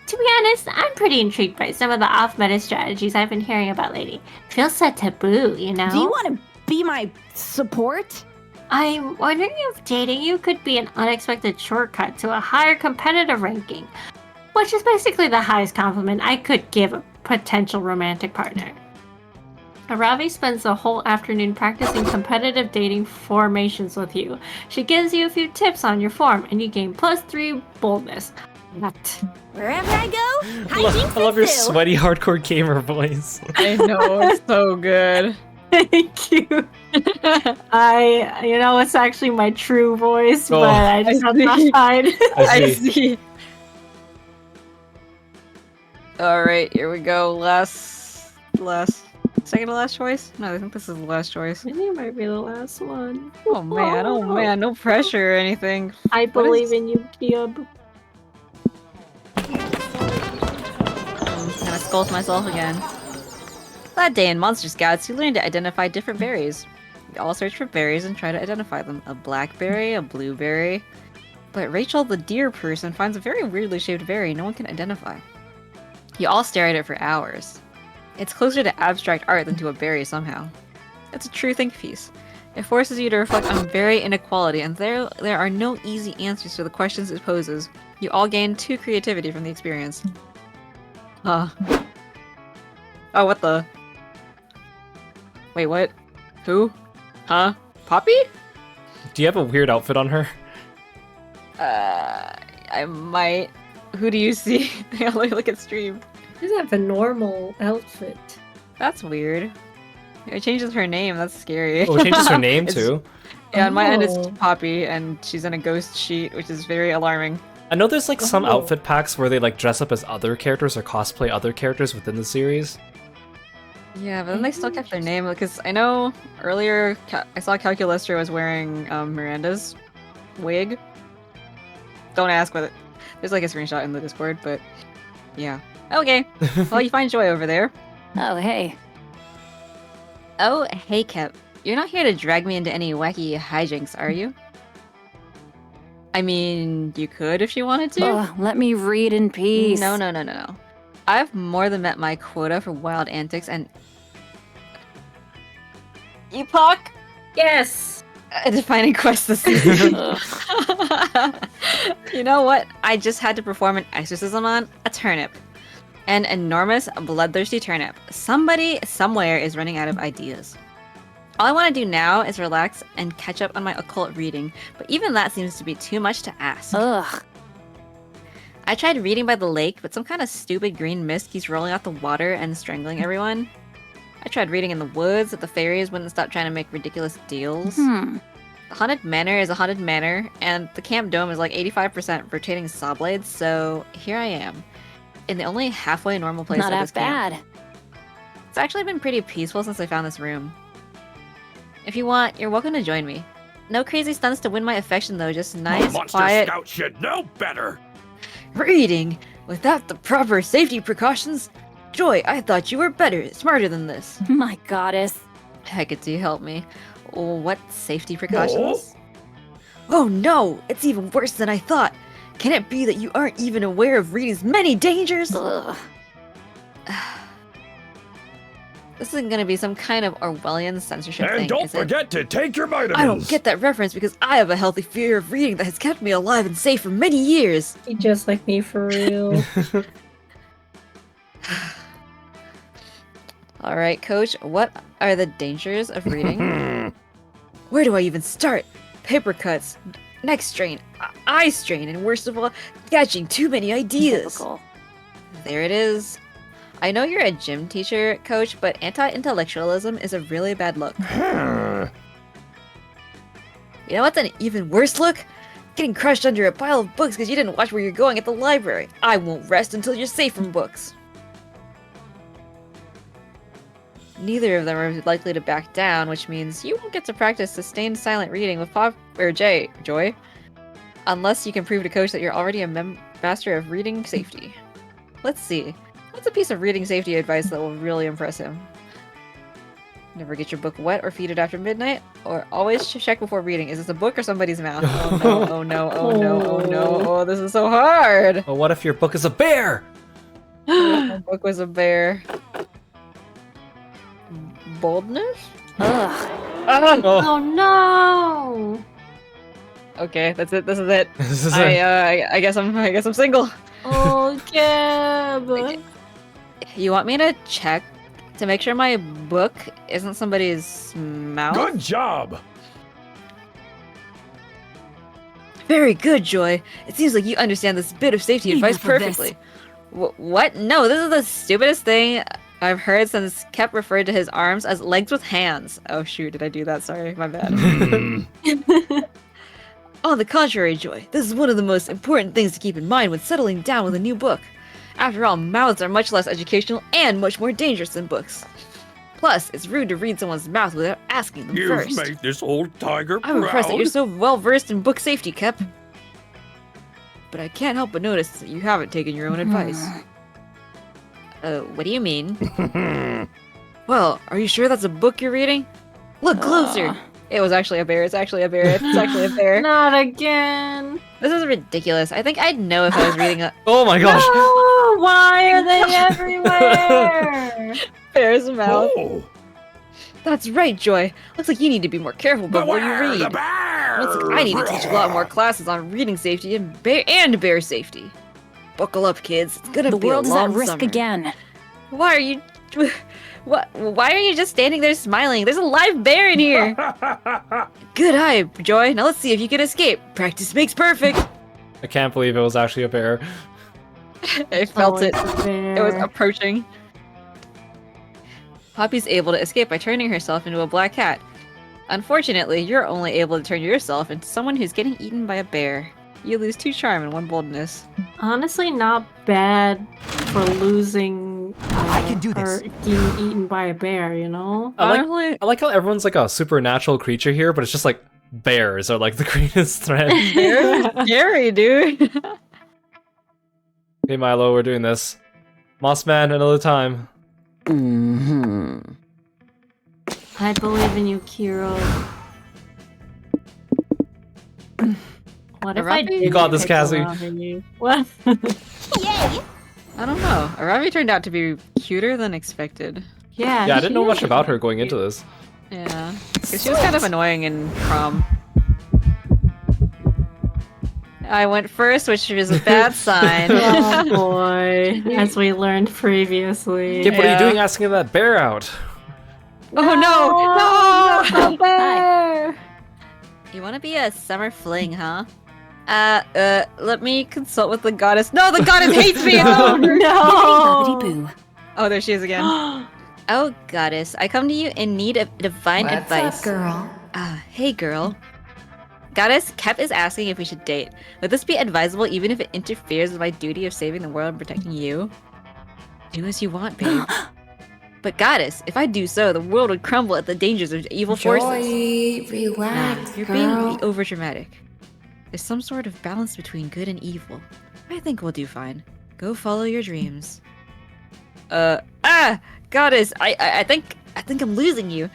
To be honest, I'm pretty intrigued by some of the off-meta strategies I've been hearing about lately. Feels so taboo, you know? Do you want to be my support? I'm wondering if dating you could be an unexpected shortcut to a higher competitive ranking, which is basically the highest compliment I could give a potential romantic partner. Aravi spends the whole afternoon practicing competitive dating formations with you. She gives you a few tips on your form, and you gain +3 boldness. What? Wherever I go, I love your sweaty hardcore gamer voice. I know, it's so good. Thank you. It's actually my true voice, Oh, but I just have to hide. I see. Alright, here we go. Second to last choice? No, I think this is the last choice. I think it might be the last one. Oh man, no pressure or anything. I believe in you, Kib. Gonna scold myself again. That day in Monster Scouts, you learn to identify different berries. You all search for berries and try to identify them. A blackberry, a blueberry. But Rachel, the deer person, finds a very weirdly shaped berry no one can identify. You all stare at it for hours. It's closer to abstract art than to a berry somehow. It's a true think piece. It forces you to reflect on berry inequality, and there are no easy answers to the questions it poses. You all gain 2 creativity from the experience. Huh. Oh, what the? Wait, what? Who? Huh? Poppy? Do you have a weird outfit on her? I might. Who do you see? I only look at stream. She doesn't have a normal outfit. That's weird. It changes her name. That's scary. Oh, it changes her name It's- too. Yeah, on my end it's Oh. Poppy, and she's in a ghost sheet, which is very alarming. I know there's like some Oh. outfit packs where they like dress up as other characters or cosplay other characters within the series. Yeah, but then they still kept their name, because I know earlier I saw Calculester was wearing Miranda's wig. Don't ask what it... There's like a screenshot in the Discord, but yeah. Okay, well you find Joy over there. Oh, hey. Oh, hey Kip. You're not here to drag me into any wacky hijinks, are you? I mean, you could if you wanted to. Oh, let me read in peace. No. I've more than met my quota for wild antics and... Epoch? Yes! A defining quest this season. You know what? I just had to perform an exorcism on a turnip. An enormous, bloodthirsty turnip. Somebody, somewhere is running out of ideas. All I want to do now is relax and catch up on my occult reading, but even that seems to be too much to ask. Ugh. I tried reading by the lake, but some kind of stupid green mist keeps rolling out the water and strangling everyone. I tried reading in the woods, but the fairies wouldn't stop trying to make ridiculous deals. The Haunted Manor is a haunted manor, and the camp dome is like 85% rotating saw blades, so here I am. In the only halfway normal place Not at that this camp. bad. It's actually been pretty peaceful since I found this room. If you want, you're welcome to join me. No crazy stunts to win my affection though, just nice, Monster quiet Scout should know better. reading without the proper safety precautions. Joy, I thought you were better, smarter than this. My goddess. Hecate, help me. What safety precautions? Oh no, it's even worse than I thought. Can it be that you aren't even aware of reading's many dangers? Ugh. This isn't gonna be some kind of Orwellian censorship thing, And don't is it? forget to take your vitamins. I don't get that reference because I have a healthy fear of reading that has kept me alive and safe for many years. He just like me for real. Alright, coach, what are the dangers of reading? Where do I even start? Paper cuts, neck strain, eye strain, and worst of all, catching too many ideas. Typical. There it is. I know you're a gym teacher, coach, but anti-intellectualism is a really bad look. You know what's an even worse look? Getting crushed under a pile of books because you didn't watch where you're going at the library. I won't rest until you're safe from books. Neither of them are likely to back down, which means you won't get to practice sustained silent reading with Joy. Unless you can prove to coach that you're already a master of reading safety. Let's see. What's a piece of reading safety advice that will really impress him? Never get your book wet or feed it after midnight, or always check before reading. Is this a book or somebody's mouth? Oh no, oh no, oh no, oh no, oh this is so hard! Well, what if your book is a bear? My book was a bear. Boldness? Ugh. Oh, Oh no! Okay, that's it, this is it. this is I guess I'm single. Oh, Gab! You want me to check to make sure my book isn't somebody's mouth? Good job. Very good, Joy. It seems like you understand this bit of safety advice Enough of this. perfectly. What? No, this is the stupidest thing I've heard since Kep referred to his arms as legs with hands. Oh shoot, did I do that? Sorry, my bad. On the contrary, Joy, this is one of the most important things to keep in mind when settling down with a new book. After all, mouths are much less educational and much more dangerous than books. Plus, it's rude to read someone's mouth without asking them You've first. made this old tiger I'm impressed that proud. you're so well versed in book safety, Kep. But I can't help but notice that you haven't taken your own advice. What do you mean? Well, are you sure that's a book you're reading? Look closer! It was actually a bear, it's actually a bear, it's actually a bear. Not again! This is ridiculous. I think I'd know if I was reading a Oh my gosh. No! Why are they everywhere? bear's mouth. Oh, That's right, Joy. Looks like you need to be more careful about what you beware read. the bear! Looks like I need to teach a lot more classes on reading safety and bear safety. Buckle up, kids. It's gonna The be world a is long at risk summer. again. Why are you... Why are you just standing there smiling? There's a live bear in here! Good eye, Joy. Now let's see if you can escape. Practice makes perfect. I can't believe it was actually a bear. I felt it. it's a It was bear. approaching. Poppy's able to escape by turning herself into a black cat. Unfortunately, you're only able to turn yourself into someone who's getting eaten by a bear. You lose 2 charm and 1 boldness. Honestly, not bad for losing. I can do this. Or getting eaten by a bear, you know? Honestly, I like how everyone's like a supernatural creature here, but it's just like bears are like the greatest threat. bears are scary, dude. Hey Milo, we're doing this. Moss Man, another time. Mm-hmm. I believe in you, Kiro. What if I Arabi? did? You got this, Cassie. What? I don't know. Arabi turned out to be cuter than expected. Yeah. Yeah, I didn't know she much is about her really going into cute. this. Yeah. Because she was kind of annoying in prom. I went first, which was a bad sign. Oh boy, as we learned previously. Kip, what are you Yeah. doing asking that bear out? Oh no! No! The bear! You want to be a summer fling, huh? Let me consult with the goddess. No, the goddess hates me! Oh No! no! Boo. Oh, there she is again. Oh, goddess, I come to you in need of divine advice. girl? Hey, girl. Goddess, Kep is asking if we should date. Would this be advisable even if it interferes with my duty of saving the world and protecting you? Do as you want, babe. But Goddess, if I do so, the world would crumble at the dangers of evil forces. Joy, relax, You're girl. being overdramatic. There's some sort of balance between good and evil. I think we'll do fine. Go follow your dreams. Goddess, I think I'm losing you.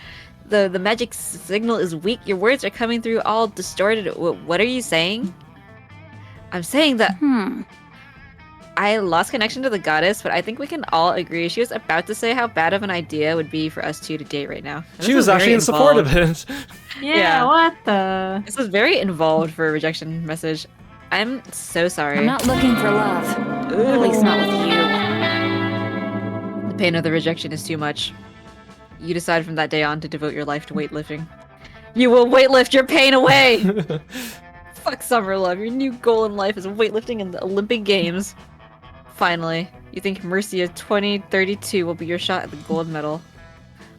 The magic signal is weak. Your words are coming through all distorted. What are you saying? I'm saying that I lost connection to the goddess, but I think we can all agree she was about to say how bad of an idea it would be for us two to date right now. And She this was actually very in support of involved. it. Yeah, what the? This was very involved for a rejection message. I'm so sorry. I'm not looking for love. At least not with you. The pain of the rejection is too much. You decide from that day on to devote your life to weightlifting. You will weightlift your pain away! Fuck summer love. Your new goal in life is weightlifting in the Olympic Games. Finally, you think Mercia 2032 will be your shot at the gold medal.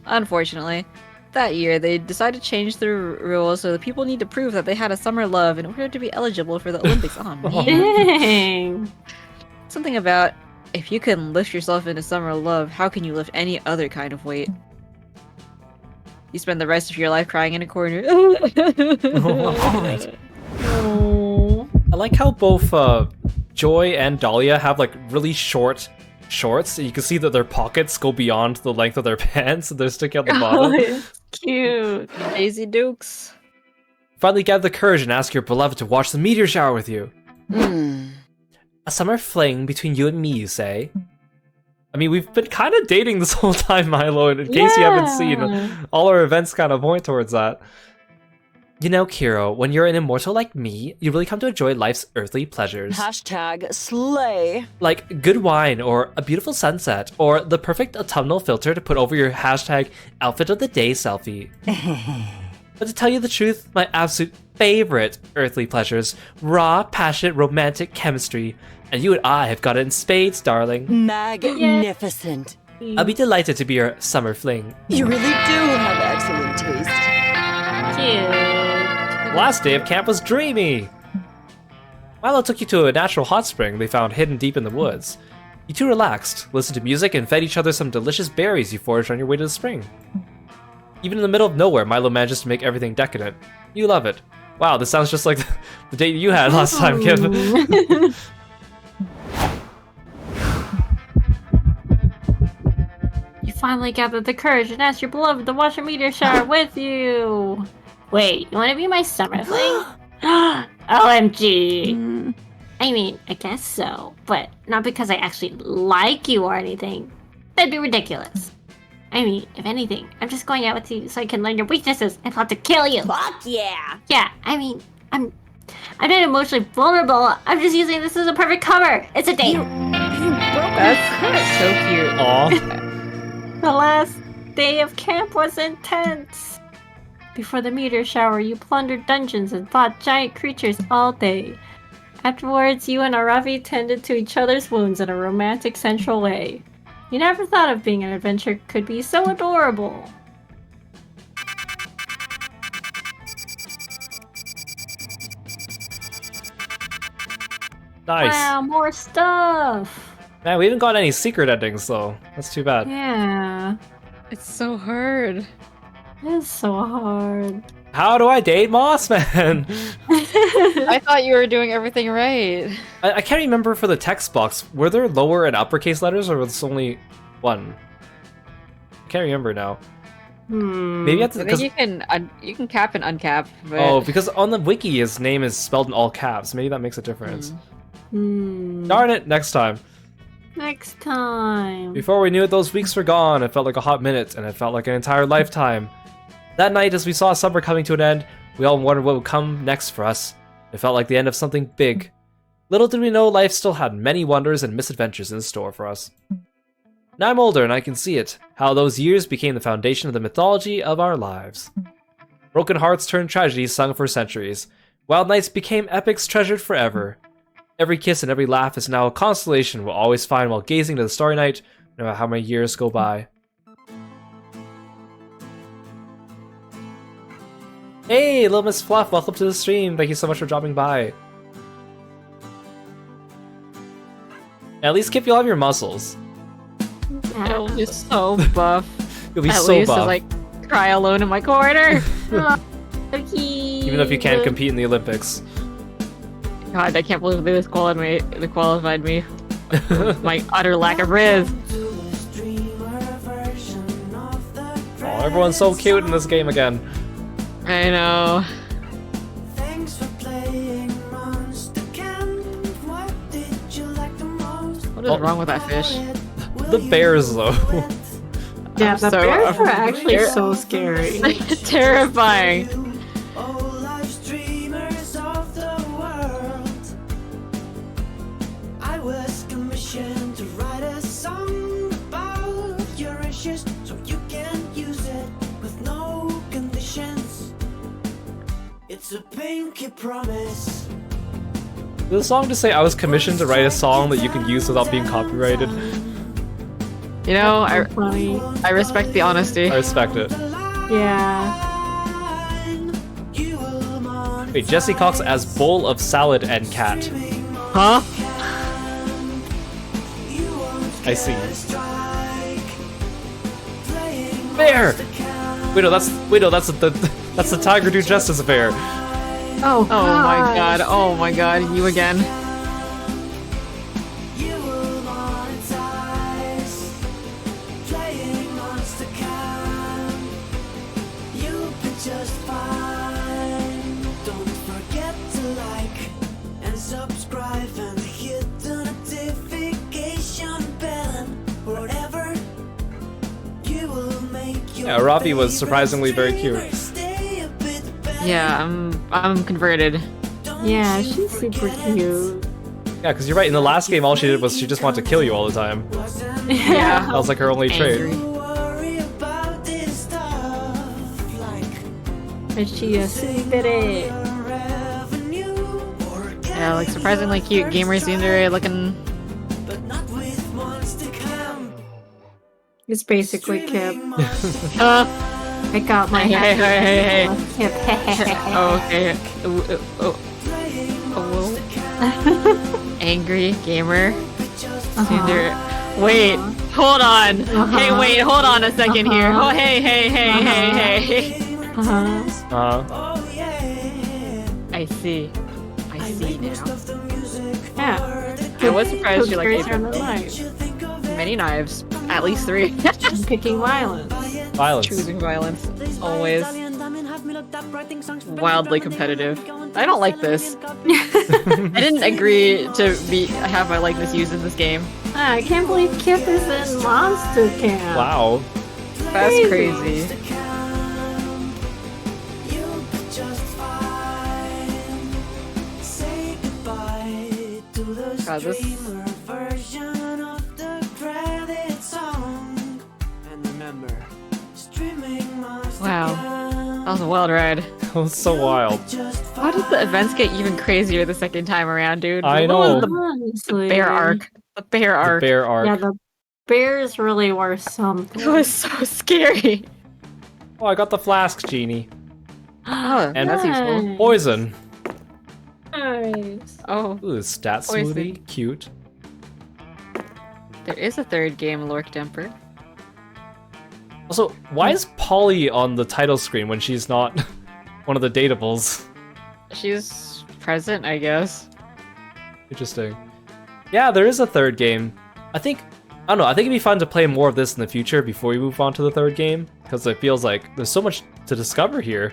Unfortunately, that year they decided to change the rules so the people need to prove that they had a summer love in order to be eligible for the Olympics. Oh man. Dang. Something about, if you can lift yourself into summer love, how can you lift any other kind of weight? You spend the rest of your life crying in a corner. Oh. I like how both Joy and Dahlia have like really short shorts. You can see that their pockets go beyond the length of their pants and they're sticking out the Oh, bottom. it's cute. Daisy Dukes. Finally gather the courage and ask your beloved to watch the meteor shower with you. A summer fling between you and me, you say? I mean, we've been kind of dating this whole time, Milo, and in case you haven't seen, all our events kind of point towards that. You know, Kiro, when you're an immortal like me, you really come to enjoy life's earthly pleasures. Hashtag slay. Like good wine, or a beautiful sunset, or the perfect autumnal filter to put over your hashtag outfit of the day selfie. But to tell you the truth, my absolute favorite earthly pleasures, raw, passionate, romantic chemistry. And you and I have got it in spades, darling. Magnificent. I'll be delighted to be your summer fling. You really do have excellent taste. Cute. Last day of camp was dreamy! Milo took you to a natural hot spring they found hidden deep in the woods. You two relaxed, listened to music, and fed each other some delicious berries you foraged on your way to the spring. Even in the middle of nowhere, Milo manages to make everything decadent. You love it. Wow, this sounds just like the date you had last time, Kip. You finally gathered the courage and asked your beloved to watch a meteor shower with you. Wait, you want to be my summer fling? OMG. I mean, I guess so, but not because I actually like you or anything. That'd be ridiculous. I mean, if anything, I'm just going out with you so I can learn your weaknesses and plot to kill you. Fuck yeah. Yeah, I mean, I'm I'm not emotionally vulnerable. I'm just using this as a perfect cover. It's a date. That's so cute. Aw. The last day of camp was intense. Before the meteor shower, you plundered dungeons and fought giant creatures all day. Afterwards, you and Aravi tended to each other's wounds in a romantic, sensual way. You never thought of being an adventure could be so adorable. Nice. Wow, more stuff. Man, we haven't got any secret endings though. That's too bad. Yeah, It's so hard. it's so hard. How do I date Mossman? I thought you were doing everything right. I can't remember for the text box. Were there lower and uppercase letters, or was it only one? I can't remember now. Maybe I have to, I think you can cap and uncap. But... Oh, because on the wiki his name is spelled in all caps. Maybe that makes a difference. Darn it! Next time. Next time. Before we knew it, those weeks were gone. It felt like a hot minute, and it felt like an entire lifetime. That night, as we saw summer coming to an end, we all wondered what would come next for us. It felt like the end of something big. Little did we know life still had many wonders and misadventures in store for us. Now I'm older and I can see it, how those years became the foundation of the mythology of our lives. Broken hearts turned tragedies sung for centuries. Wild nights became epics treasured forever. Every kiss and every laugh is now a consolation we'll always find while gazing to the starry night, no matter how many years go by. Hey, Little Miss Fluff, welcome to the stream. Thank you so much for dropping by. At least, Kip, you'll have your muscles. I'll be so buff. You'll be At so least buff. to, like, cry alone in my corner. Even if you can't compete in the Olympics. God, I can't believe they disqualified me. My utter lack of riz. Oh, everyone's so cute in this game again. I know. What is wrong with that fish? The bears, though. Yeah, the bears are actually so scary. Terrifying. It's a pinky promise. The song to say I was commissioned to write a song that you can use without being copyrighted. You know, I respect the honesty. I respect it. Yeah. Wait, Jesse Cox as bowl of salad and cat. Huh? I see. Bear! Wait, no, that's the tiger dude dressed as a bear. Oh my god, oh my god, you again. Yeah, Ravi was surprisingly very cute. Yeah, I'm converted. Yeah, she's super cute. Yeah, because you're right, in the last game all she did was she just wanted to kill you all the time. Yeah. That was like her only trait. But she a spirit. Yeah, like surprisingly cute gamer scenery looking. It's basically Kip. I got my Hey. Kip. Okay. Angry gamer. Scenery. Wait, hold on. Hey, wait, hold on a second here. Oh, hey. I see now. Yeah. I was surprised you like knives. many knives. At least 3. Picking violence. Violence. Choosing violence. Always. Wildly competitive. I don't like this. I didn't agree to have my likeness used in this game. I can't believe Kip is in Monster Camp. Wow. That's crazy. God, this. Dreamer version of the credit song. And remember, streaming Monster Wow. Prom. That was a wild ride. That was so wild. How did the events get even crazier the second time around, dude? I What know. was the Honestly. bear arc? The bear The arc. bear arc. Yeah, the bears really were It something. was so scary. Oh, I got the flask, Genie. Oh, And that's useful. Nice. Poison. Nice. Oh, Ooh, stat Poison. smoothie. Cute. there is a third game, Lork Dumper. Also, why is Polly on the title screen when she's not one of the datables? She's present, I guess. Interesting. Yeah, there is a third game. I think it'd be fun to play more of this in the future before we move on to the third game, because it feels like there's so much to discover here.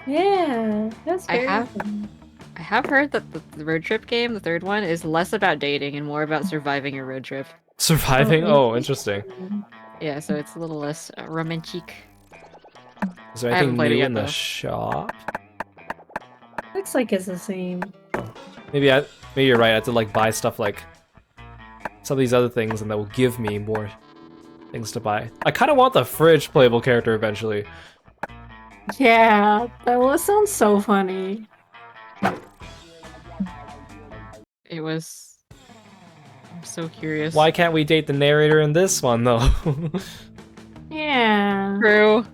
Yeah, that's I very have- fun. I have heard that the road trip game, the third one, is less about dating and more about surviving your road trip. Surviving? Oh, interesting. Yeah, so it's a little less romantic. Is there I haven't anything played it new yet, in the though. shop? Looks like it's the same. Maybe you're right. I have to like buy stuff like some of these other things, and that will give me more things to buy. I kind of want the fridge playable character eventually. Yeah, that will sound so funny. It was... I'm so curious. Why can't we date the narrator in this one though? Yeah. True.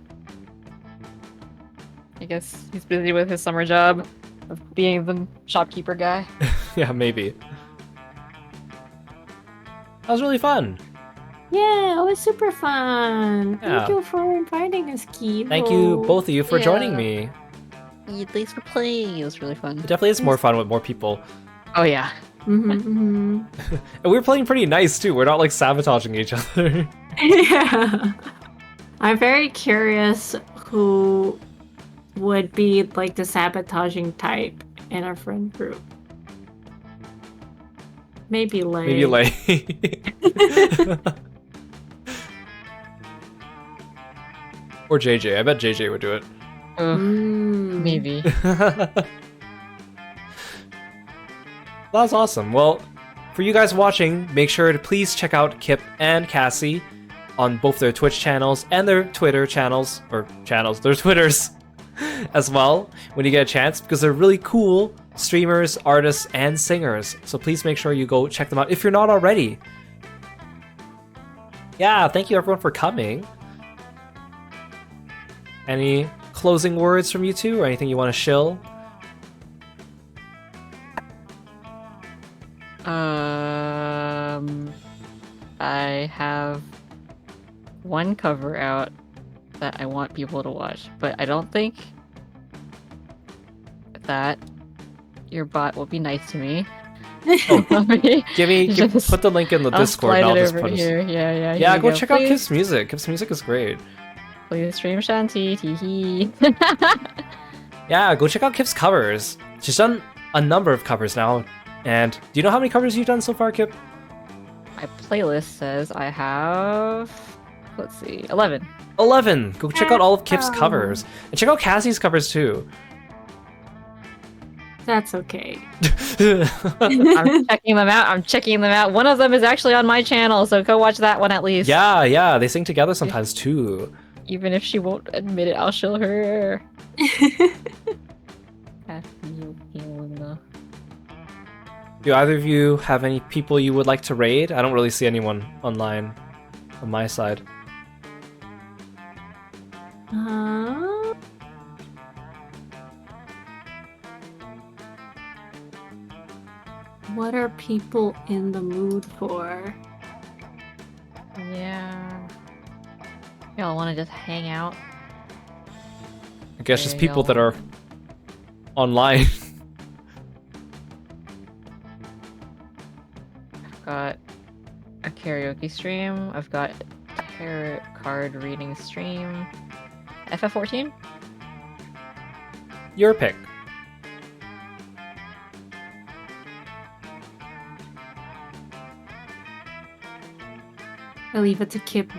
I guess he's busy with his summer job of being the shopkeeper guy. Yeah, maybe. That was really fun. Yeah, it was super fun. Yeah. Thank you for inviting us, Kiro. Thank you, both of you, for joining Yeah. me. Thanks for playing. It was really fun. It definitely is more fun with more people. Oh yeah. Mm-hmm. And we're playing pretty nice too. We're not like sabotaging each other. Yeah. I'm very curious who would be like the sabotaging type in our friend group. Maybe Lay. Maybe Lay. Or JJ. I bet JJ would do it. Maybe. That's awesome. Well, for you guys watching, make sure to please check out Kip and Cassie on both their Twitch channels and their Twitter channels, their Twitters as well, when you get a chance, because they're really cool streamers, artists, and singers. So please make sure you go check them out if you're not already. Yeah, thank you everyone for coming. Any closing words from you two, or anything you want to shill? I have one cover out that I want people to watch, but I don't think that your bot will be nice to me. Oh, Just- put the link in the I'll Discord and slide I'll it just over put here. Yeah, Yeah, here go you check out Please- Kip's music. Kip's music is great. Please stream Shanti, teehee. Yeah, go check out Kip's covers. She's done a number of covers now. And do you know how many covers you've done so far, Kip? My playlist says I have, let's see, 11. 11! Go check out all of Kip's covers. And check out Cassie's covers too. That's okay. I'm checking them out. I'm checking them out. One of them is actually on my channel, so go watch that one at least. Yeah, they sing together sometimes too. Even if she won't admit it, I'll show her. Do either of you have any people you would like to raid? I don't really see anyone online on my side. What are people in the mood for? Yeah. Y'all want to just hang out? I guess just There people y'all that are online. I've got a karaoke stream. I've got a tarot card reading stream. FF14? Your pick. I leave it to Kip.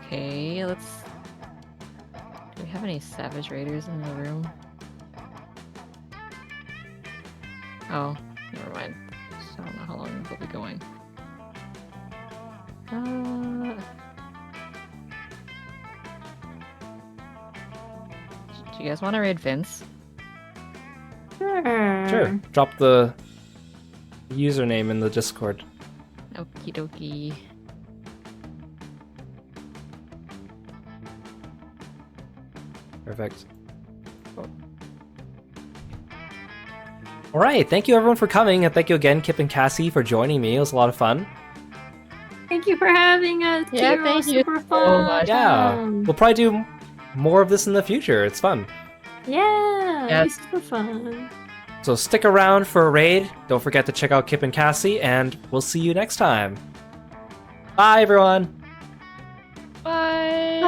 Okay, let's... Do we have any Savage Raiders in the room? Oh, never mind. So I don't know how long we'll be going. Do you guys want to raid Vince? Sure. Drop the username in the Discord. Okie dokie. Perfect. All right, thank you everyone for coming, and thank you again, Kip and Cassie, for joining me. It was a lot of fun. Thank you for having us. Yeah, Kiro. thank you Super so fun. much. Yeah, we'll probably do more of this in the future. It's fun. Yeah, Yes. it's super fun. So stick around for a raid. Don't forget to check out Kip and Cassie, and we'll see you next time. Bye, everyone. Bye.